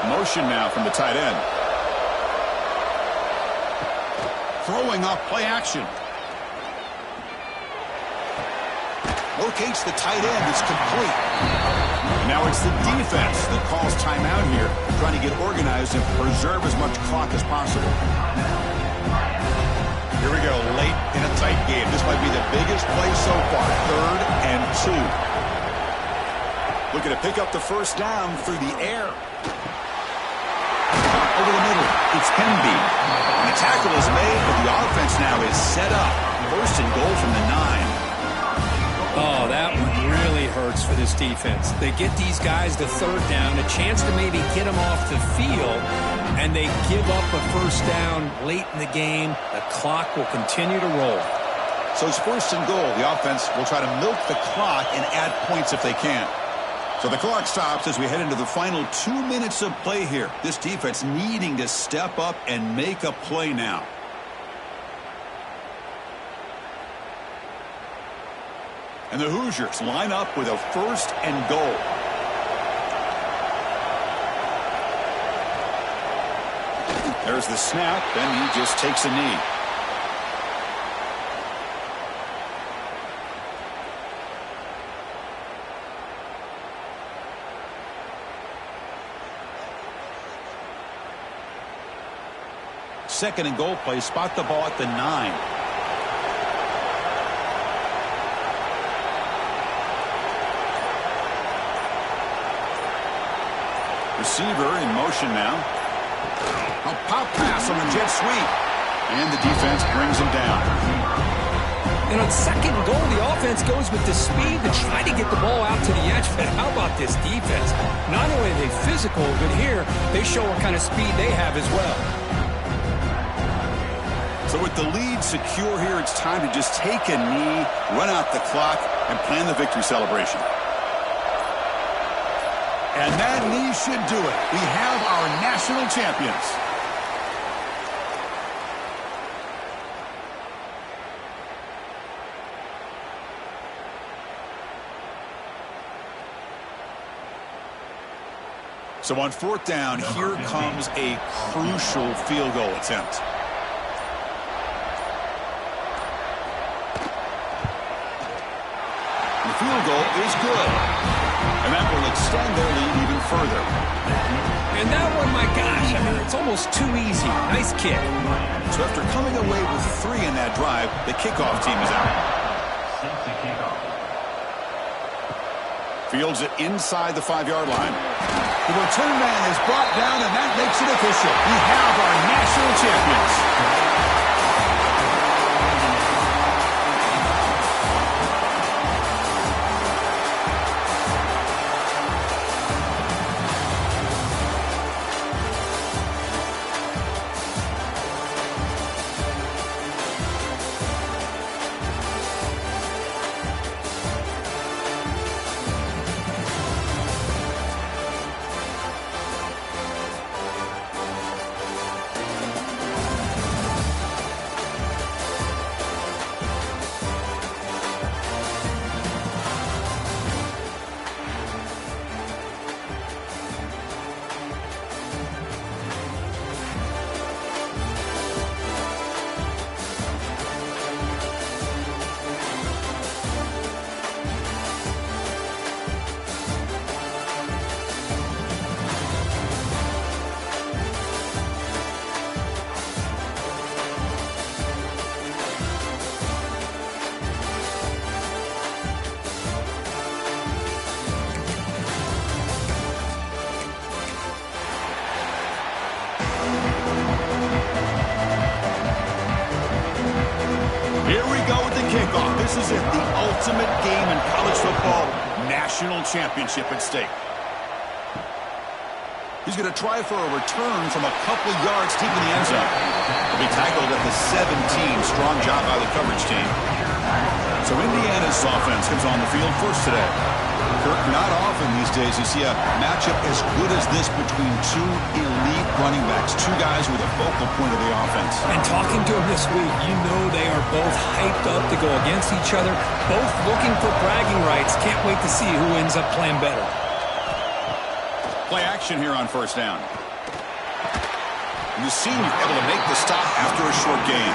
Motion now from the tight end. Throwing off play action. Locates the tight end. It's complete. Now it's the defense that calls timeout here, trying to get organized and preserve as much clock as possible. Here we go, late in a tight game. This might be the biggest play so far. 3rd and 2. Looking to pick up the first down through the air. Over the middle, it's Hemby. And the tackle is made, but the offense now is set up. 1st and goal from the 9. Oh, that one really hurts for this defense. They get these guys the 3rd down, a chance to maybe get them off the field, and they give up a first down late in the game. The clock will continue to roll. So it's 1st and goal. The offense will try to milk the clock and add points if they can. So the clock stops as we head into the final 2 minutes of play here. This defense needing to step up and make a play now. And the Hoosiers line up with a 1st and goal. There's the snap, and he just takes a knee. Second and goal play, spot the ball at the 9. Receiver in motion now. A pop pass on a jet sweep. And the defense brings him down. And on 2nd and goal, the offense goes with the speed to try to get the ball out to the edge. But how about this defense? Not only are they physical, but here they show what kind of speed they have as well. So with the lead secure here, it's time to just take a knee, run out the clock, and plan the victory celebration. And that knee should do it. We have our national champions. So on fourth down, here comes a crucial field goal attempt. The field goal is good. And that will extend their lead even further. And that one, my gosh, I mean, it's almost too easy. Nice kick. So after coming away with 3 in that drive, the kickoff team is out. Fields it inside the 5-yard line. The return man is brought down, and that makes it official. We have our national champions. Kickoff. This is it, the ultimate game in college football. National championship at stake. He's going to try for a return from a couple yards deep in the end zone. He'll be tackled at the 17. Strong job by the coverage team. So Indiana's offense comes on the field first today. Kirk, not often these days you see a matchup as good as this between 2 elite running backs, 2 guys with a focal point of the offense. And talking to them this week, you know they are both hyped up to go against each other, both looking for bragging rights. Can't wait to see who ends up playing better. Play action here on first down. And the senior able to make the stop after a short gain.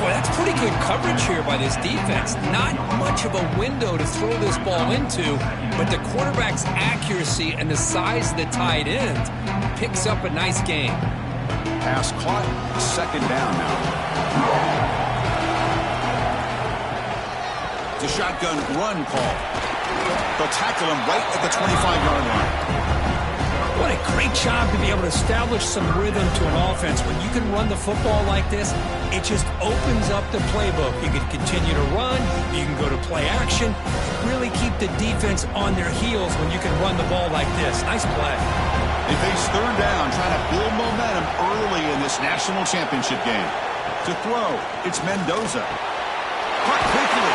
Boy, that's pretty good coverage here by this defense. Not much of a window to throw this ball into, but the quarterback's accuracy and the size of the tight end picks up a nice gain. Pass caught, second down now. It's a shotgun run call. They'll tackle him right at the 25-yard line. What a great job to be able to establish some rhythm to an offense. When you can run the football like this, it just opens up the playbook. You can continue to run. You can go to play action. Really keep the defense on their heels when you can run the ball like this. Nice play. They face third down, trying to build momentum early in this national championship game. To throw, it's Mendoza. Caught quickly.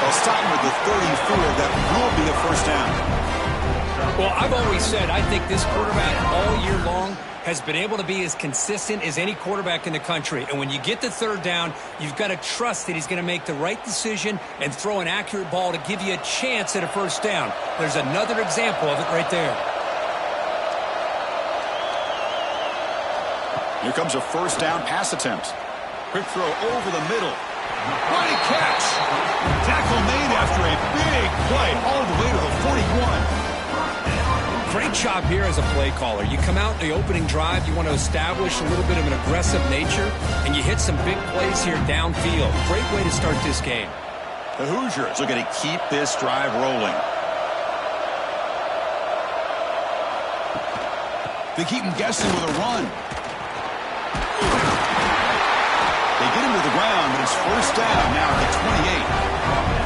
They'll stop him with the 34. That will be a first down. Well, I've always said I think this quarterback all year long has been able to be as consistent as any quarterback in the country. And when you get the third down, you've got to trust that he's going to make the right decision and throw an accurate ball to give you a chance at a first down. There's another example of it right there. Here comes a first down pass attempt. Quick throw over the middle. What a catch! Tackle made after a big play all the way to the 41. Great job here as a play caller. You come out in the opening drive, you want to establish a little bit of an aggressive nature, and you hit some big plays here downfield. Great way to start this game. The Hoosiers are going to keep this drive rolling. They keep him guessing with a run. They get him to the ground, but it's first down now at the 28.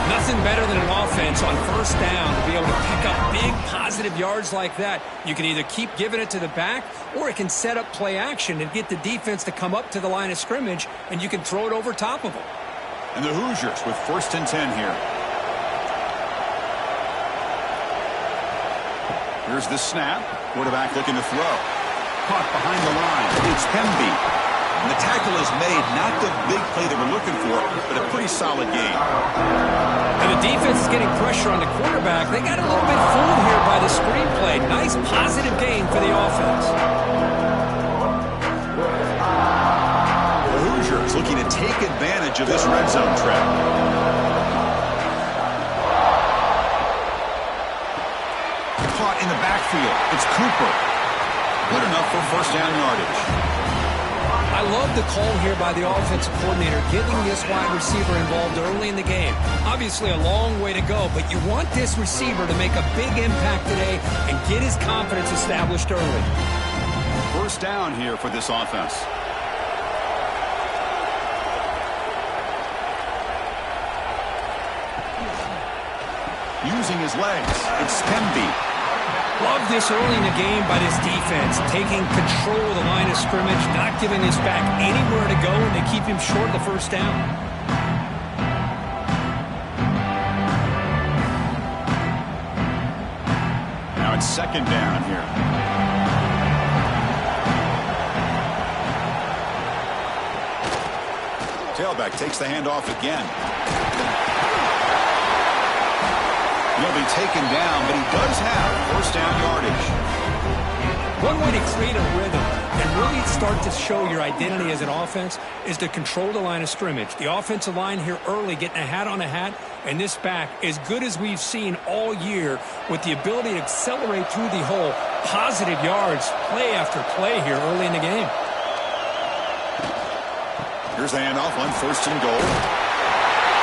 Nothing better than an offense on first down to be able to pick up big positive yards like that. You can either keep giving it to the back, or it can set up play action and get the defense to come up to the line of scrimmage, and you can throw it over top of them. And the Hoosiers with first and 10 here. Here's the snap. Quarterback looking to throw. Caught behind the line. It's Hemby. And the tackle is made. Not the big play that we're looking for, but a pretty solid game. And the defense is getting pressure on the quarterback. They got a little bit fooled here by the screenplay. Nice positive game for the offense. The Hoosiers looking to take advantage of this red zone trap. Caught in the backfield. It's Cooper. Good enough for first down yardage. I love the call here by the offensive coordinator, getting this wide receiver involved early in the game. Obviously a long way to go, but you want this receiver to make a big impact today and get his confidence established early. First down here for this offense. Using his legs, it's Hemby. Love this early in the game by this defense, taking control of the line of scrimmage, not giving this back anywhere to go, and they keep him short of the first down. Now it's second down here. Tailback takes the handoff again. He'll be taken down, but he does have first down yardage. One way to create a rhythm and really start to show your identity as an offense is to control the line of scrimmage. The offensive line here early getting a hat on a hat, and this back as good as we've seen all year with the ability to accelerate through the hole. Positive yards, play after play here early in the game. Here's the handoff on first and goal.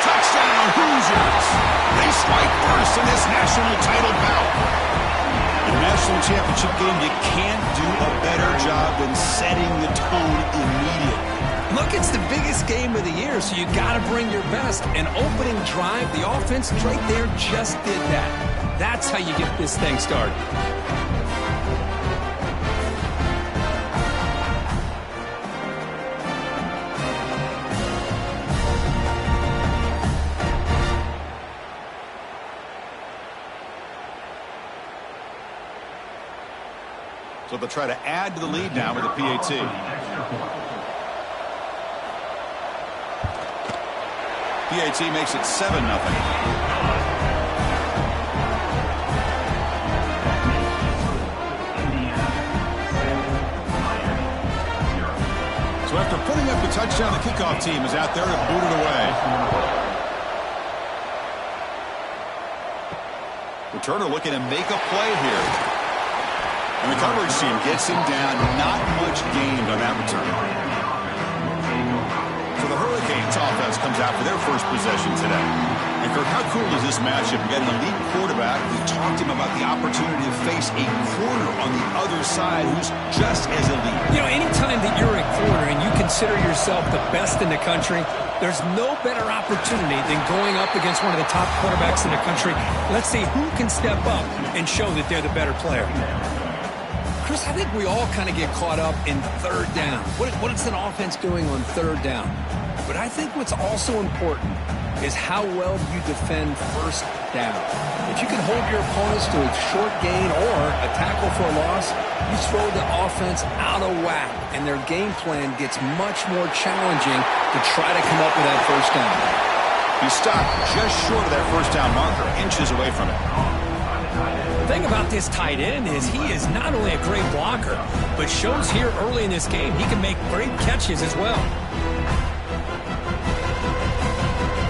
Touchdown, Hoosiers! They strike first in this national title bout. In a national championship game, you can't do a better job than setting the tone immediately. Look, it's the biggest game of the year, so you got to bring your best. An opening drive, the offense right there just did that. That's how you get this thing started. So they'll try to add to the lead now with a PAT. PAT makes it 7-0. So after putting up the touchdown, the kickoff team is out there to boot it away. Returner looking to make a play here. And the coverage team gets him down. Not much gained on that return. So the Hurricanes offense comes out for their first possession today. And Kirk, how cool is this matchup? You got an elite quarterback. We talked to him about the opportunity to face a corner on the other side who's just as elite. You know, anytime that you're a corner and you consider yourself the best in the country, there's no better opportunity than going up against one of the top quarterbacks in the country. Let's see who can step up and show that they're the better player. Chris, I think we all kind of get caught up in third down. What is an offense doing on third down? But I think what's also important is how well you defend first down. If you can hold your opponents to a short gain or a tackle for a loss, you throw the offense out of whack, and their game plan gets much more challenging to try to come up with that first down. He stopped just short of that first down marker, inches away from it. The thing about this tight end is he is not only a great blocker, but shows here early in this game he can make great catches as well.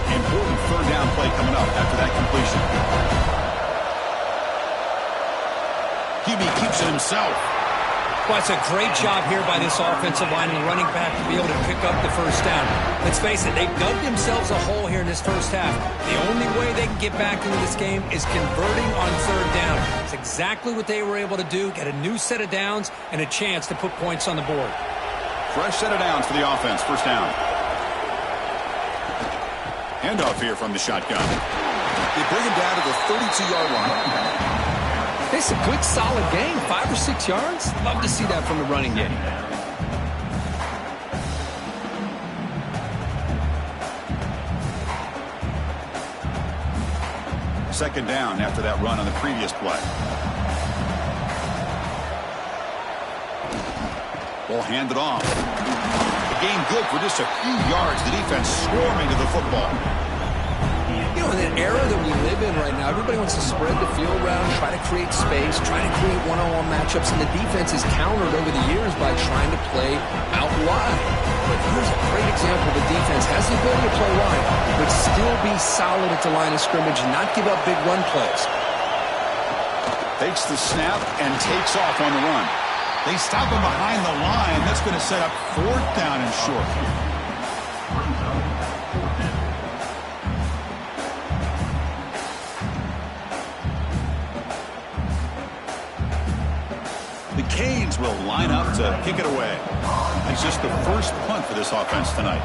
Important third down play coming up after that completion. QB keeps it himself. Well, it's a great job here by this offensive line and the running back to be able to pick up the first down. Let's face it, they've dug themselves a hole here in this first half. The only way they can get back into this game is converting on third down. It's exactly what they were able to do, get a new set of downs and a chance to put points on the board. Fresh set of downs for the offense, first down. Handoff here from the shotgun. They bring him down to the 32-yard line. It's a good, solid game. 5 or 6 yards. Love to see that from the running game. Second down after that run on the previous play. Ball handed off. The game good for just a few yards. The defense swarming to the football. You know, in an era that we live in right now, everybody wants to spread the field around, try to create space, try to create one-on-one matchups, and the defense is countered over the years by trying to play out wide. But here's a great example. The defense has the ability to play wide, but still be solid at the line of scrimmage and not give up big run plays. Takes the snap and takes off on the run. They stop him behind the line. That's going to set up 4th down and short. The Canes will line up to kick it away. It's just the first punt for this offense tonight.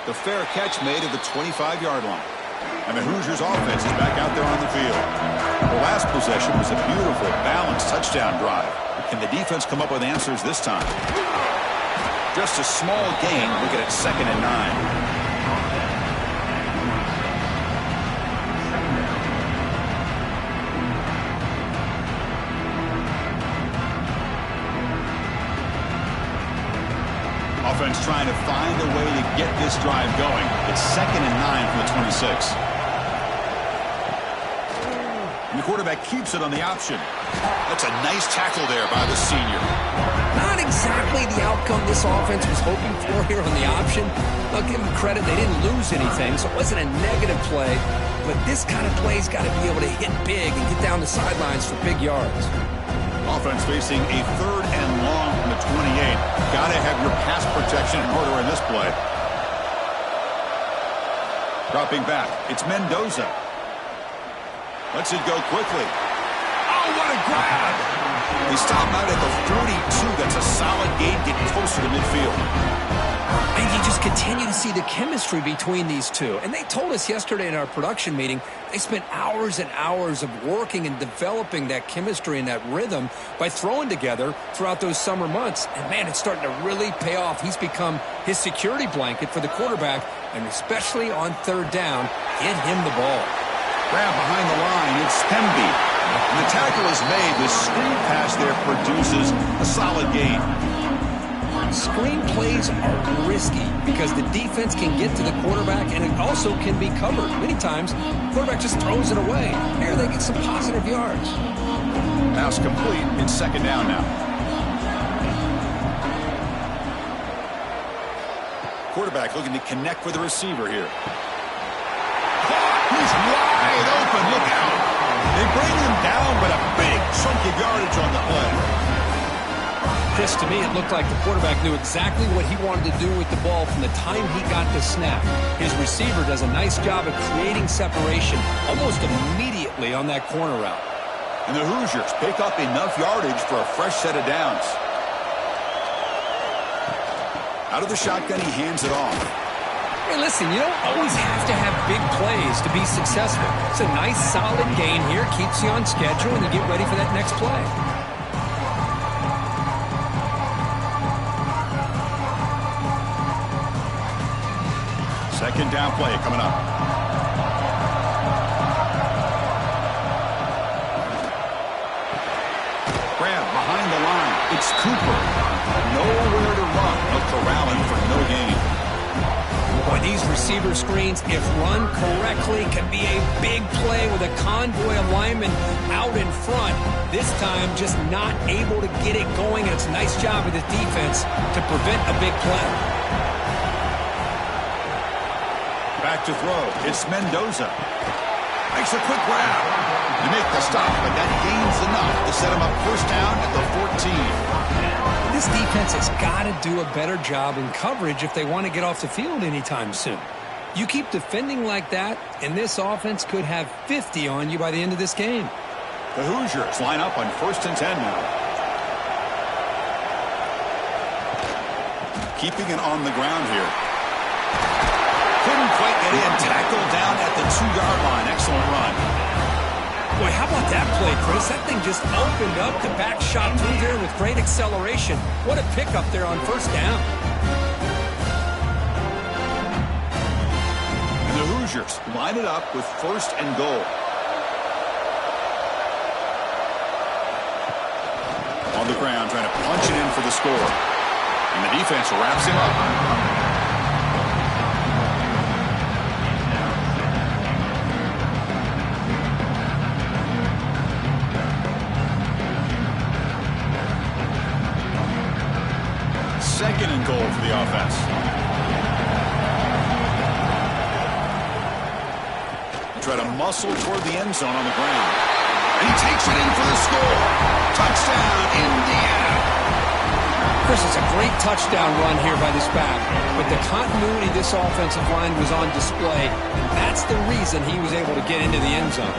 The fair catch made at the 25-yard line. And the Hoosiers offense is back out there on the field. The last possession was a beautiful, balanced touchdown drive. Can the defense come up with answers this time? Just a small gain. Look at it, 2nd and 9. Offense trying to find a way to get this drive going. It's 2nd and 9 from the 26. And the quarterback keeps it on the option. That's a nice tackle there by the senior. Not exactly the outcome this offense was hoping for here on the option. I'll give them credit. They didn't lose anything, so it wasn't a negative play. But this kind of play's got to be able to hit big and get down the sidelines for big yards. Offense facing a 3rd and long from the 28. Got to have your pass protection in order in this play. Dropping back, it's Mendoza. Lets it go quickly. Oh, what a grab! They stop him out at the 42. That's a solid gain, getting closer to midfield. And you just continue to see the chemistry between these two. And they told us yesterday in our production meeting, they spent hours and hours of working and developing that chemistry and that rhythm by throwing together throughout those summer months. And, man, it's starting to really pay off. He's become his security blanket for the quarterback, and especially on 3rd down, get him the ball. Grab behind the line, it's Pemby. And the tackle is made. The screen pass there produces a solid gain. Screen plays are risky because the defense can get to the quarterback and it also can be covered. Many times, the quarterback just throws it away. Here they get some positive yards. Pass complete. It's 2nd down now. Quarterback looking to connect with the receiver here. He's wide open. Look out. They bring him down, but a big chunk of yardage on the play. Chris, to me, it looked like the quarterback knew exactly what he wanted to do with the ball from the time he got the snap. His receiver does a nice job of creating separation almost immediately on that corner route. And the Hoosiers pick up enough yardage for a fresh set of downs. Out of the shotgun, he hands it off. Hey, listen, you don't always have to have big plays to be successful. It's a nice, solid gain here. Keeps you on schedule, and you get ready for that next play. 2nd down play coming up. Grab behind the line. It's Cooper. Nowhere to run. They'll corral him for no gain. Boy, these receiver screens, if run correctly, can be a big play with a convoy of linemen out in front. This time, just not able to get it going. And it's a nice job of the defense to prevent a big play. Back to throw. It's Mendoza. Makes a quick grab. You make the stop, but that gains enough to set him up 1st down at the 14. This defense has got to do a better job in coverage if they want to get off the field anytime soon. You keep defending like that, and this offense could have 50 on you by the end of this game. The Hoosiers line up on 1st and 10 now. Keeping it on the ground here. Couldn't quite get in. Tackled down at the 2-yard line. Excellent run. Boy, how about that play, Chris? That thing just opened up. The back shot through there with great acceleration. What a pickup there on 1st down. And the Hoosiers. 'Hoosiers. Line it up with 1st and goal. 2nd and 10 the ground, trying to punch it in for the score. And the defense wraps him up. Second and goal for the offense. Try to muscle toward the end zone on the ground. And he takes it in for the score. Touchdown, Indiana. Chris, it's a great touchdown run here by this back. But the continuity of this offensive line was on display. And that's the reason he was able to get into the end zone.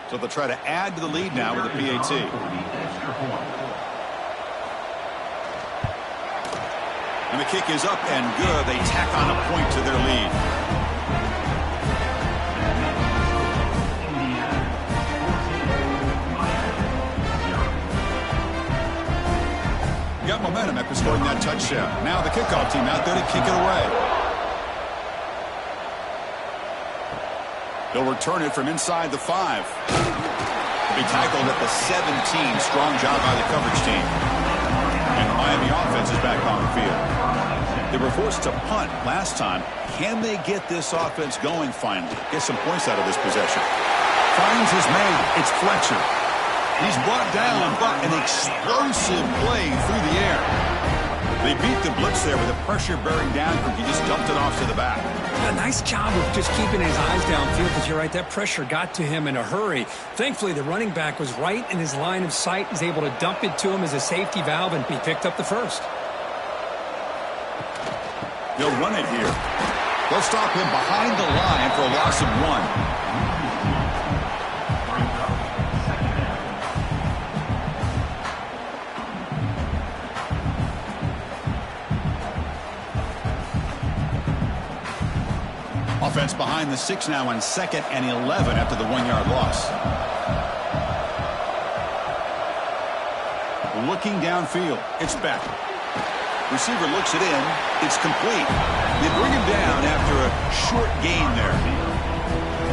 So they'll try to add to the lead now with a PAT. And the kick is up and good. They tack on a point to their lead. Got momentum after scoring that touchdown. Now the kickoff team out there to kick it away. They'll return it from inside the 5. They'll be tackled at the 17. Strong job by the coverage team. And the Miami offense is back on the field. They were forced to punt last time. Can they get this offense going finally? Get some points out of this possession. Finds his man. It's Fletcher. He's brought down, but an explosive play through the air. They beat the blitz there with the pressure bearing down. He just dumped it off to the back. A nice job of just keeping his eyes downfield, because you're right, that pressure got to him in a hurry. Thankfully, the running back was right in his line of sight. He's able to dump it to him as a safety valve, and he picked up the first. They'll run it here. They'll stop him behind the line for a loss of 1. Offense behind the 6 now on 2nd and 11 after the 1-yard loss. Looking downfield. It's Beck. Receiver looks it in. It's complete. They bring him down after a short gain there.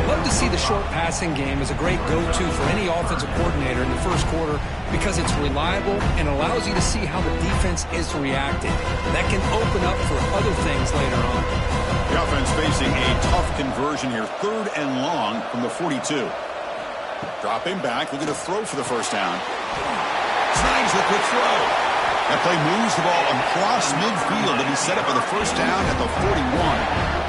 Love to see the short passing game as a great go-to for any offensive coordinator in the first quarter, because it's reliable and allows you to see how the defense is reacting. That can open up for other things later on. The offense facing a tough conversion here. 3rd and long from the 42. Dropping back, looking to throw for the first down. Snags the quick throw. That play moves the ball across midfield to be set up for the first down at the 41.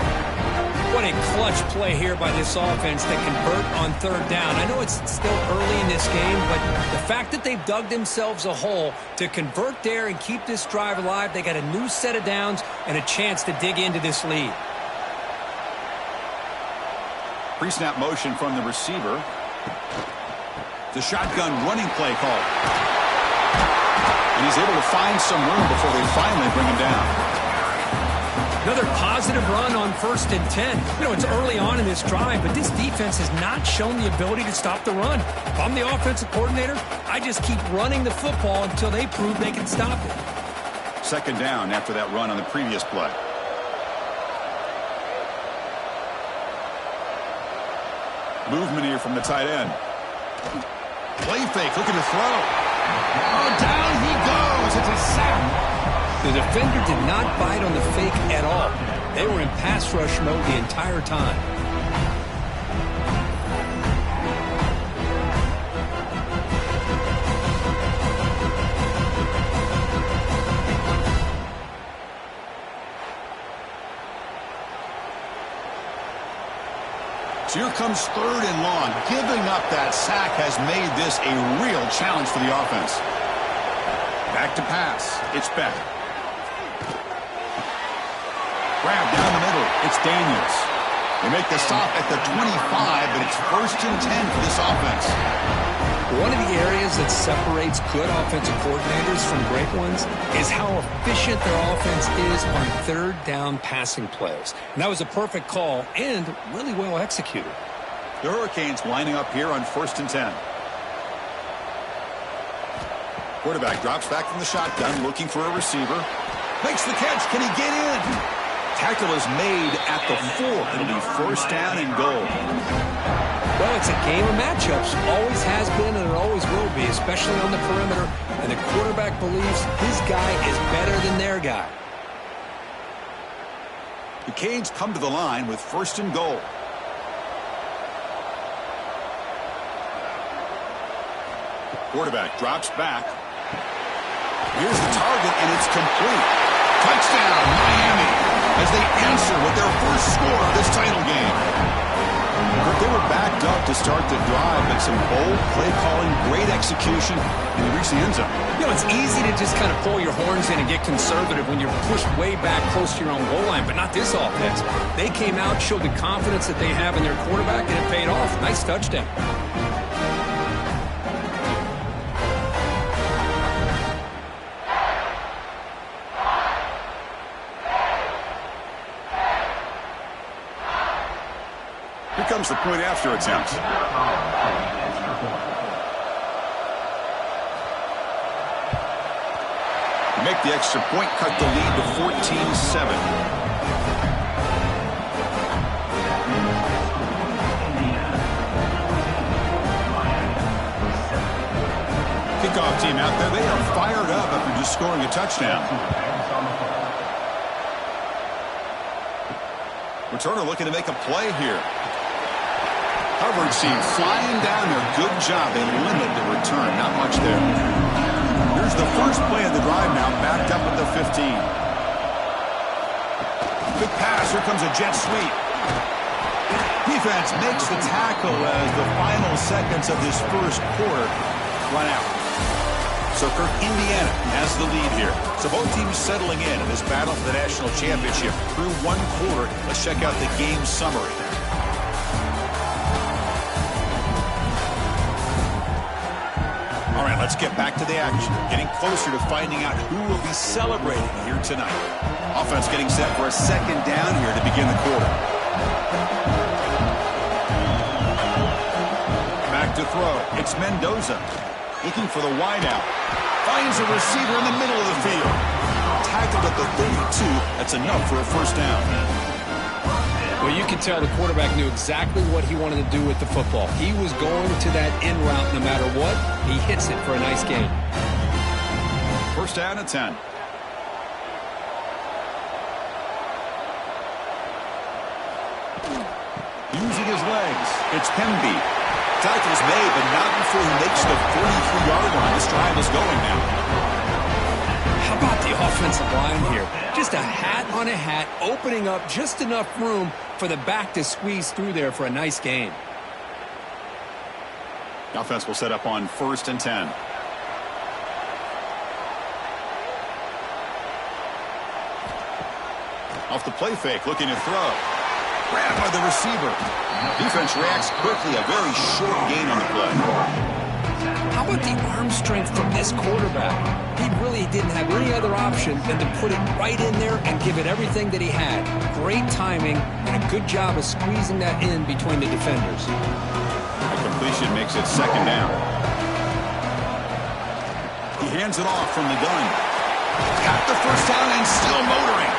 What a clutch play here by this offense that convert on 3rd down. I know it's still early in this game, but the fact that they've dug themselves a hole to convert there and keep this drive alive, they got a new set of downs and a chance to dig into this lead. Pre-snap motion from the receiver. The shotgun running play call. And he's able to find some room before they finally bring him down. Another positive run on 1st and 10. You know, it's early on in this drive, but this defense has not shown the ability to stop the run. If I'm the offensive coordinator, I just keep running the football until they prove they can stop it. 2nd down after that run on the previous play. Movement here from the tight end. Play fake, looking to throw. Oh, down he goes. It's a sack. The defender did not bite on the fake at all. They were in pass rush mode the entire time. So here comes 3rd and long. Giving up that sack has made this a real challenge for the offense. Back to pass. It's Beck. Grab down the middle. It's Daniels. They make the stop at the 25, but it's 1st and 10 for this offense. One of the areas that separates good offensive coordinators from great ones is how efficient their offense is on third down passing plays. And that was a perfect call and really well executed. The Hurricanes lining up here on 1st and 10. Quarterback drops back from the shotgun, looking for a receiver. Makes the catch. Can he get in? Tackle is made at the 4. It'll be 1st down and goal. Well, it's a game of matchups. Always has been and it always will be, especially on the perimeter. And the quarterback believes his guy is better than their guy. The Canes come to the line with 1st and goal. Quarterback drops back. Here's the target, and it's complete. Touchdown, Miami, as they answer with their first score of this title game. But they were backed up to start the drive, but some bold play calling, great execution, and they reached the end zone. You know, it's easy to just kind of pull your horns in and get conservative when you're pushed way back close to your own goal line, but not this offense. They came out, showed the confidence that they have in their quarterback, and it paid off. Nice touchdown. Here comes the point after attempt. Make the extra point, cut the lead to 14-7. Kickoff team out there. They are fired up after just scoring a touchdown. Returner looking to make a play here. Coverage team flying down there. Good job. They limit the return. Not much there. Here's the first play of the drive now. Backed up at the 15. Good pass. Here comes a jet sweep. Defense makes the tackle as the final seconds of this first quarter run out. So Kirk, Indiana has the lead here. So both teams settling in this battle for the national championship through one quarter. Let's check out the game summary. All right, let's get back to the action. Getting closer to finding out who will be celebrating here tonight. Offense getting set for a second down here to begin the quarter. Back to throw. It's Mendoza. Looking for the wideout. Finds a receiver in the middle of the field. Tackled at the 32. That's enough for a first down. Well, you can tell the quarterback knew exactly what he wanted to do with the football. He was going to that in route no matter what. He hits it for a nice gain. First down at 10. Using his legs. It's Pemby. Tackle's made, but not before he makes the 43-yard line. This drive is going now. How about the offensive line here? Just a hat on a hat, opening up just enough room for the back to squeeze through there for a nice gain. The offense will set up on 1st and 10. Off the play fake, looking to throw. Grabbed by the receiver. Defense reacts quickly. A very short gain on the play. How about the arm strength from this quarterback? He really didn't have any other option than to put it right in there and give it everything that he had. Great timing and a good job of squeezing that in between the defenders. The completion makes it second down. He hands it off from the gun. Got the first down and still motoring.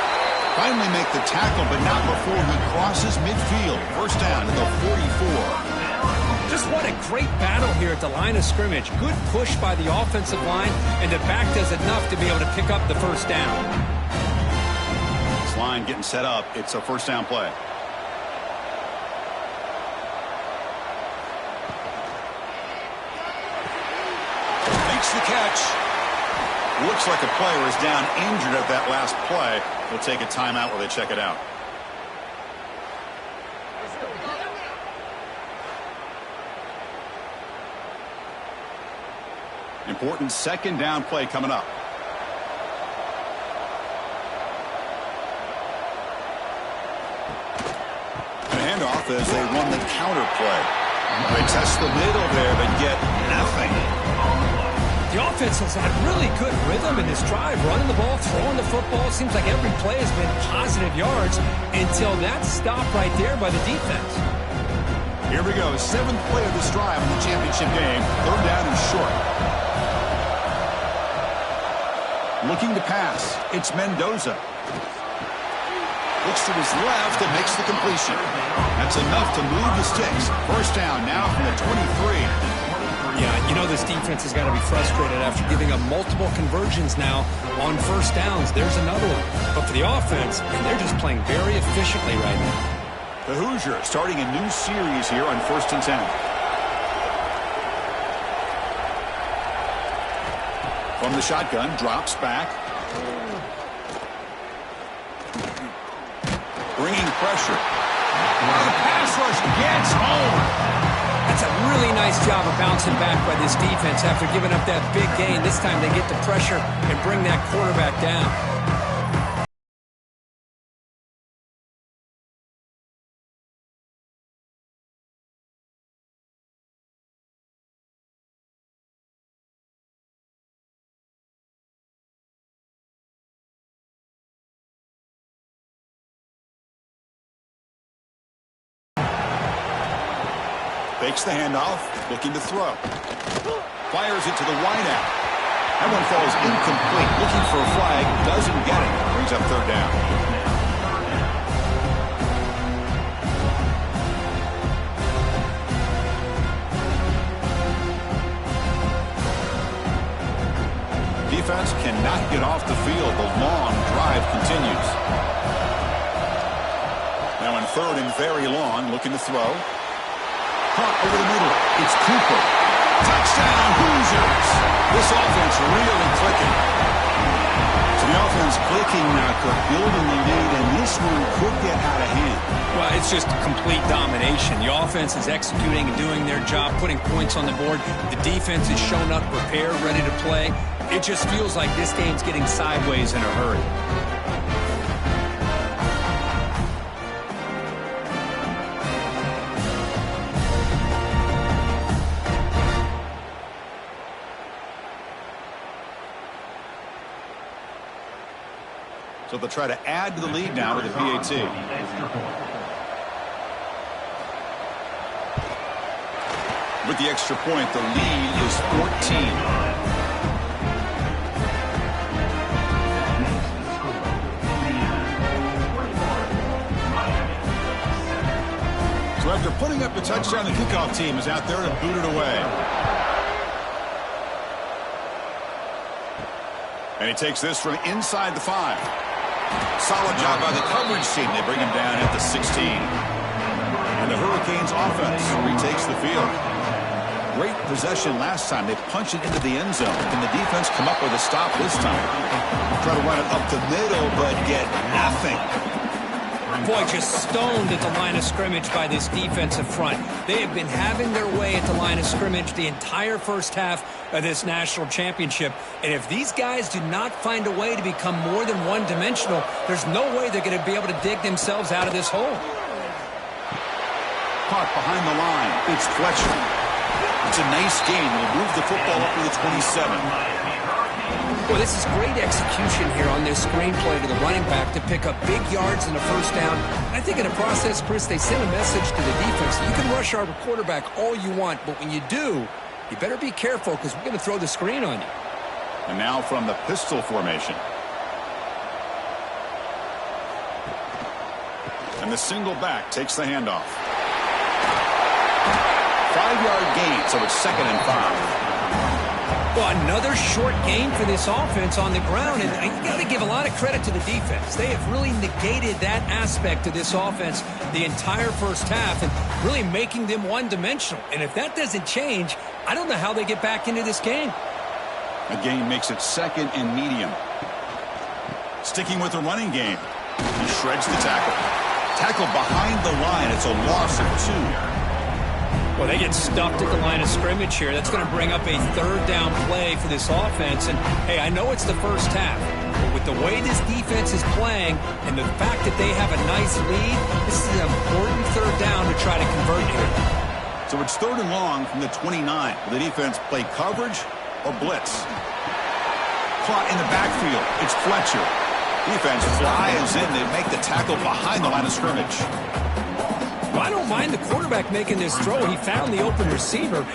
Finally make the tackle, but not before he crosses midfield. First down to the 44. Just what a great battle here at the line of scrimmage. Good push by the offensive line, and the back does enough to be able to pick up the first down. This line getting set up. It's a first down play. Makes the catch. Looks like a player is down injured at that last play. They'll take a timeout while they check it out. Important second down play coming up. A handoff as they run the counter play. They test the middle there, but get nothing. The offense has had really good rhythm in this drive, running the ball, throwing the football. Seems like every play has been positive yards until that stop right there by the defense. Here we go, 7th play of this drive in the championship game. 3rd down and short. Looking to pass. It's Mendoza. Looks to his left and makes the completion. That's enough to move the sticks. 1st down now from the 23. Yeah, you know this defense has got to be frustrated after giving up multiple conversions now on 1st downs. There's another one. But for the offense, they're just playing very efficiently right now. The Hoosiers starting a new series here on 1st and 10. From the shotgun, drops back. Bringing pressure. The pass rush gets home. That's a really nice job of bouncing back by this defense after giving up that big gain. This time they get the pressure and bring that quarterback down. Fakes the handoff, looking to throw. Fires it to the wideout. That one falls incomplete. Looking for a flag, doesn't get it. Brings up 3rd down. Defense cannot get off the field. The long drive continues. Now in 3rd and very long, looking to throw. Caught over the middle. It's Cooper. Touchdown, Hoosiers. This offense really clicking. So the offense clicking now, Kirk, building the lead, and this one could get out of hand. Well, it's just complete domination. The offense is executing and doing their job, putting points on the board. The defense is shown up, prepared, ready to play. It just feels like this game's getting sideways in a hurry. So they'll try to add to the lead now to the PAT. With the extra point, the lead is 14. So after putting up the touchdown, the kickoff team is out there to boot it away. And he takes this from inside the 5. Solid job by the coverage team. They bring him down at the 16. And the Hurricanes offense retakes the field. Great possession last time. They punch it into the end zone. Can the defense come up with a stop this time? Try to run it up the middle, but get nothing. Boy, just stoned at the line of scrimmage by this defensive front. They have been having their way at the line of scrimmage the entire 1st half of this national championship. And if these guys do not find a way to become more than one-dimensional, there's no way they're going to be able to dig themselves out of this hole. Caught behind the line. It's Fletcher. It's a nice gain. We'll move the football up to the 27. Well, this is great execution here on this screenplay to the running back to pick up big yards in the 1st down. I think in the process, Chris, they send a message to the defense. You can rush our quarterback all you want, but when you do, you better be careful because we're going to throw the screen on you. And now from the pistol formation. And the single back takes the handoff. 5-yard gain, so it's 2nd and 5. Well, another short game for this offense on the ground, and you got to give a lot of credit to the defense. They have really negated that aspect of this offense the entire 1st half and really making them one-dimensional. And if that doesn't change, I don't know how they get back into this game. The gain makes it 2nd and medium. Sticking with the running game. He shreds the tackle. Tackle behind the line. It's a loss of 2. Well, they get stuffed at the line of scrimmage here. That's going to bring up a 3rd down play for this offense. And, hey, I know it's the 1st half, but with the way this defense is playing and the fact that they have a nice lead, this is an important 3rd down to try to convert here. So it's 3rd and long from the 29. Will the defense play coverage or blitz? Caught in the backfield. It's Fletcher. Defense flies in. They make the tackle behind the line of scrimmage. Well, I don't mind the quarterback making this throw. He found the open receiver.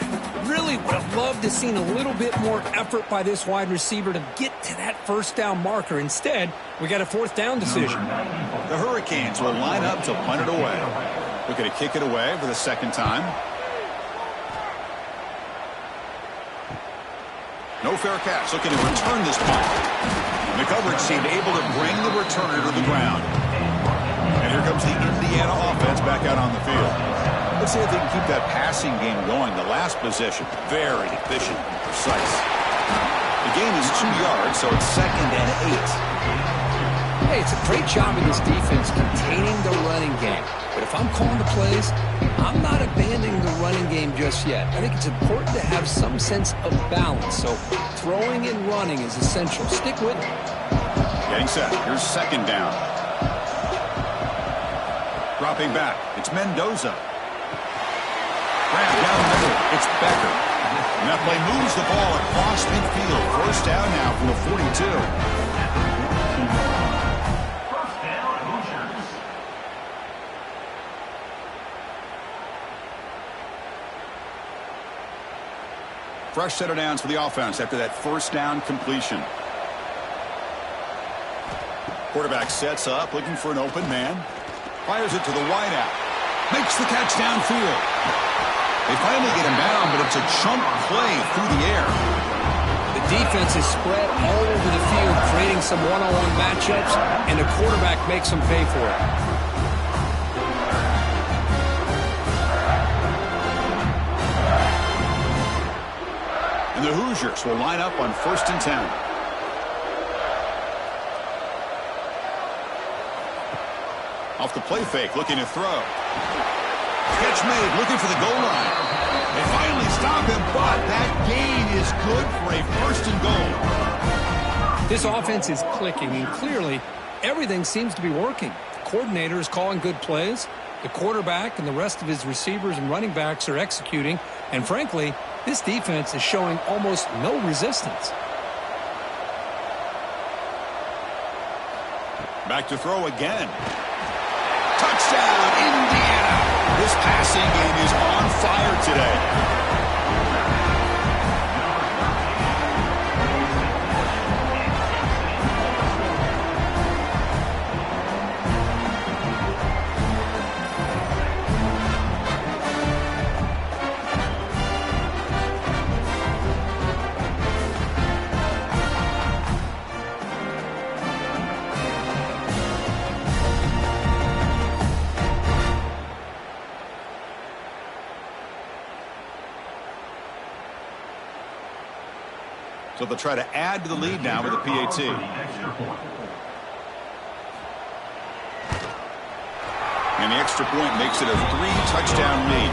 Really would have loved to have seen a little bit more effort by this wide receiver to get to that first down marker. Instead, we got a 4th down decision. The Hurricanes will line up to punt it away. Looking to kick it away for the 2nd time. No fair catch. Looking to return this punt. The coverage seemed able to bring the returner to the ground. And here comes the Indiana offense back out on the field. Let's see if they can keep that passing game going. The last possession, very efficient and precise. The gain is 2 yards, so it's 2nd and 8. Hey, it's a great job of this defense containing the running game. But if I'm calling the plays, I'm not abandoning the running game just yet. I think it's important to have some sense of balance. So throwing and running is essential. Stick with it. Getting set. Here's 2nd down. Dropping back. It's Mendoza. Grab down the middle. It's Becker. And that play moves the ball across midfield. 1st down now from the 42. Fresh set of downs for the offense after that 1st down completion. Quarterback sets up, looking for an open man. Fires it to the wideout. Makes the catch downfield. They finally get him down, but it's a chunk play through the air. The defense is spread all over the field, creating some one-on-one matchups, and the quarterback makes them pay for it. And the Hoosiers will line up on 1st and 10. Off the play fake, looking to throw. Catch made, looking for the goal line. They finally stop him, but that gain is good for a 1st and goal. This offense is clicking, and clearly everything seems to be working. The coordinator is calling good plays. The quarterback and the rest of his receivers and running backs are executing. And frankly, this defense is showing almost no resistance. Back to throw again. Touchdown, Indiana. This passing game is on fire today. So they'll try to add to the lead now with a PAT. And the extra point makes it a 3-touchdown lead.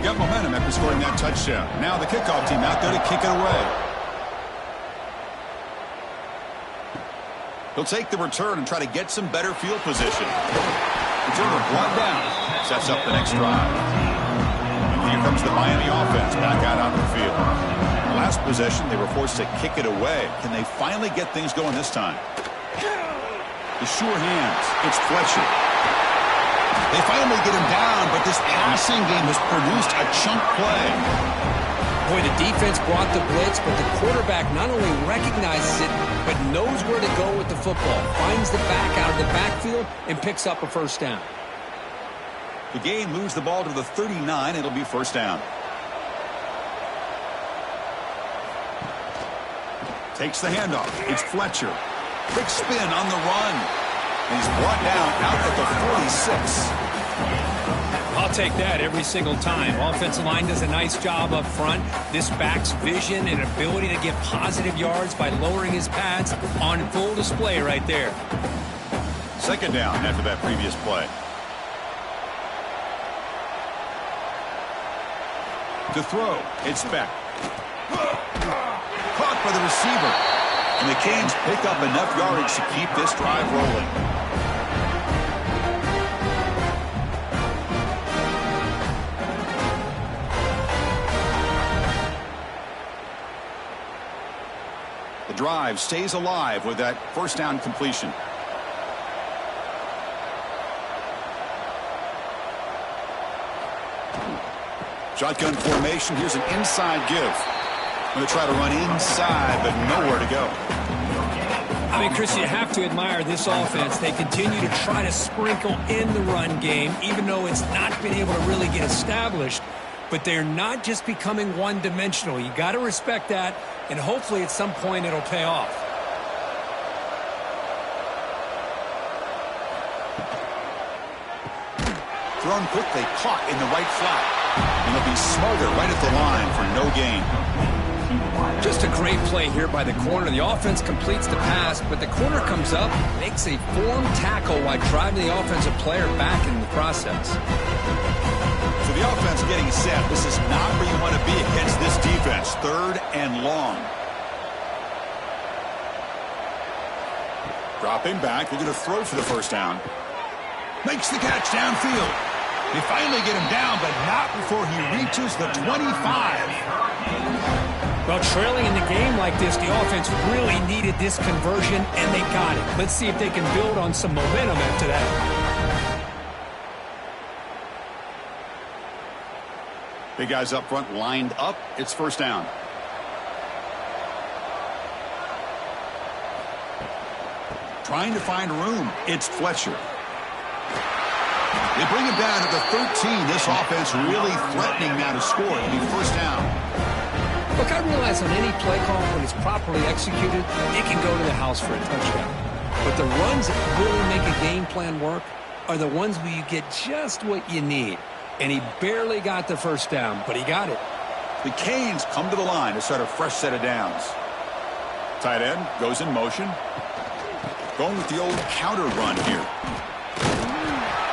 Got momentum after scoring that touchdown. Now the kickoff team out there to kick it away. He'll take the return and try to get some better field position. Returner brought down. Sets up the next drive. And here comes the Miami offense back out on the field. Last possession, they were forced to kick it away. Can they finally get things going this time? The sure hands. It's Fletcher. They finally get him down, but this passing game has produced a chunk play. Boy, the defense brought the blitz, but the quarterback not only recognizes it, but knows where to go with the football. Finds the back out of the backfield and picks up a 1st down. The gain moves the ball to the 39. It'll be 1st down. Takes the handoff. It's Fletcher. Quick spin on the run. And he's brought down out at the 46. I'll take that every single time. Offensive line does a nice job up front. This back's vision and ability to get positive yards by lowering his pads on full display right there. 2nd down after that previous play. To throw, it's Beck. Caught by the receiver. And the Canes pick up enough yardage to keep this drive rolling. The drive stays alive with that first down completion. Shotgun formation. Here's an inside give. Going to try to run inside, but nowhere to go. I mean, Chris, you have to admire this offense. They continue to try to sprinkle in the run game, even though it's not been able to really get established. But they're not just becoming one-dimensional. You got to respect that, and hopefully at some point it'll pay off. Thrown quickly, caught in the right flat. And it'll be Smothers right at the line for no gain. Just a great play here by the corner. The offense completes the pass, but the corner comes up, makes a form tackle while driving the offensive player back in the process. So the offense getting set. This is not where you want to be against this defense. 3rd and long. Dropping back. They're going to throw for the first down. Makes the catch downfield. They finally get him down, but not before he reaches the 25. Well, trailing in the game like this, the offense really needed this conversion, and they got it. Let's see if they can build on some momentum after that. Big guys up front lined up. It's first down. Trying to find room. It's Fletcher. They bring him down to the 13. This offense really threatening now to score. It'll be first down. Look, I realize on any play call, when it's properly executed, it can go to the house for a touchdown. But the runs that really make a game plan work are the ones where you get just what you need. And he barely got the first down, but he got it. The Canes come to the line to start a fresh set of downs. Tight end goes in motion. Going with the old counter run here.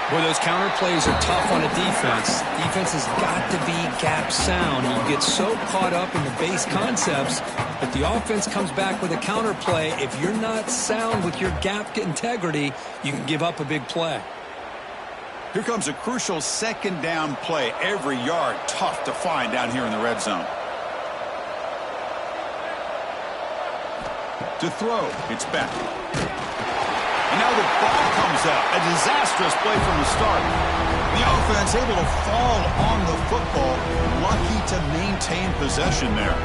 Boy, those counter plays are tough on a defense. Defense has got to be gap sound. You get so caught up in the base concepts, but the offense comes back with a counter play. If you're not sound with your gap integrity, you can give up a big play. Here comes a crucial second down play. Every yard tough to find down here in the red zone. To throw, it's back. And now the ball comes out. A disastrous play from the start. The offense able to fall on the football. Lucky to maintain possession there.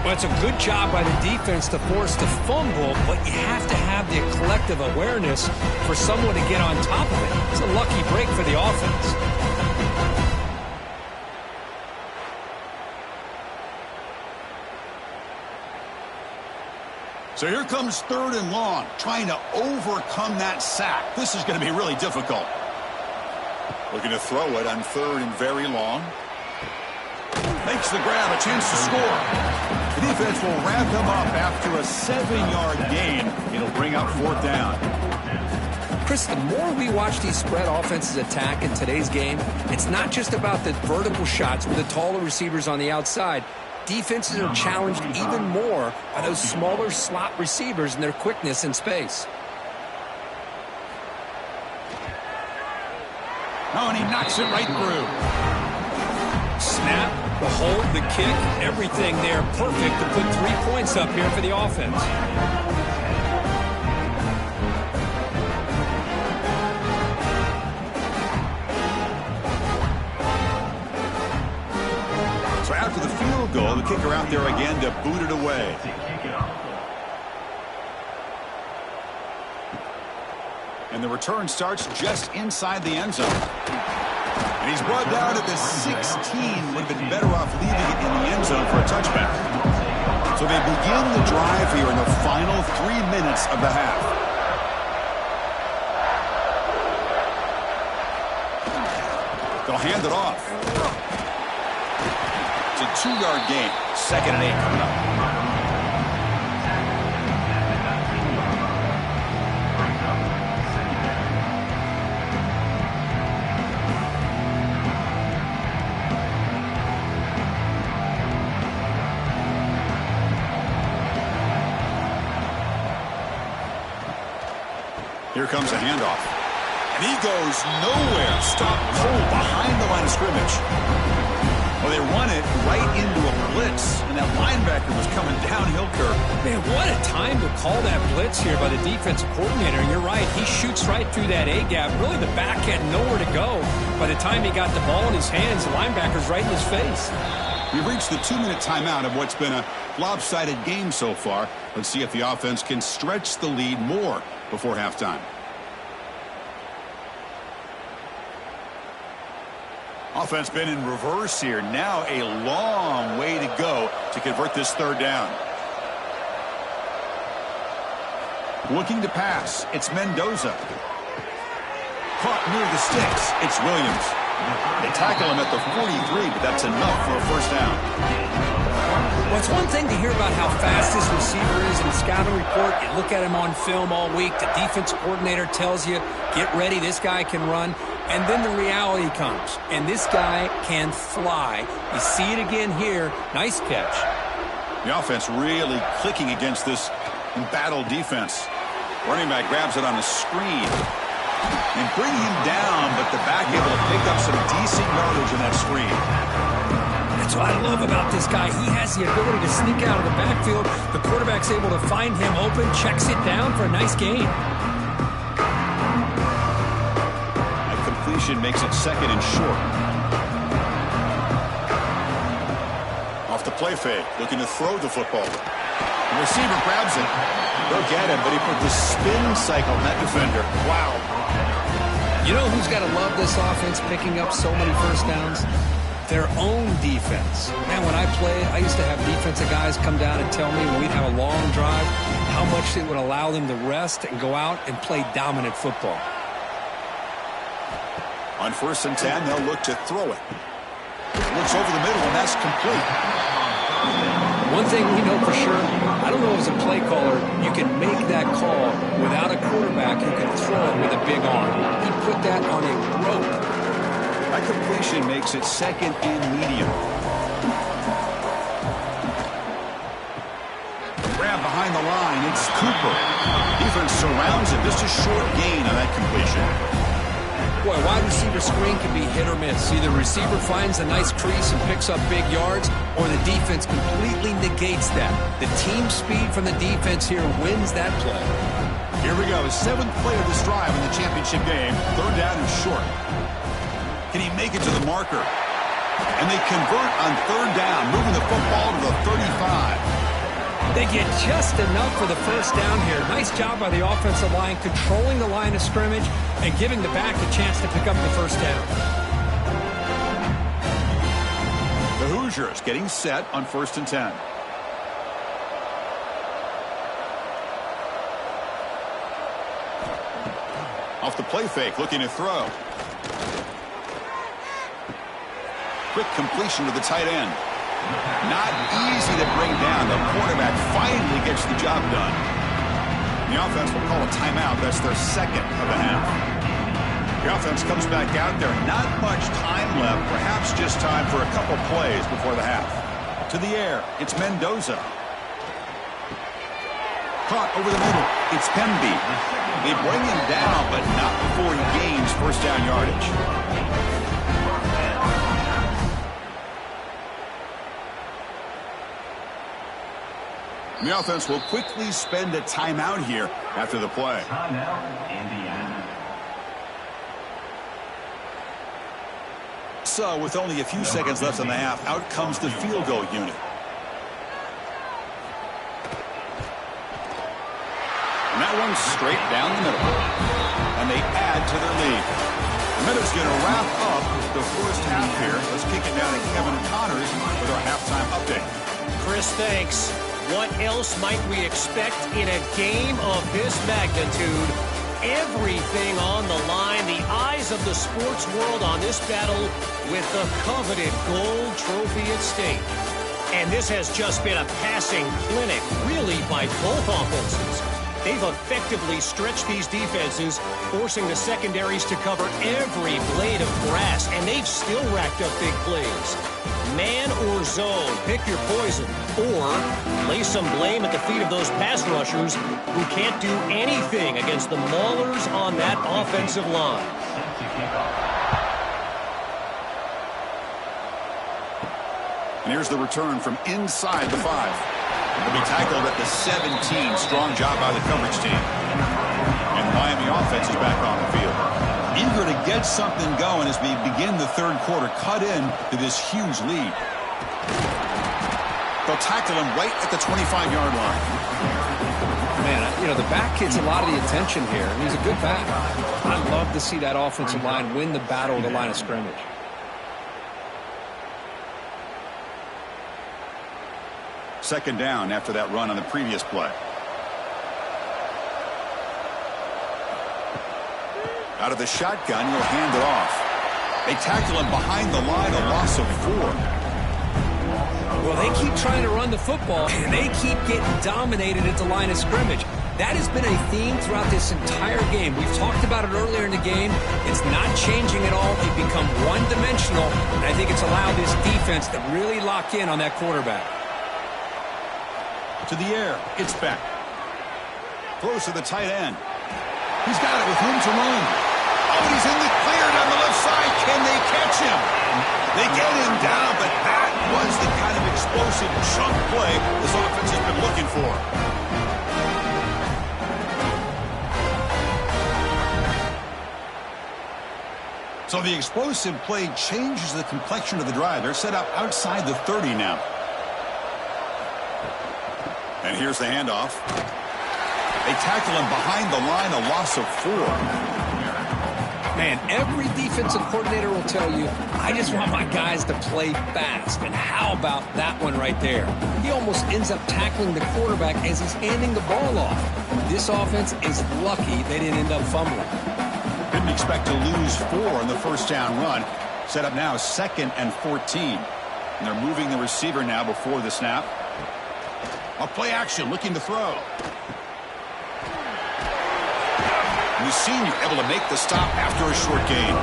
Well, it's a good job by the defense to force the fumble, but you have to have the collective awareness for someone to get on top of it. It's a lucky break for the offense. So here comes 3rd and long, trying to overcome that sack. This is going to be really difficult. Looking to throw it on 3rd and very long. Makes the grab, a chance to score. The defense will wrap him up after a 7-yard gain. It'll bring up 4th down. Chris, the more we watch these spread offenses attack in today's game, it's not just about the vertical shots with the taller receivers on the outside. Defenses are challenged even more by those smaller slot receivers and their quickness in space. Oh, and he knocks it right through. Snap, the hold, the kick, everything there perfect to put 3 points up here for the offense. So after the field goal, the kicker out there again to boot it away. And the return starts just inside the end zone. And he's brought down at the 16. Would have been better off leaving it in the end zone for a touchback. So they begin the drive here in the final 3 minutes of the half. They'll hand it off. It's a 2-yard gain. 2nd and 8 coming up. Here comes a handoff. And he goes nowhere. Stopped cold behind the line of scrimmage. Well, they run it right into a blitz, and that linebacker was coming downhill curve. Man, what a time to call that blitz here by the defensive coordinator. And you're right, he shoots right through that A-gap. Really, the back had nowhere to go. By the time he got the ball in his hands, the linebacker's right in his face. We've reached the 2-minute timeout of what's been a lopsided game so far. Let's see if the offense can stretch the lead more before halftime. Offense been in reverse here. Now a long way to go to convert this third down. Looking to pass. It's Mendoza. Caught near the sticks. It's Williams. They tackle him at the 43, but that's enough for a first down. Well, it's one thing to hear about how fast this receiver is in the scouting report. You look at him on film all week. The defensive coordinator tells you, get ready, this guy can run. And then the reality comes, and this guy can fly. You see it again here. Nice catch. The offense really clicking against this embattled defense. Running back grabs it on a screen and bring him down, but the back able to pick up some decent yardage in that screen. That's what I love about this guy. He has the ability to sneak out of the backfield. The quarterback's able to find him open, checks it down for a nice gain. Makes it second and short. Off the play fake, looking to throw the football. The receiver grabs it. They'll get him, but he put the spin cycle on that defender. Wow. You know who's got to love this offense picking up so many first downs? Their own defense. Man, when I played, I used to have defensive guys come down and tell me when we'd have a long drive how much it would allow them to rest and go out and play dominant football. On 1st and 10, they'll look to throw it. Looks over the middle, and that's complete. One thing we know for sure, I don't know as a play caller, you can make that call without a quarterback who can throw it with a big arm. He put that on a rope. That completion makes it second and medium. Grab behind the line, it's Cooper. Defense surrounds it. Just a short gain on that completion. Boy, wide receiver screen can be hit or miss. Either receiver finds a nice crease and picks up big yards, or the defense completely negates that. The team speed from the defense here wins that play. Here we go. 7th play of this drive in the championship game. 3rd down and short. Can he make it to the marker? And they convert on 3rd down, moving the football to the 35. They get just enough for the first down here. Nice job by the offensive line, controlling the line of scrimmage and giving the back a chance to pick up the first down. The Hoosiers getting set on 1st and 10. Off the play fake, looking to throw. Quick completion to the tight end. Not easy to bring down. The quarterback finally gets the job done. The offense will call a timeout. That's their second of the half. The offense comes back out there. Not much time left. Perhaps just time for a couple plays before the half. To the air. It's Mendoza. Caught over the middle. It's Pemby. They bring him down, but not before he gains first down yardage. The offense will quickly spend a timeout here after the play. Timeout, Indiana. So, with only a few seconds left in the half, out comes the field goal unit. And that one's straight down the middle. And they add to their lead. The Minutes going to wrap up the first half here. Let's kick it down to Kevin Connors with our halftime update. Chris, thanks. What else might we expect in a game of this magnitude? Everything on the line. The eyes of the sports world on this battle with the coveted gold trophy at stake. And this has just been a passing clinic, really, by both offenses. They've effectively stretched these defenses, forcing the secondaries to cover every blade of grass, and they've still racked up big plays. Man or zone, pick your poison. Or lay some blame at the feet of those pass rushers who can't do anything against the maulers on that offensive line. And here's the return from inside the 5. He'll be tackled at the 17. Strong job by the coverage team. And the Miami offense is back on the field. Eager to get something going as we begin the third quarter. Cut in to this huge lead. They'll tackle him right at the 25-yard line. Man, you know, the back gets a lot of the attention here, and he's a good back. I love to see that offensive line win the battle of the line of scrimmage. Second down after that run on the previous play. Out of the shotgun, he'll hand it off. They tackle him behind the line, a loss of 4. Well, they keep trying to run the football, and they keep getting dominated at the line of scrimmage. That has been a theme throughout this entire game. We've talked about it earlier in the game. It's not changing at all. They've become one-dimensional, and I think it's allowed this defense to really lock in on that quarterback. To the air, it's back. Throws to the tight end. He's got it with room to run. Oh, he's in the clear down the left side. Can they catch him? They get him down, but that was the kind of explosive chunk play this offense has been looking for. So the explosive play changes the complexion of the drive. They're set up outside the 30 now. And here's the handoff. They tackle him behind the line, a loss of 4. Man, every defensive coordinator will tell you, I just want my guys to play fast. And how about that one right there? He almost ends up tackling the quarterback as he's handing the ball off. This offense is lucky they didn't end up fumbling. Didn't expect to lose 4 on the first down run. Set up now 2nd and 14. And they're moving the receiver now before the snap. A play action, looking to throw. The senior able to make the stop after a short gain.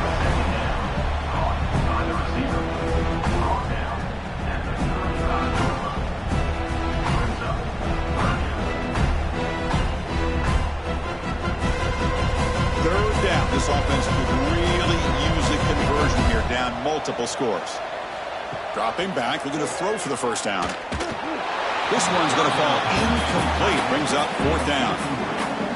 Third down. This offense could really use a conversion here, down multiple scores. Dropping back, looking to throw for the first down. This one's going to fall incomplete. Brings up 4th down.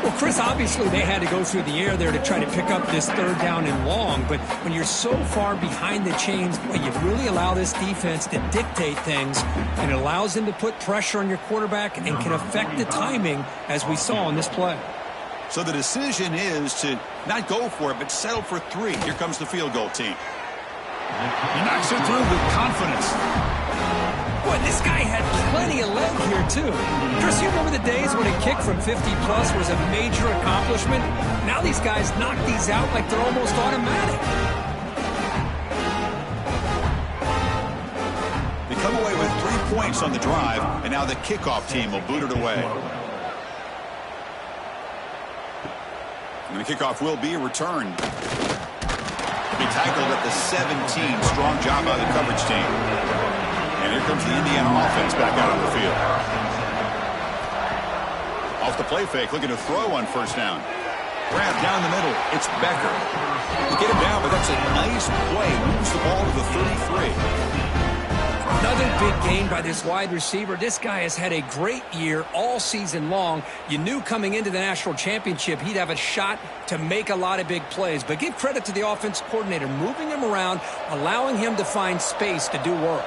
Well, Chris, obviously they had to go through the air there to try to pick up this third down and long, but when you're so far behind the chains, well, you really allow this defense to dictate things, and it allows them to put pressure on your quarterback and can affect the timing, as we saw on this play. So the decision is to not go for it, but settle for 3. Here comes the field goal team. He knocks it through with confidence. Boy, this guy had plenty of leg here, too. Chris, you remember the days when a kick from 50-plus was a major accomplishment? Now these guys knock these out like they're almost automatic. They come away with 3 points on the drive, and now the kickoff team will boot it away. And the kickoff will be returned. Be tackled at the 17. Strong job by the coverage team. And here comes the Indiana offense back out on the field. Off the play fake, looking to throw on first down. Grab down the middle. It's Becker. They get him down, but that's a nice play. Moves the ball to the 33. Another big gain by this wide receiver. This guy has had a great year all season long. You knew coming into the national championship he'd have a shot to make a lot of big plays. But give credit to the offense coordinator, moving him around, allowing him to find space to do work.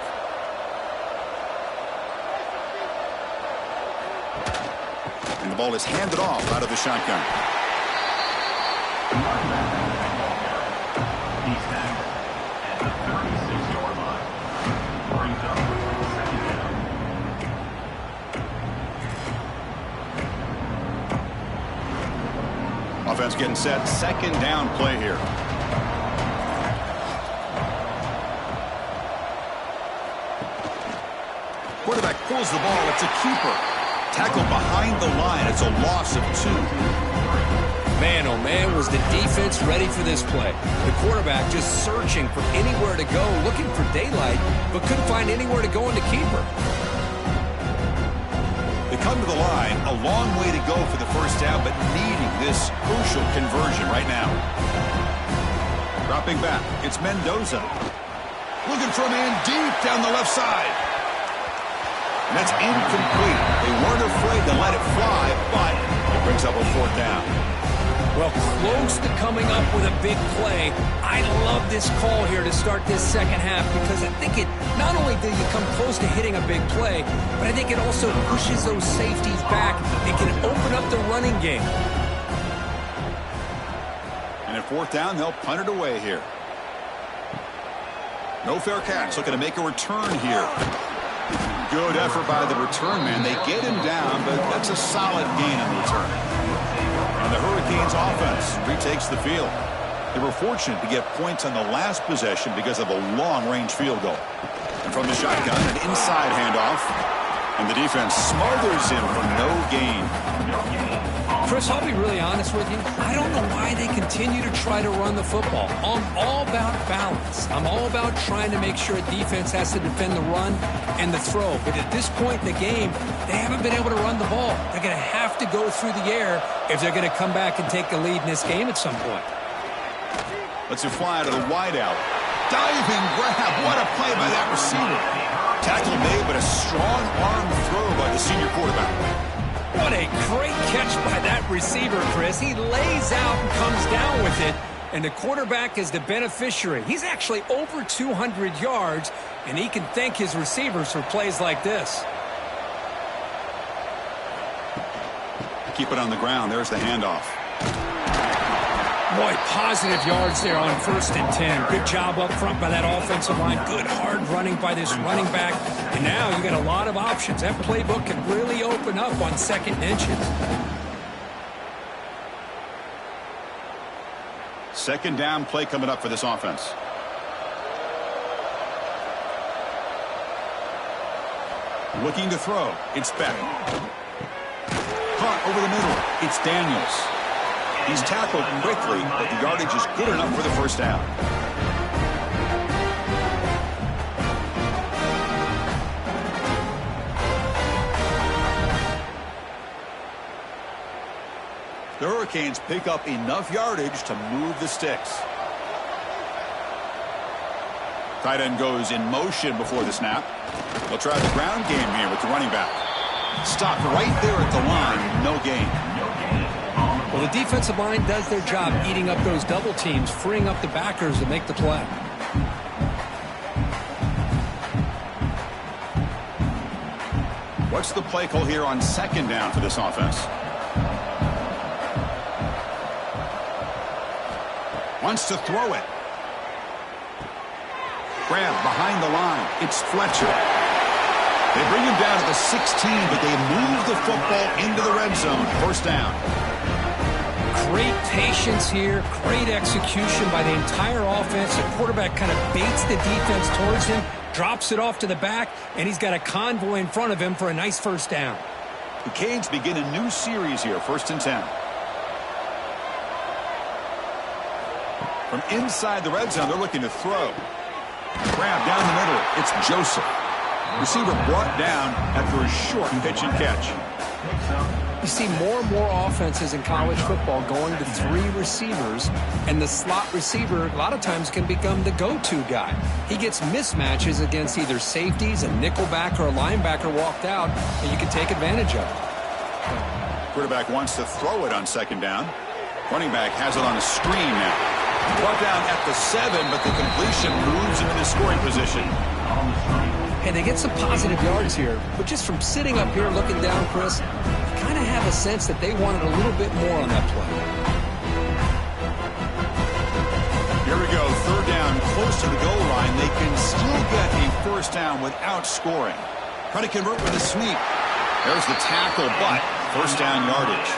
And the ball is handed off out of the shotgun. He's tackled at the 36-yard line. Brings up 2nd down. Offense getting set. 2nd down play here. Quarterback pulls the ball. It's a keeper. Tackled behind the line. It's a loss of 2. Man, oh man, was the defense ready for this play. The quarterback just searching for anywhere to go, looking for daylight, but couldn't find anywhere to go in the keeper. They come to the line, a long way to go for the first down, but needing this crucial conversion right now. Dropping back, it's Mendoza. Looking for a man deep down the left side. And that's incomplete. They weren't afraid to let it fly, but it brings up a fourth down. Well, close to coming up with a big play. I love this call here to start this second half because I think it not only do you come close to hitting a big play, but I think it also pushes those safeties back. It can open up the running game. And at fourth down, they'll punt it away here. No fair catch. Looking to make a return here. Good effort by the return man. They get him down, but that's a solid gain on the return. And the Hurricanes offense retakes the field. They were fortunate to get points on the last possession because of a long-range field goal. And from the shotgun, an inside handoff. And the defense smothers him for no gain. Chris, I'll be really honest with you. I don't know why they continue to try to run the football. I'm all about balance. I'm all about trying to make sure a defense has to defend the run and the throw. But at this point in the game, they haven't been able to run the ball. They're going to have to go through the air if they're going to come back and take the lead in this game at some point. Let's it fly to the wideout. Diving grab. What a play by that receiver. Tackle made, but a strong arm throw by the senior quarterback. What a great catch by that receiver, Chris. He lays out and comes down with it, and the quarterback is the beneficiary. He's actually over 200 yards, and he can thank his receivers for plays like this. Keep it on the ground. There's the handoff. Boy, positive yards there on 1st and 10. Good job up front by that offensive line. Good hard running by this running back. And now you got a lot of options. That playbook can really open up on 2nd and inches. 2nd down play coming up for this offense. Looking to throw. It's Beck. Caught over the middle. It's Daniels. He's tackled quickly, but the yardage is good enough for the first down. The Hurricanes pick up enough yardage to move the sticks. Tight end goes in motion before the snap. They'll try the ground game here with the running back. Stopped right there at the line, no gain. Well, the defensive line does their job eating up those double teams, freeing up the backers to make the play. What's the play call here on 2nd down for this offense? Wants to throw it. Grab behind the line. It's Fletcher. They bring him down to the 16, but they move the football into the red zone. First down. Great patience here, great execution by the entire offense. The quarterback kind of baits the defense towards him, drops it off to the back, and he's got a convoy in front of him for a nice first down. The Canes begin a new series here, 1st and 10. From inside the red zone, they're looking to throw. Grab down the middle. It's Joseph. Receiver brought down after a short pitch and catch. You see more and more offenses in college football going to 3 receivers, and the slot receiver a lot of times can become the go-to guy. He gets mismatches against either safeties, a nickelback, or a linebacker walked out, and you can take advantage of it. Quarterback wants to throw it on 2nd down. Running back has it on a screen now. Brought down at the 7, but the completion moves him into scoring position. Hey, they get some positive yards here, but just from sitting up here looking down, Chris, kind of have a sense that they wanted a little bit more on that play. Here we go, 3rd down, close to the goal line. They can still get a first down without scoring. Try to convert with a sweep. There's the tackle, but first down yardage.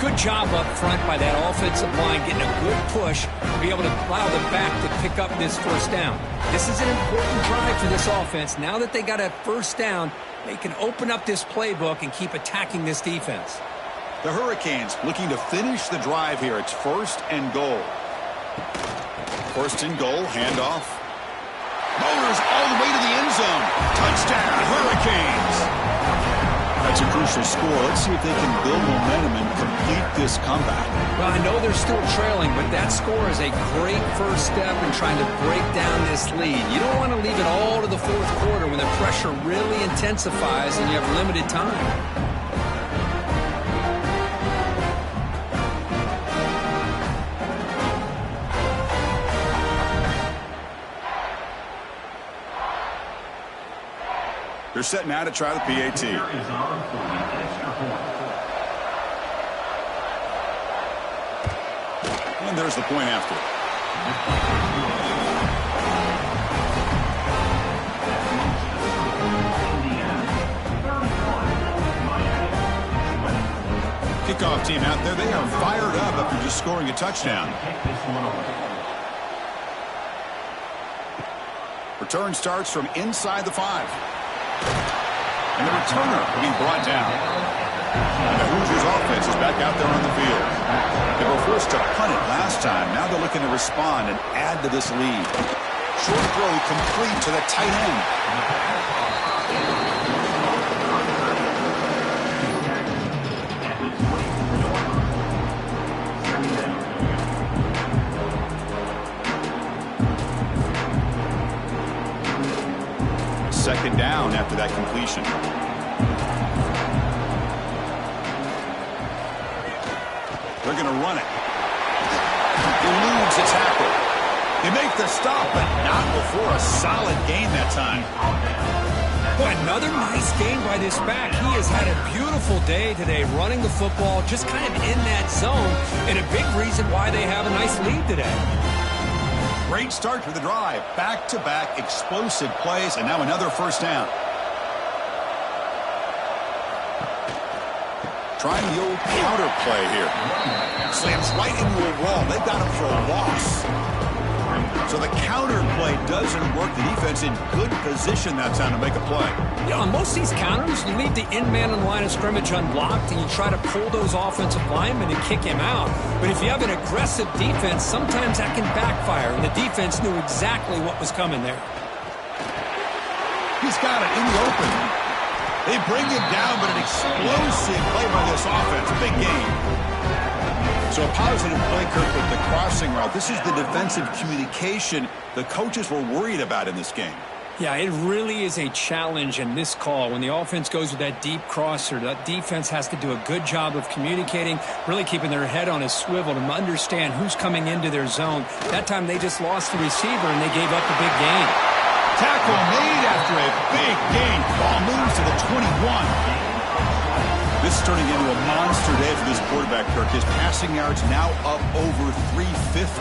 Good job up front by that offensive line, getting a good push to be able to allow the back to pick up this first down. This is an important drive for this offense. Now that they got a first down, they can open up this playbook and keep attacking this defense. The Hurricanes looking to finish the drive here. It's 1st and goal. 1st and goal, handoff. Motors all the way to the end zone. Touchdown, Hurricanes. That's a crucial score. Let's see if they can build momentum and complete this comeback. Well, I know they're still trailing, but that score is a great first step in trying to break down this lead. You don't want to leave it all to the 4th quarter when the pressure really intensifies and you have limited time. They're set now to try the PAT. And there's the point after. Kickoff team out there. They are fired up after just scoring a touchdown. Return starts from inside the 5. And the returner being brought down. And the Hoosiers offense is back out there on the field. They were forced to punt it last time. Now they're looking to respond and add to this lead. Short throw complete to the tight end. Second down after that completion. They're going to run it. Eludes the tackle. They make the stop, but not before a solid gain that time. Boy, another nice gain by this back. He has had a beautiful day today running the football, just kind of in that zone, and a big reason why they have a nice lead today. Great start to the drive. Back-to-back explosive plays, and now another first down. Trying the old counter play here. Slams right into a wall. They got him for a loss. So the counter play doesn't work. The defense in good position that time to make a play. Yeah, on most of these counters, you leave the in-man on the line of scrimmage unblocked, and you try to pull those offensive linemen and kick him out. But if you have an aggressive defense, sometimes that can backfire, and the defense knew exactly what was coming there. He's got it in the open. They bring him down, but an explosive play by this offense. Big game. So a positive play, Kirk, with the crossing route. This is the defensive communication the coaches were worried about in this game. Yeah, it really is a challenge in this call. When the offense goes with that deep crosser, that defense has to do a good job of communicating, really keeping their head on a swivel to understand who's coming into their zone. That time they just lost the receiver and they gave up a big gain. Tackle made after a big gain. Ball moves to the 21. This is turning into a monster day for this quarterback, Kirk. His passing yards now up over 350.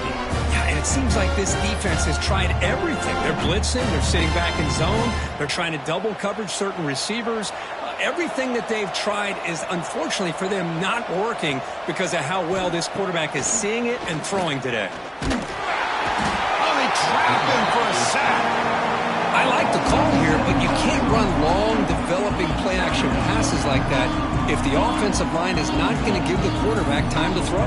Yeah, and it seems like this defense has tried everything. They're blitzing. They're sitting back in zone. They're trying to double coverage certain receivers. Everything that they've tried is, unfortunately for them, not working because of how well this quarterback is seeing it and throwing today. Oh, they trap him for a sack. I like the call here, but you can't run long, developing play-action passes like that if the offensive line is not going to give the quarterback time to throw.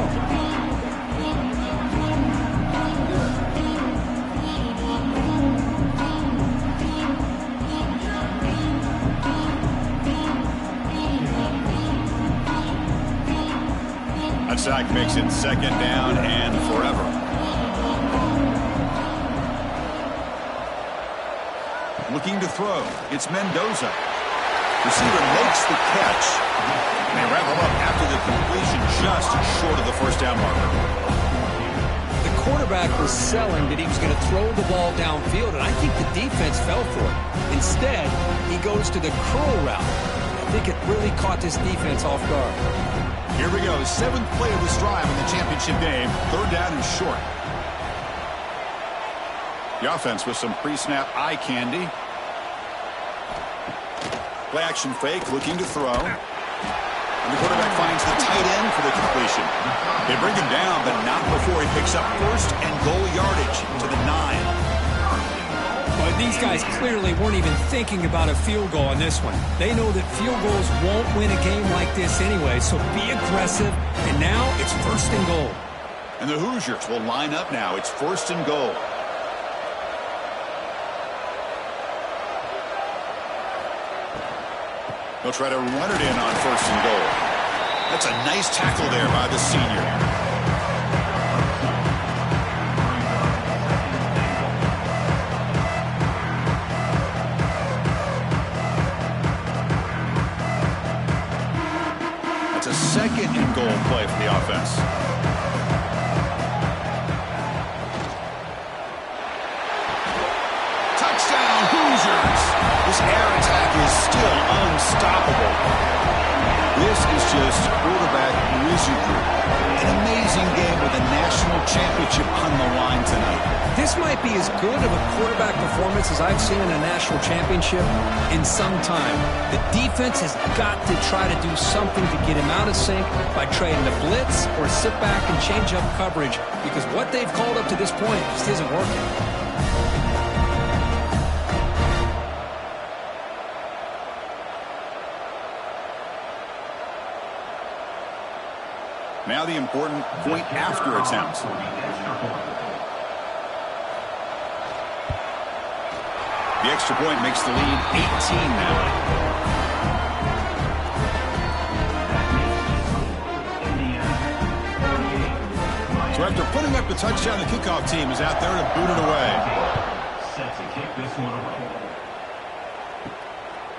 That sack makes it second down and forever. Looking to throw. It's Mendoza. Receiver makes the catch. And they wrap him up after the completion, just short of the first down marker. The quarterback was selling that he was going to throw the ball downfield, and I think the defense fell for it. Instead, he goes to the curl route. I think it really caught this defense off guard. Here we go. 7th play of this drive in the championship game. Third down and short. The offense with some pre-snap eye candy. Play action fake, looking to throw. And the quarterback finds the tight end for the completion. They bring him down, but not before he picks up 1st and goal yardage to the 9. Well, these guys clearly weren't even thinking about a field goal on this one. They know that field goals won't win a game like this anyway, so be aggressive. And now it's 1st and goal. And the Hoosiers will line up now. It's 1st and goal. They'll try to run it in on 1st and goal. That's a nice tackle there by the senior. That's a 2nd and goal play for the offense. Touchdown, Hoosiers! This air attack is still unstoppable. This is just quarterback wizardry. An amazing game with a national championship on the line tonight. This might be as good of a quarterback performance as I've seen in a national championship in some time. The defense has got to try to do something to get him out of sync by trading the blitz or sit back and change up coverage, because what they've called up to this point just isn't working. Now the important point after attempt. The extra point makes the lead 18 now. So after putting up the touchdown, the kickoff team is out there to boot it away. Set to kick this one away.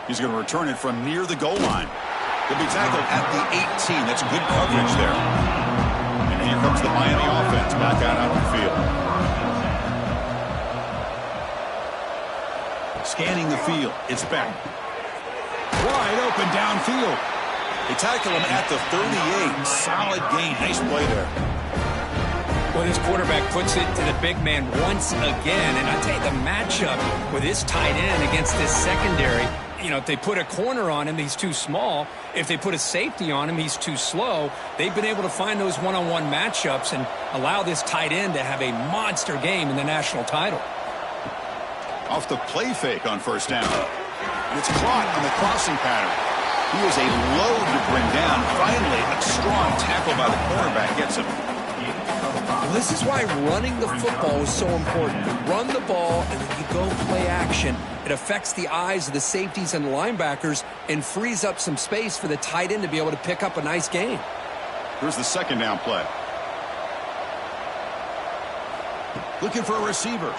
He's going to return it from near the goal line. He'll be tackled at the 18. That's good coverage there. And here comes the Miami offense back out on the field. Scanning the field. It's Beck. Wide open downfield. They tackle him at the 38. Solid gain. Nice play there. Well, this quarterback puts it to the big man once again. And I tell you, the matchup with his tight end against this secondary, you know, if they put a corner on him, he's too small. If they put a safety on him, he's too slow. They've been able to find those one-on-one matchups and allow this tight end to have a monster game in the national title. Off the play fake on 1st down. And it's caught on the crossing pattern. He is a load to bring down. Finally, a strong tackle by the cornerback gets him. Well, this is why running the football is so important. You run the ball, and then you go play action. It affects the eyes of the safeties and linebackers and frees up some space for the tight end to be able to pick up a nice gain. Here's the 2nd down play. Looking for a receiver.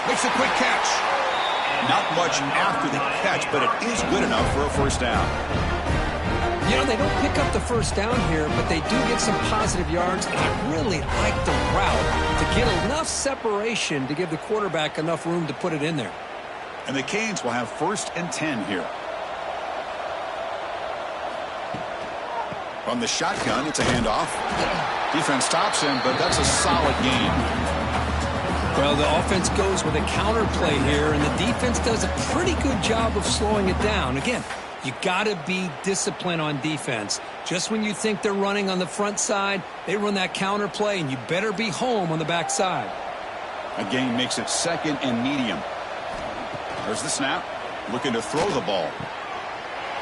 Makes a quick catch. Not much after the catch, but it is good enough for a 1st down. You know, they don't pick up the 1st down here, but they do get some positive yards, and I really like the route to get enough separation to give the quarterback enough room to put it in there. And the Canes will have 1st and 10 here. From the shotgun, it's a handoff. Defense stops him, but that's a solid gain. Well, the offense goes with a counter play here, and the defense does a pretty good job of slowing it down. Again, you got to be disciplined on defense. Just when you think they're running on the front side, they run that counter play, and you better be home on the back side. A gain makes it 2nd and medium. There's the snap. Looking to throw the ball.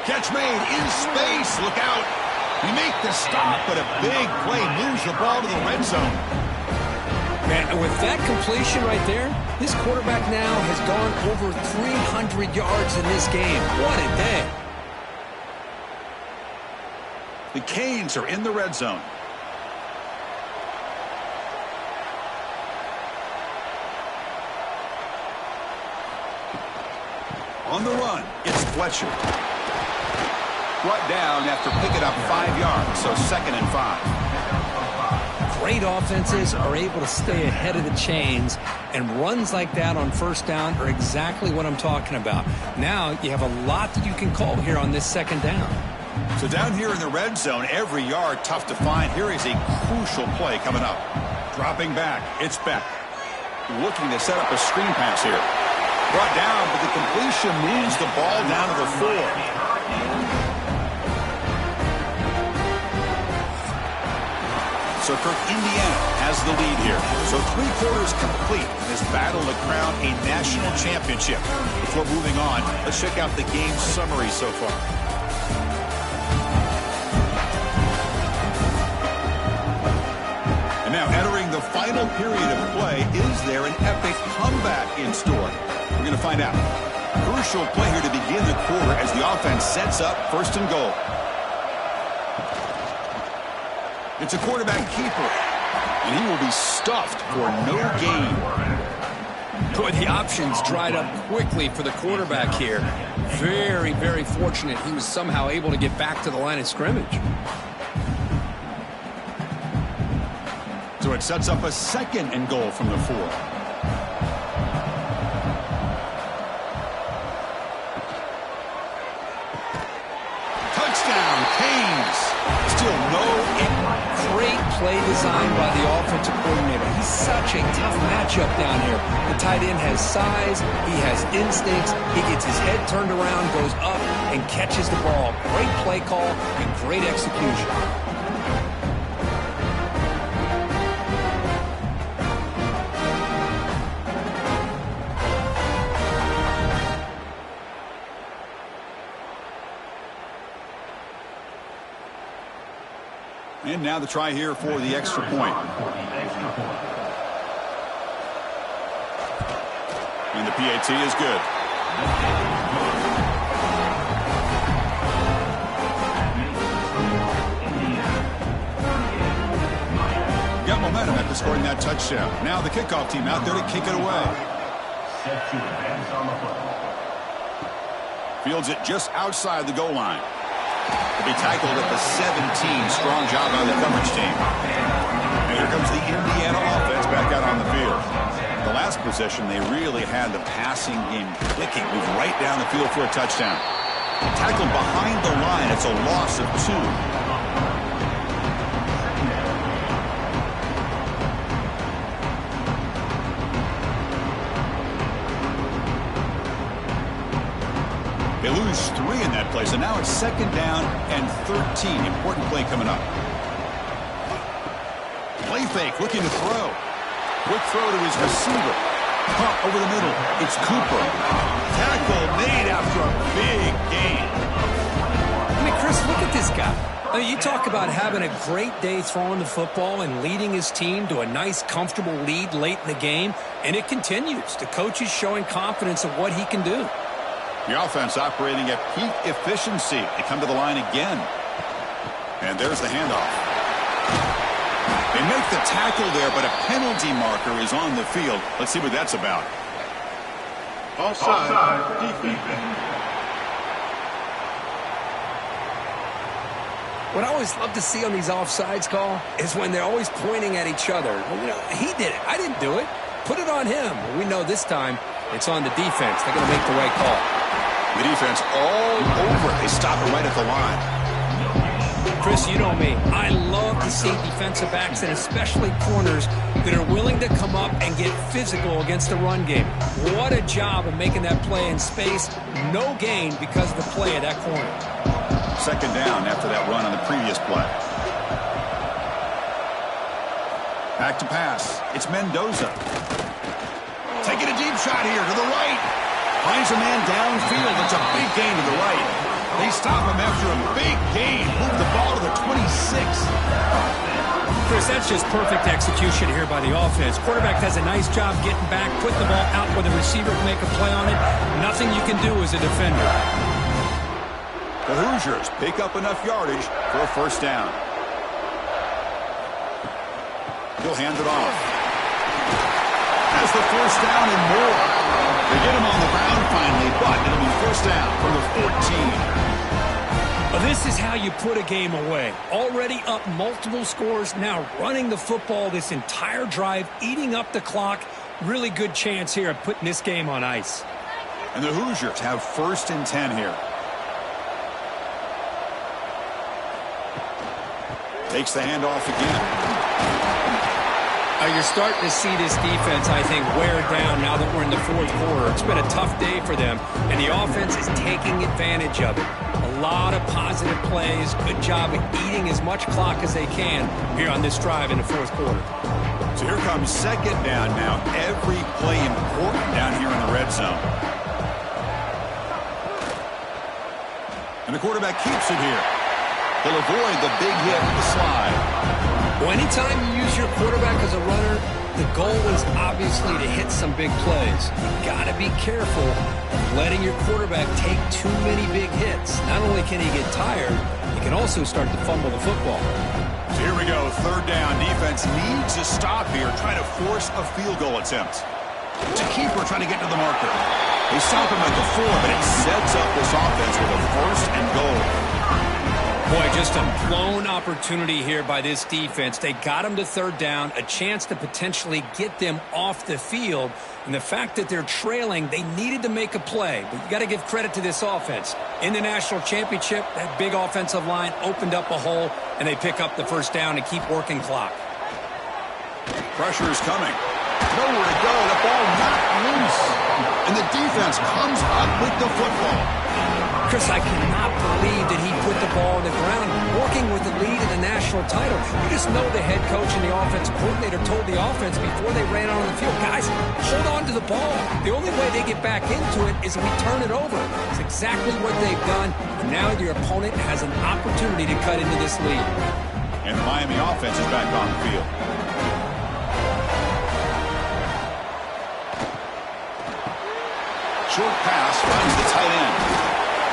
Catch made in space. Look out. You make the stop, but a big play moves the ball to the red zone. Man, with that completion right there, this quarterback now has gone over 300 yards in this game. What a day. The Canes are in the red zone. On the run, it's Fletcher. Brought down after picking up 5 yards, so 2nd and 5. Great offenses are able to stay ahead of the chains, and runs like that on 1st down are exactly what I'm talking about. Now you have a lot that you can call here on this 2nd down. So down here in the red zone, every yard tough to find. Here is a crucial play coming up. Dropping back, it's Beck. Looking to set up a screen pass here. Brought down, but the completion moves the ball down to the 4. So Kirk, Indiana has the lead here. So 3 quarters complete in this battle to crown a national championship. Before moving on, let's check out the game summary so far. And now entering the final period of play, is there an epic comeback in store? We're going to find out. Crucial play here to begin the quarter as the offense sets up 1st and goal. It's a quarterback keeper, and he will be stuffed for no gain. Boy, the options dried up quickly for the quarterback here. Very, very fortunate he was somehow able to get back to the line of scrimmage. So it sets up a 2nd and goal from the 4. Touchdown, Canes. Still no. Great play design by the offensive coordinator. He's such a tough matchup down here. The tight end has size. He has instincts. He gets his head turned around, goes up, and catches the ball. Great play call and great execution. And now the try here for the extra point. And the PAT is good. Got momentum after scoring that touchdown. Now the kickoff team out there to kick it away. Fields it just outside the goal line. Will be tackled at the 17. Strong job by the coverage team. And here comes the Indiana offense back out on the field. The last possession, they really had the passing game clicking. Moved right down the field for a touchdown. Tackled behind the line. It's a loss of 2. They lose 3 in that play, so now it's 2nd down and 13. Important play coming up. Play fake, looking to throw. Quick throw to his receiver. Pump over the middle. It's Cooper. Tackle made after a big gain. I mean, Chris, look at this guy. I mean, you talk about having a great day throwing the football and leading his team to a nice, comfortable lead late in the game, and it continues. The coach is showing confidence of what he can do. The offense operating at peak efficiency. They come to the line again. And there's the handoff. They make the tackle there, but a penalty marker is on the field. Let's see what that's about. Offside. Defense. What I always love to see on these offsides call is when they're always pointing at each other. Well, you know, he did it. I didn't do it. Put it on him. Well, we know this time it's on the defense. They're going to make the right call. The defense all over. They stop it right at the line. Chris, you know me. I love to see defensive backs and especially corners that are willing to come up and get physical against the run game. What a job of making that play in space. No gain because of the play of that corner. 2nd down after that run on the previous play. Back to pass. It's Mendoza. Taking a deep shot here to the right. Finds a man downfield. It's a big gain to the right. They stop him after a big gain. Move the ball to the 26. Chris, that's just perfect execution here by the offense. Quarterback does a nice job getting back, putting the ball out where the receiver can make a play on it. Nothing you can do as a defender. The Hoosiers pick up enough yardage for a 1st down. He'll hand it off. That's the 1st down and more. They get him on the ground finally, but it'll be 1st down from the 14. Well, this is how you put a game away. Already up multiple scores, now running the football this entire drive, eating up the clock. Really good chance here of putting this game on ice. And the Hoosiers have 1st and 10 here. Takes the handoff again. You're starting to see this defense, I think, wear down now that we're in the 4th quarter. It's been a tough day for them, and the offense is taking advantage of it. A lot of positive plays. Good job of eating as much clock as they can here on this drive in the fourth quarter. So here comes second down now. Every play important down here in the red zone. And the quarterback keeps it here. He'll avoid the big hit with the slide. Well, anytime you use your quarterback as a runner, the goal is obviously to hit some big plays. You've got to be careful of letting your quarterback take too many big hits. Not only can he get tired, he can also start to fumble the football. So here we go, third down. Defense needs a stop here, trying to force a field goal attempt. It's a keeper trying to get to the marker. They stop him at the 4, but it sets up this offense with a first and goal. Boy, just a blown opportunity here by this defense. They got him to third down, a chance to potentially get them off the field. And the fact that they're trailing, they needed to make a play. But you got to give credit to this offense. In the national championship, that big offensive line opened up a hole, and they pick up the first down and keep working clock. Pressure is coming. Nowhere to go. The ball knocked loose. And the defense comes up with the football. Chris, I cannot believe that he put the ball on the ground, working with the lead in the national title. You just know the head coach and the offensive coordinator told the offense before they ran out on the field, guys, hold on to the ball. The only way they get back into it is if we turn it over. It's exactly what they've done. And now your opponent has an opportunity to cut into this lead. And the Miami offense is back on the field. Short pass finds the tight end.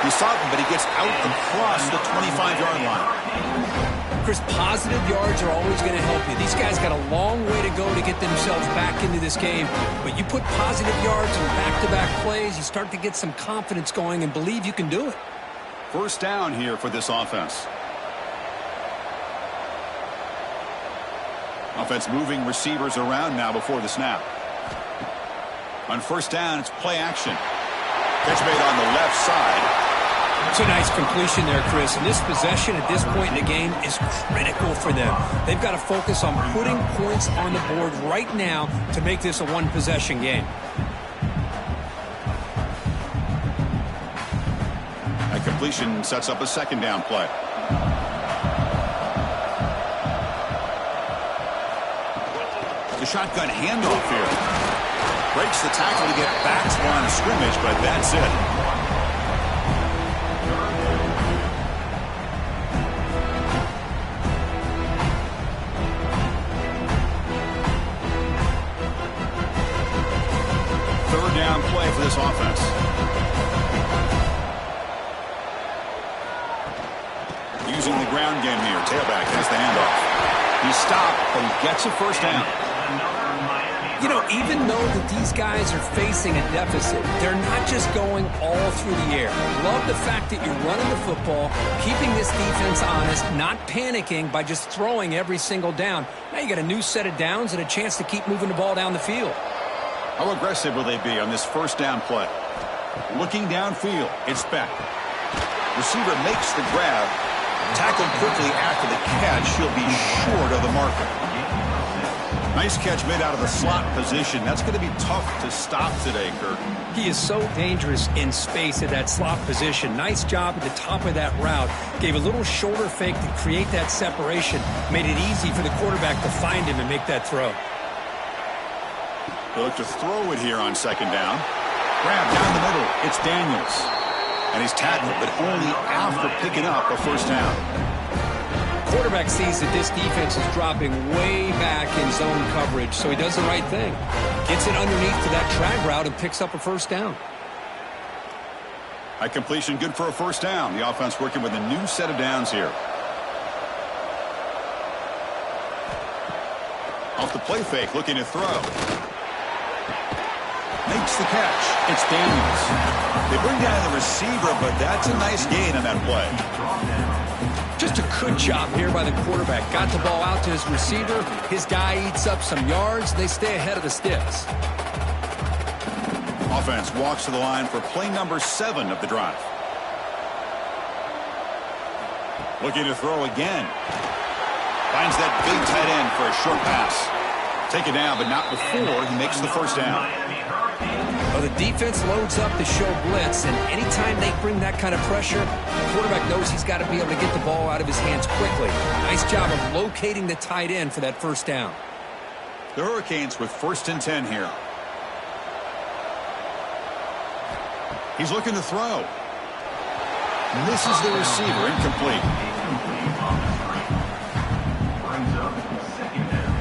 He saw him, but he gets out across the 25-yard line. Chris, positive yards are always going to help you. These guys got a long way to go to get themselves back into this game. But you put positive yards and back-to-back plays, you start to get some confidence going and believe you can do it. First down here for this offense. Offense moving receivers around now before the snap. On first down, it's play action. Catch made on the left side. It's a nice completion there, Chris. And this possession at this point in the game is critical for them. They've got to focus on putting points on the board right now to make this a one-possession game. That completion sets up a second down play. The shotgun handoff here. Breaks the tackle to get back to the line of scrimmage, but that's it. Third down play for this offense. Using the ground game here. Tailback has the handoff. He stopped, but he gets a first down. You know, even though that these guys are facing a deficit, they're not just going all through the air. Love the fact that you're running the football, keeping this defense honest, not panicking by just throwing every single down. Now you got a new set of downs and a chance to keep moving the ball down the field. How aggressive will they be on this first down play? Looking downfield, it's Beck. Receiver makes the grab. Tackled quickly after the catch. He'll be short of the marker. Nice catch made out of the slot position. That's going to be tough to stop today, Kirk. He is so dangerous in space at that slot position. Nice job at the top of that route. Gave a little shoulder fake to create that separation. Made it easy for the quarterback to find him and make that throw. They look to throw it here on second down. Grab down the middle. It's Daniels. And he's tackled, but only after picking up a first down. Quarterback sees that this defense is dropping way back in zone coverage, so he does the right thing. Gets it underneath to that drag route and picks up a first down. That completion good for a first down. The offense working with a new set of downs here. Off the play fake, looking to throw. Makes the catch. It's Daniels. They bring down the receiver, but that's a nice gain on that play. Just a good job here by the quarterback. Got the ball out to his receiver. His guy eats up some yards. They stay ahead of the sticks. Offense walks to the line for play number 7 of the drive. Looking to throw again. Finds that big tight end for a short pass. Take it down, but not before he makes the first down. Well, the defense loads up to show blitz, and anytime they bring that kind of pressure, the quarterback knows he's got to be able to get the ball out of his hands quickly. Nice job of locating the tight end for that first down. The Hurricanes with 1st and 10 here. He's looking to throw. Misses the receiver, incomplete. Brings up 2nd down.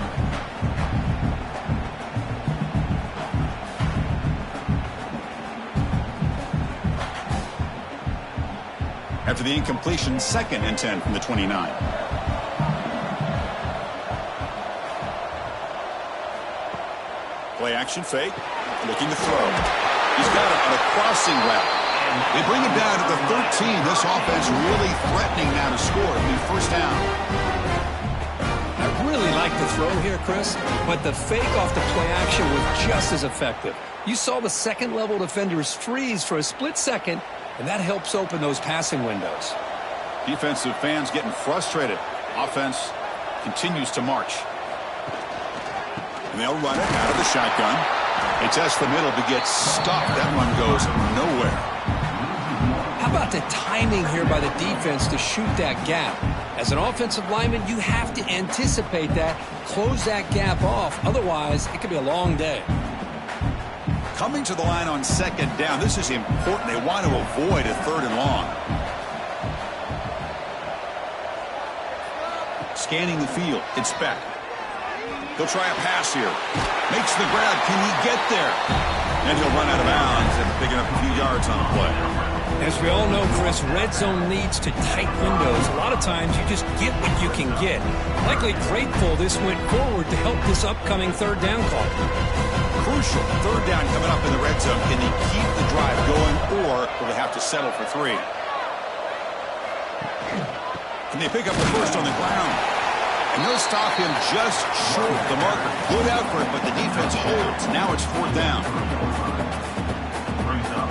After the incompletion, 2nd and 10 from the 29. Play action fake. Looking to throw. He's got it on a crossing route. They bring him down to the 13. This offense really threatening now to score. It'll be 1st down. I really like the throw here, Chris, but the fake off the play action was just as effective. You saw the second-level defenders freeze for a split second, and that helps open those passing windows. Defensive fans getting frustrated. Offense continues to march. And they'll run it out of the shotgun. They test the middle to get stuck. That run goes nowhere. How about the timing here by the defense to shoot that gap? As an offensive lineman, you have to anticipate that, close that gap off. Otherwise, it could be a long day. Coming to the line on 2nd down. This is important. They want to avoid a 3rd and long. Scanning the field. It's back. He'll try a pass here. Makes the grab. Can he get there? And he'll run out of bounds and picking up a few yards on the play. As we all know, Chris, red zone leads to tight windows. A lot of times you just get what you can get. Likely grateful this went forward to help this upcoming 3rd down call. Crucial. 3rd down coming up in the red zone. Can they keep the drive going, or will they have to settle for 3? Can they pick up the first on the ground? And they'll stop him just short of the marker. Good effort, but the defense holds. Now it's 4th down. Brings up.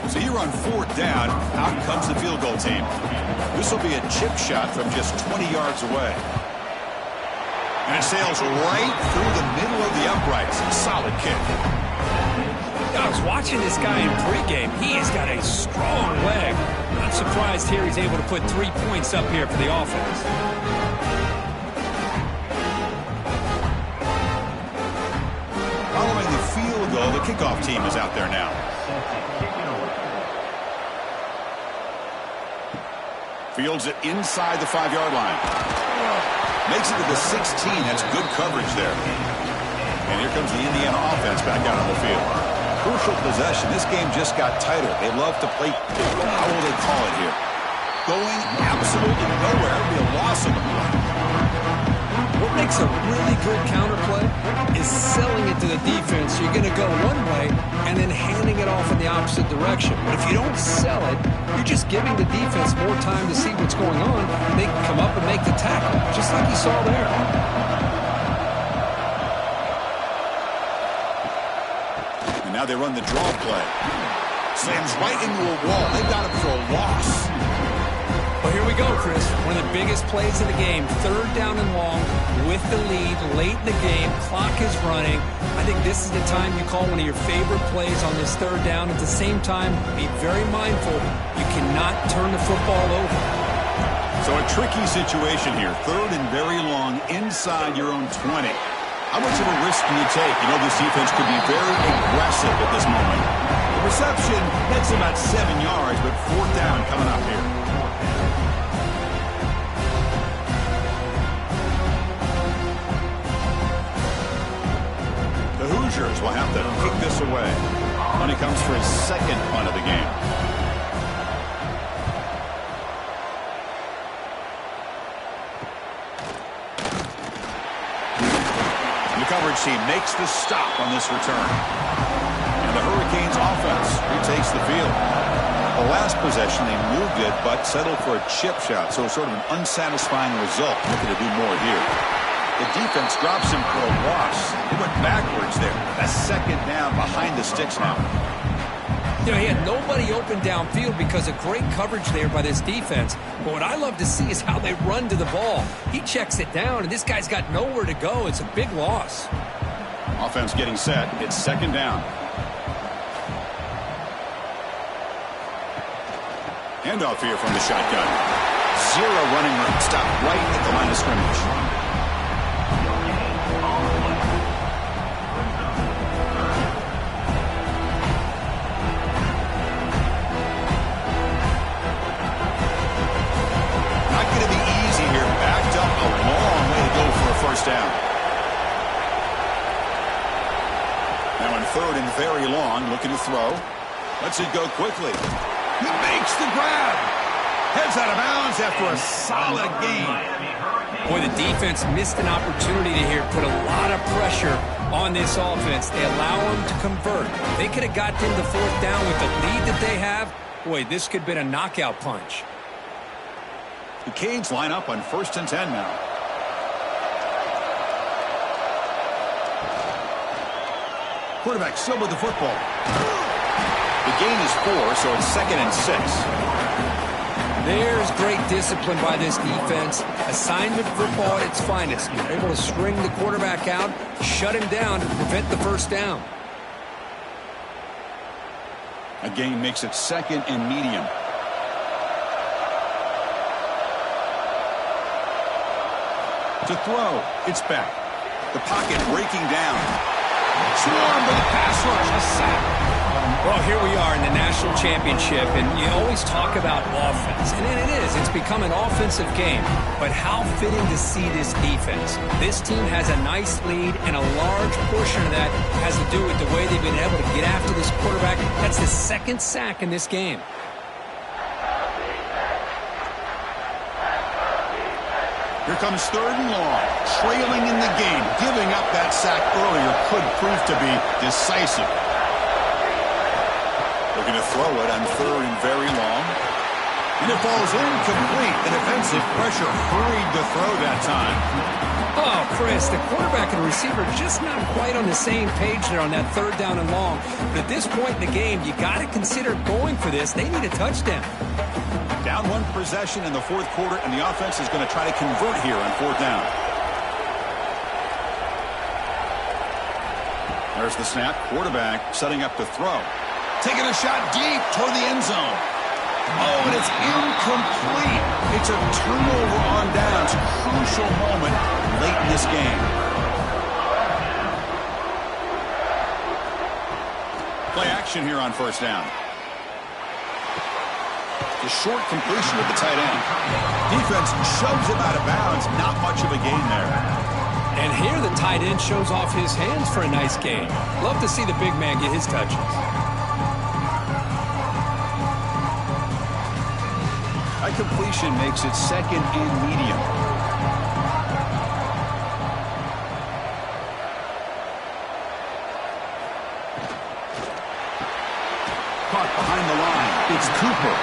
So here on 4th down, out comes the field goal team. This will be a chip shot from just 20 yards away. And it sails right through the middle of the uprights. Solid kick. I was watching this guy in pregame. He has got a strong leg. Not surprised here he's able to put 3 points up here for the offense. Following the field goal, the kickoff team is out there now. Fields it inside the 5-yard line. Makes it to the 16. That's good coverage there. And here comes the Indiana offense back out on the field. Crucial possession. This game just got tighter. They love to play, how will they call it here? Going absolutely nowhere. It would be a loss of the play. What makes a really good counterplay is selling it to the defense. You're going to go one way and then handing it off in the opposite direction. But if you don't sell it, you're just giving the defense more time to see what's going on. They can come up and make the tackle, just like you saw there. Now they run the draw play. Slams right into a wall. They got him for a loss. Well, here we go, Chris. One of the biggest plays of the game. 3rd down and long with the lead late in the game. Clock is running. I think this is the time you call one of your favorite plays on this 3rd down. At the same time, be very mindful. You cannot turn the football over. So a tricky situation here. 3rd and very long inside your own 20. How much of a risk do you take? You know, this defense could be very aggressive at this moment. The reception, that's about 7 yards, but 4th down coming up here. The Hoosiers will have to kick this away. Money comes for his 2nd punt of the game. Coverage team makes the stop on this return. And the Hurricanes offense retakes the field. The last possession, they moved it, but settled for a chip shot, so sort of an unsatisfying result. Looking to do more here. The defense drops him for a loss. He went backwards there. That's 2nd down behind the sticks now. You know, he had nobody open downfield because of great coverage there by this defense. But what I love to see is how they run to the ball. He checks it down, and this guy's got nowhere to go. It's a big loss. Offense getting set. It's second down. Handoff here from the shotgun. Zero running room. Stop right at the line of scrimmage. Down. Now on third and very long, looking to throw. Lets it go quickly. He makes the grab. Heads out of bounds after a solid gain. Boy, the defense missed an opportunity to here put a lot of pressure on this offense. They allow them to convert. They could have got them to fourth down with the lead that they have. Boy, this could have been a knockout punch. The Canes line up on 1st and 10 now. Quarterback still with the football. The gain is 4, so it's 2nd and 6. There's great discipline by this defense. Assignment football at its finest. You're able to string the quarterback out, shut him down to prevent the first down. A gain makes it 2nd and medium. To throw, it's back. The pocket breaking down. Swarmed by the pass rush, a sack. Well, here we are in the national championship, and you always talk about offense. And it is. It's become an offensive game. But how fitting to see this defense. This team has a nice lead, and a large portion of that has to do with the way they've been able to get after this quarterback. That's the 2nd sack in this game. Here comes 3rd and long, trailing in the game. Giving up that sack earlier could prove to be decisive. Looking to throw it on 3rd and very long. And it falls incomplete. The defensive pressure hurried the throw that time. Oh, Chris, the quarterback and receiver just not quite on the same page there on that 3rd down and long. But at this point in the game, you got to consider going for this. They need a touchdown. Down 1 possession in the 4th quarter, and the offense is going to try to convert here on 4th down. There's the snap. Quarterback setting up to throw. Taking a shot deep toward the end zone. Oh, and it's incomplete. It's a turnover on downs. Crucial moment late in this game. Play action here on 1st down. The short completion with the tight end. Defense shoves him out of bounds. Not much of a gain there. And here the tight end shows off his hands for a nice gain. Love to see the big man get his touches. That completion makes it 2nd and medium. Caught behind the line. It's Cooper.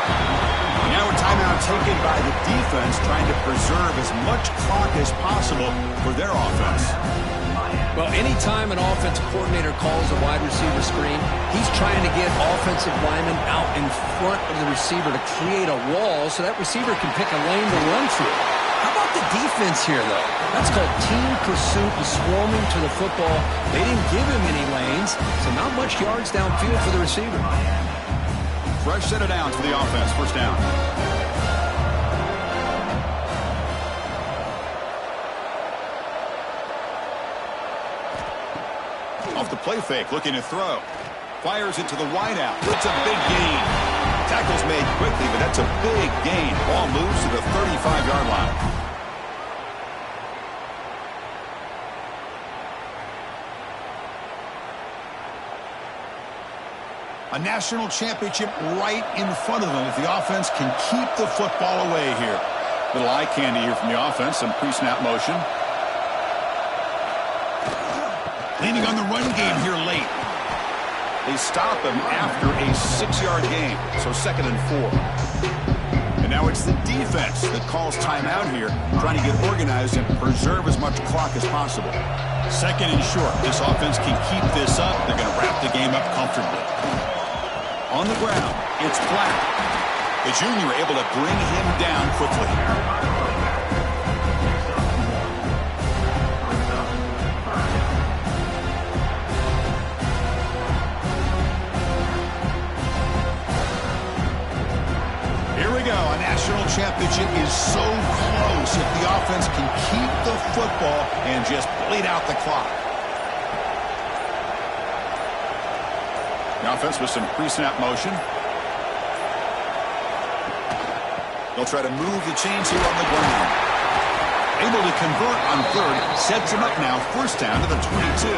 Now a timeout taken by the defense, trying to preserve as much clock as possible for their offense. Well, anytime an offensive coordinator calls a wide receiver screen, he's trying to get offensive linemen out in front of the receiver to create a wall so that receiver can pick a lane to run through. How about the defense here, though? That's called team pursuit and swarming to the football. They didn't give him any lanes, so not much yards downfield for the receiver. Fresh set of downs for the offense. 1st down. Off the play fake, looking to throw. Fires it to the wideout. It's a big gain. Tackle's made quickly, but that's a big gain. Ball moves to the 35-yard line. A national championship right in front of them if the offense can keep the football away here. Little eye candy here from the offense, some pre-snap motion. Leaning on the run game here late. They stop him after a 6-yard gain, so 2nd and 4. And now it's the defense that calls timeout here, trying to get organized and preserve as much clock as possible. 2nd and short. This offense can keep this up. They're going to wrap the game up comfortably. On the ground, it's Platt. The junior able to bring him down quickly. Here we go. A national championship is so close if the offense can keep the football and just bleed out the clock. The offense with some pre-snap motion. They'll try to move the chains here on the ground. Able to convert on third. Sets him up now. First down to the 22.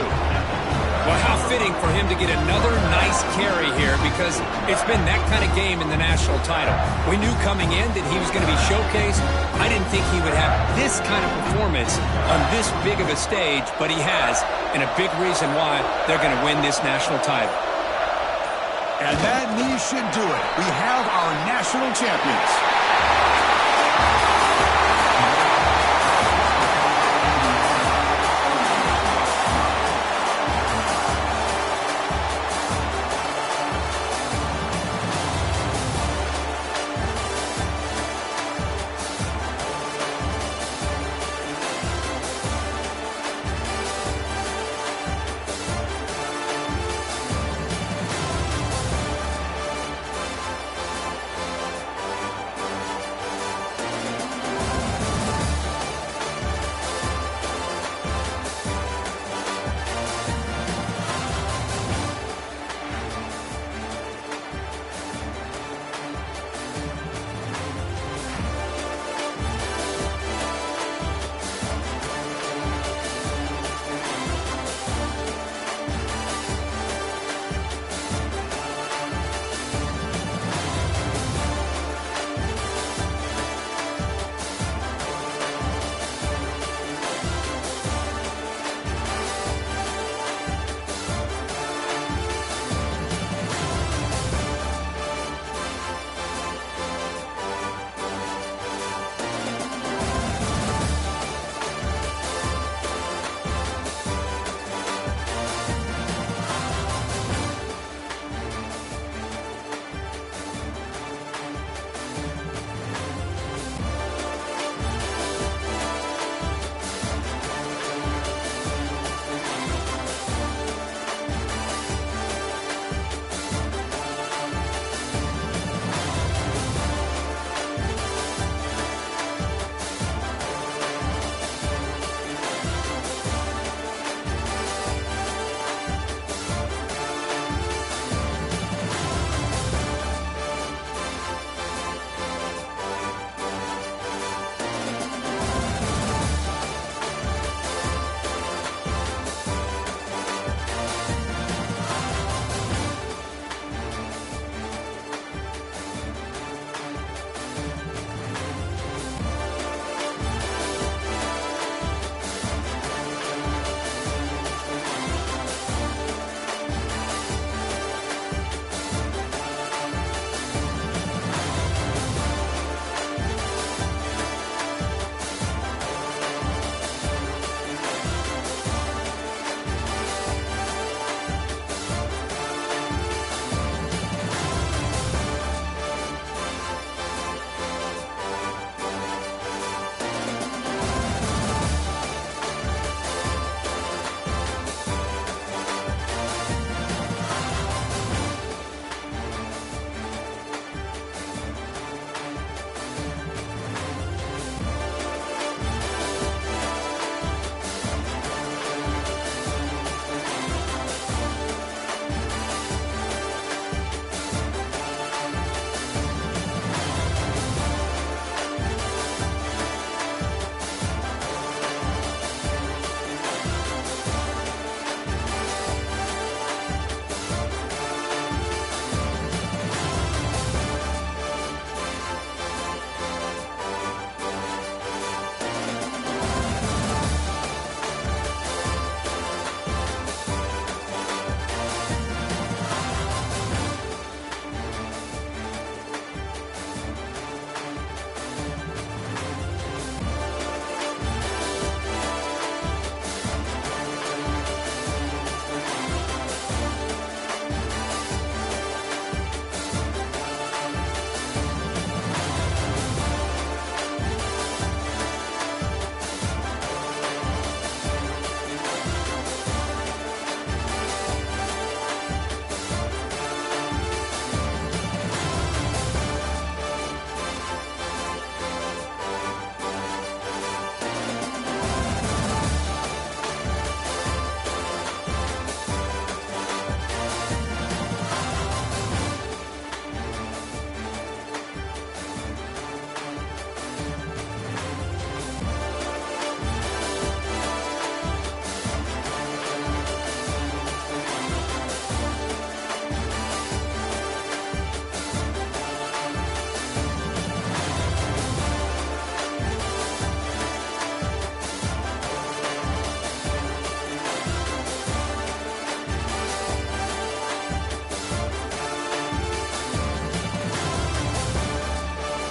Well, how fitting for him to get another nice carry here because it's been that kind of game in the national title. We knew coming in that he was going to be showcased. I didn't think he would have this kind of performance on this big of a stage, but he has, and a big reason why they're going to win this national title. And that knee should do it. We have our national champions.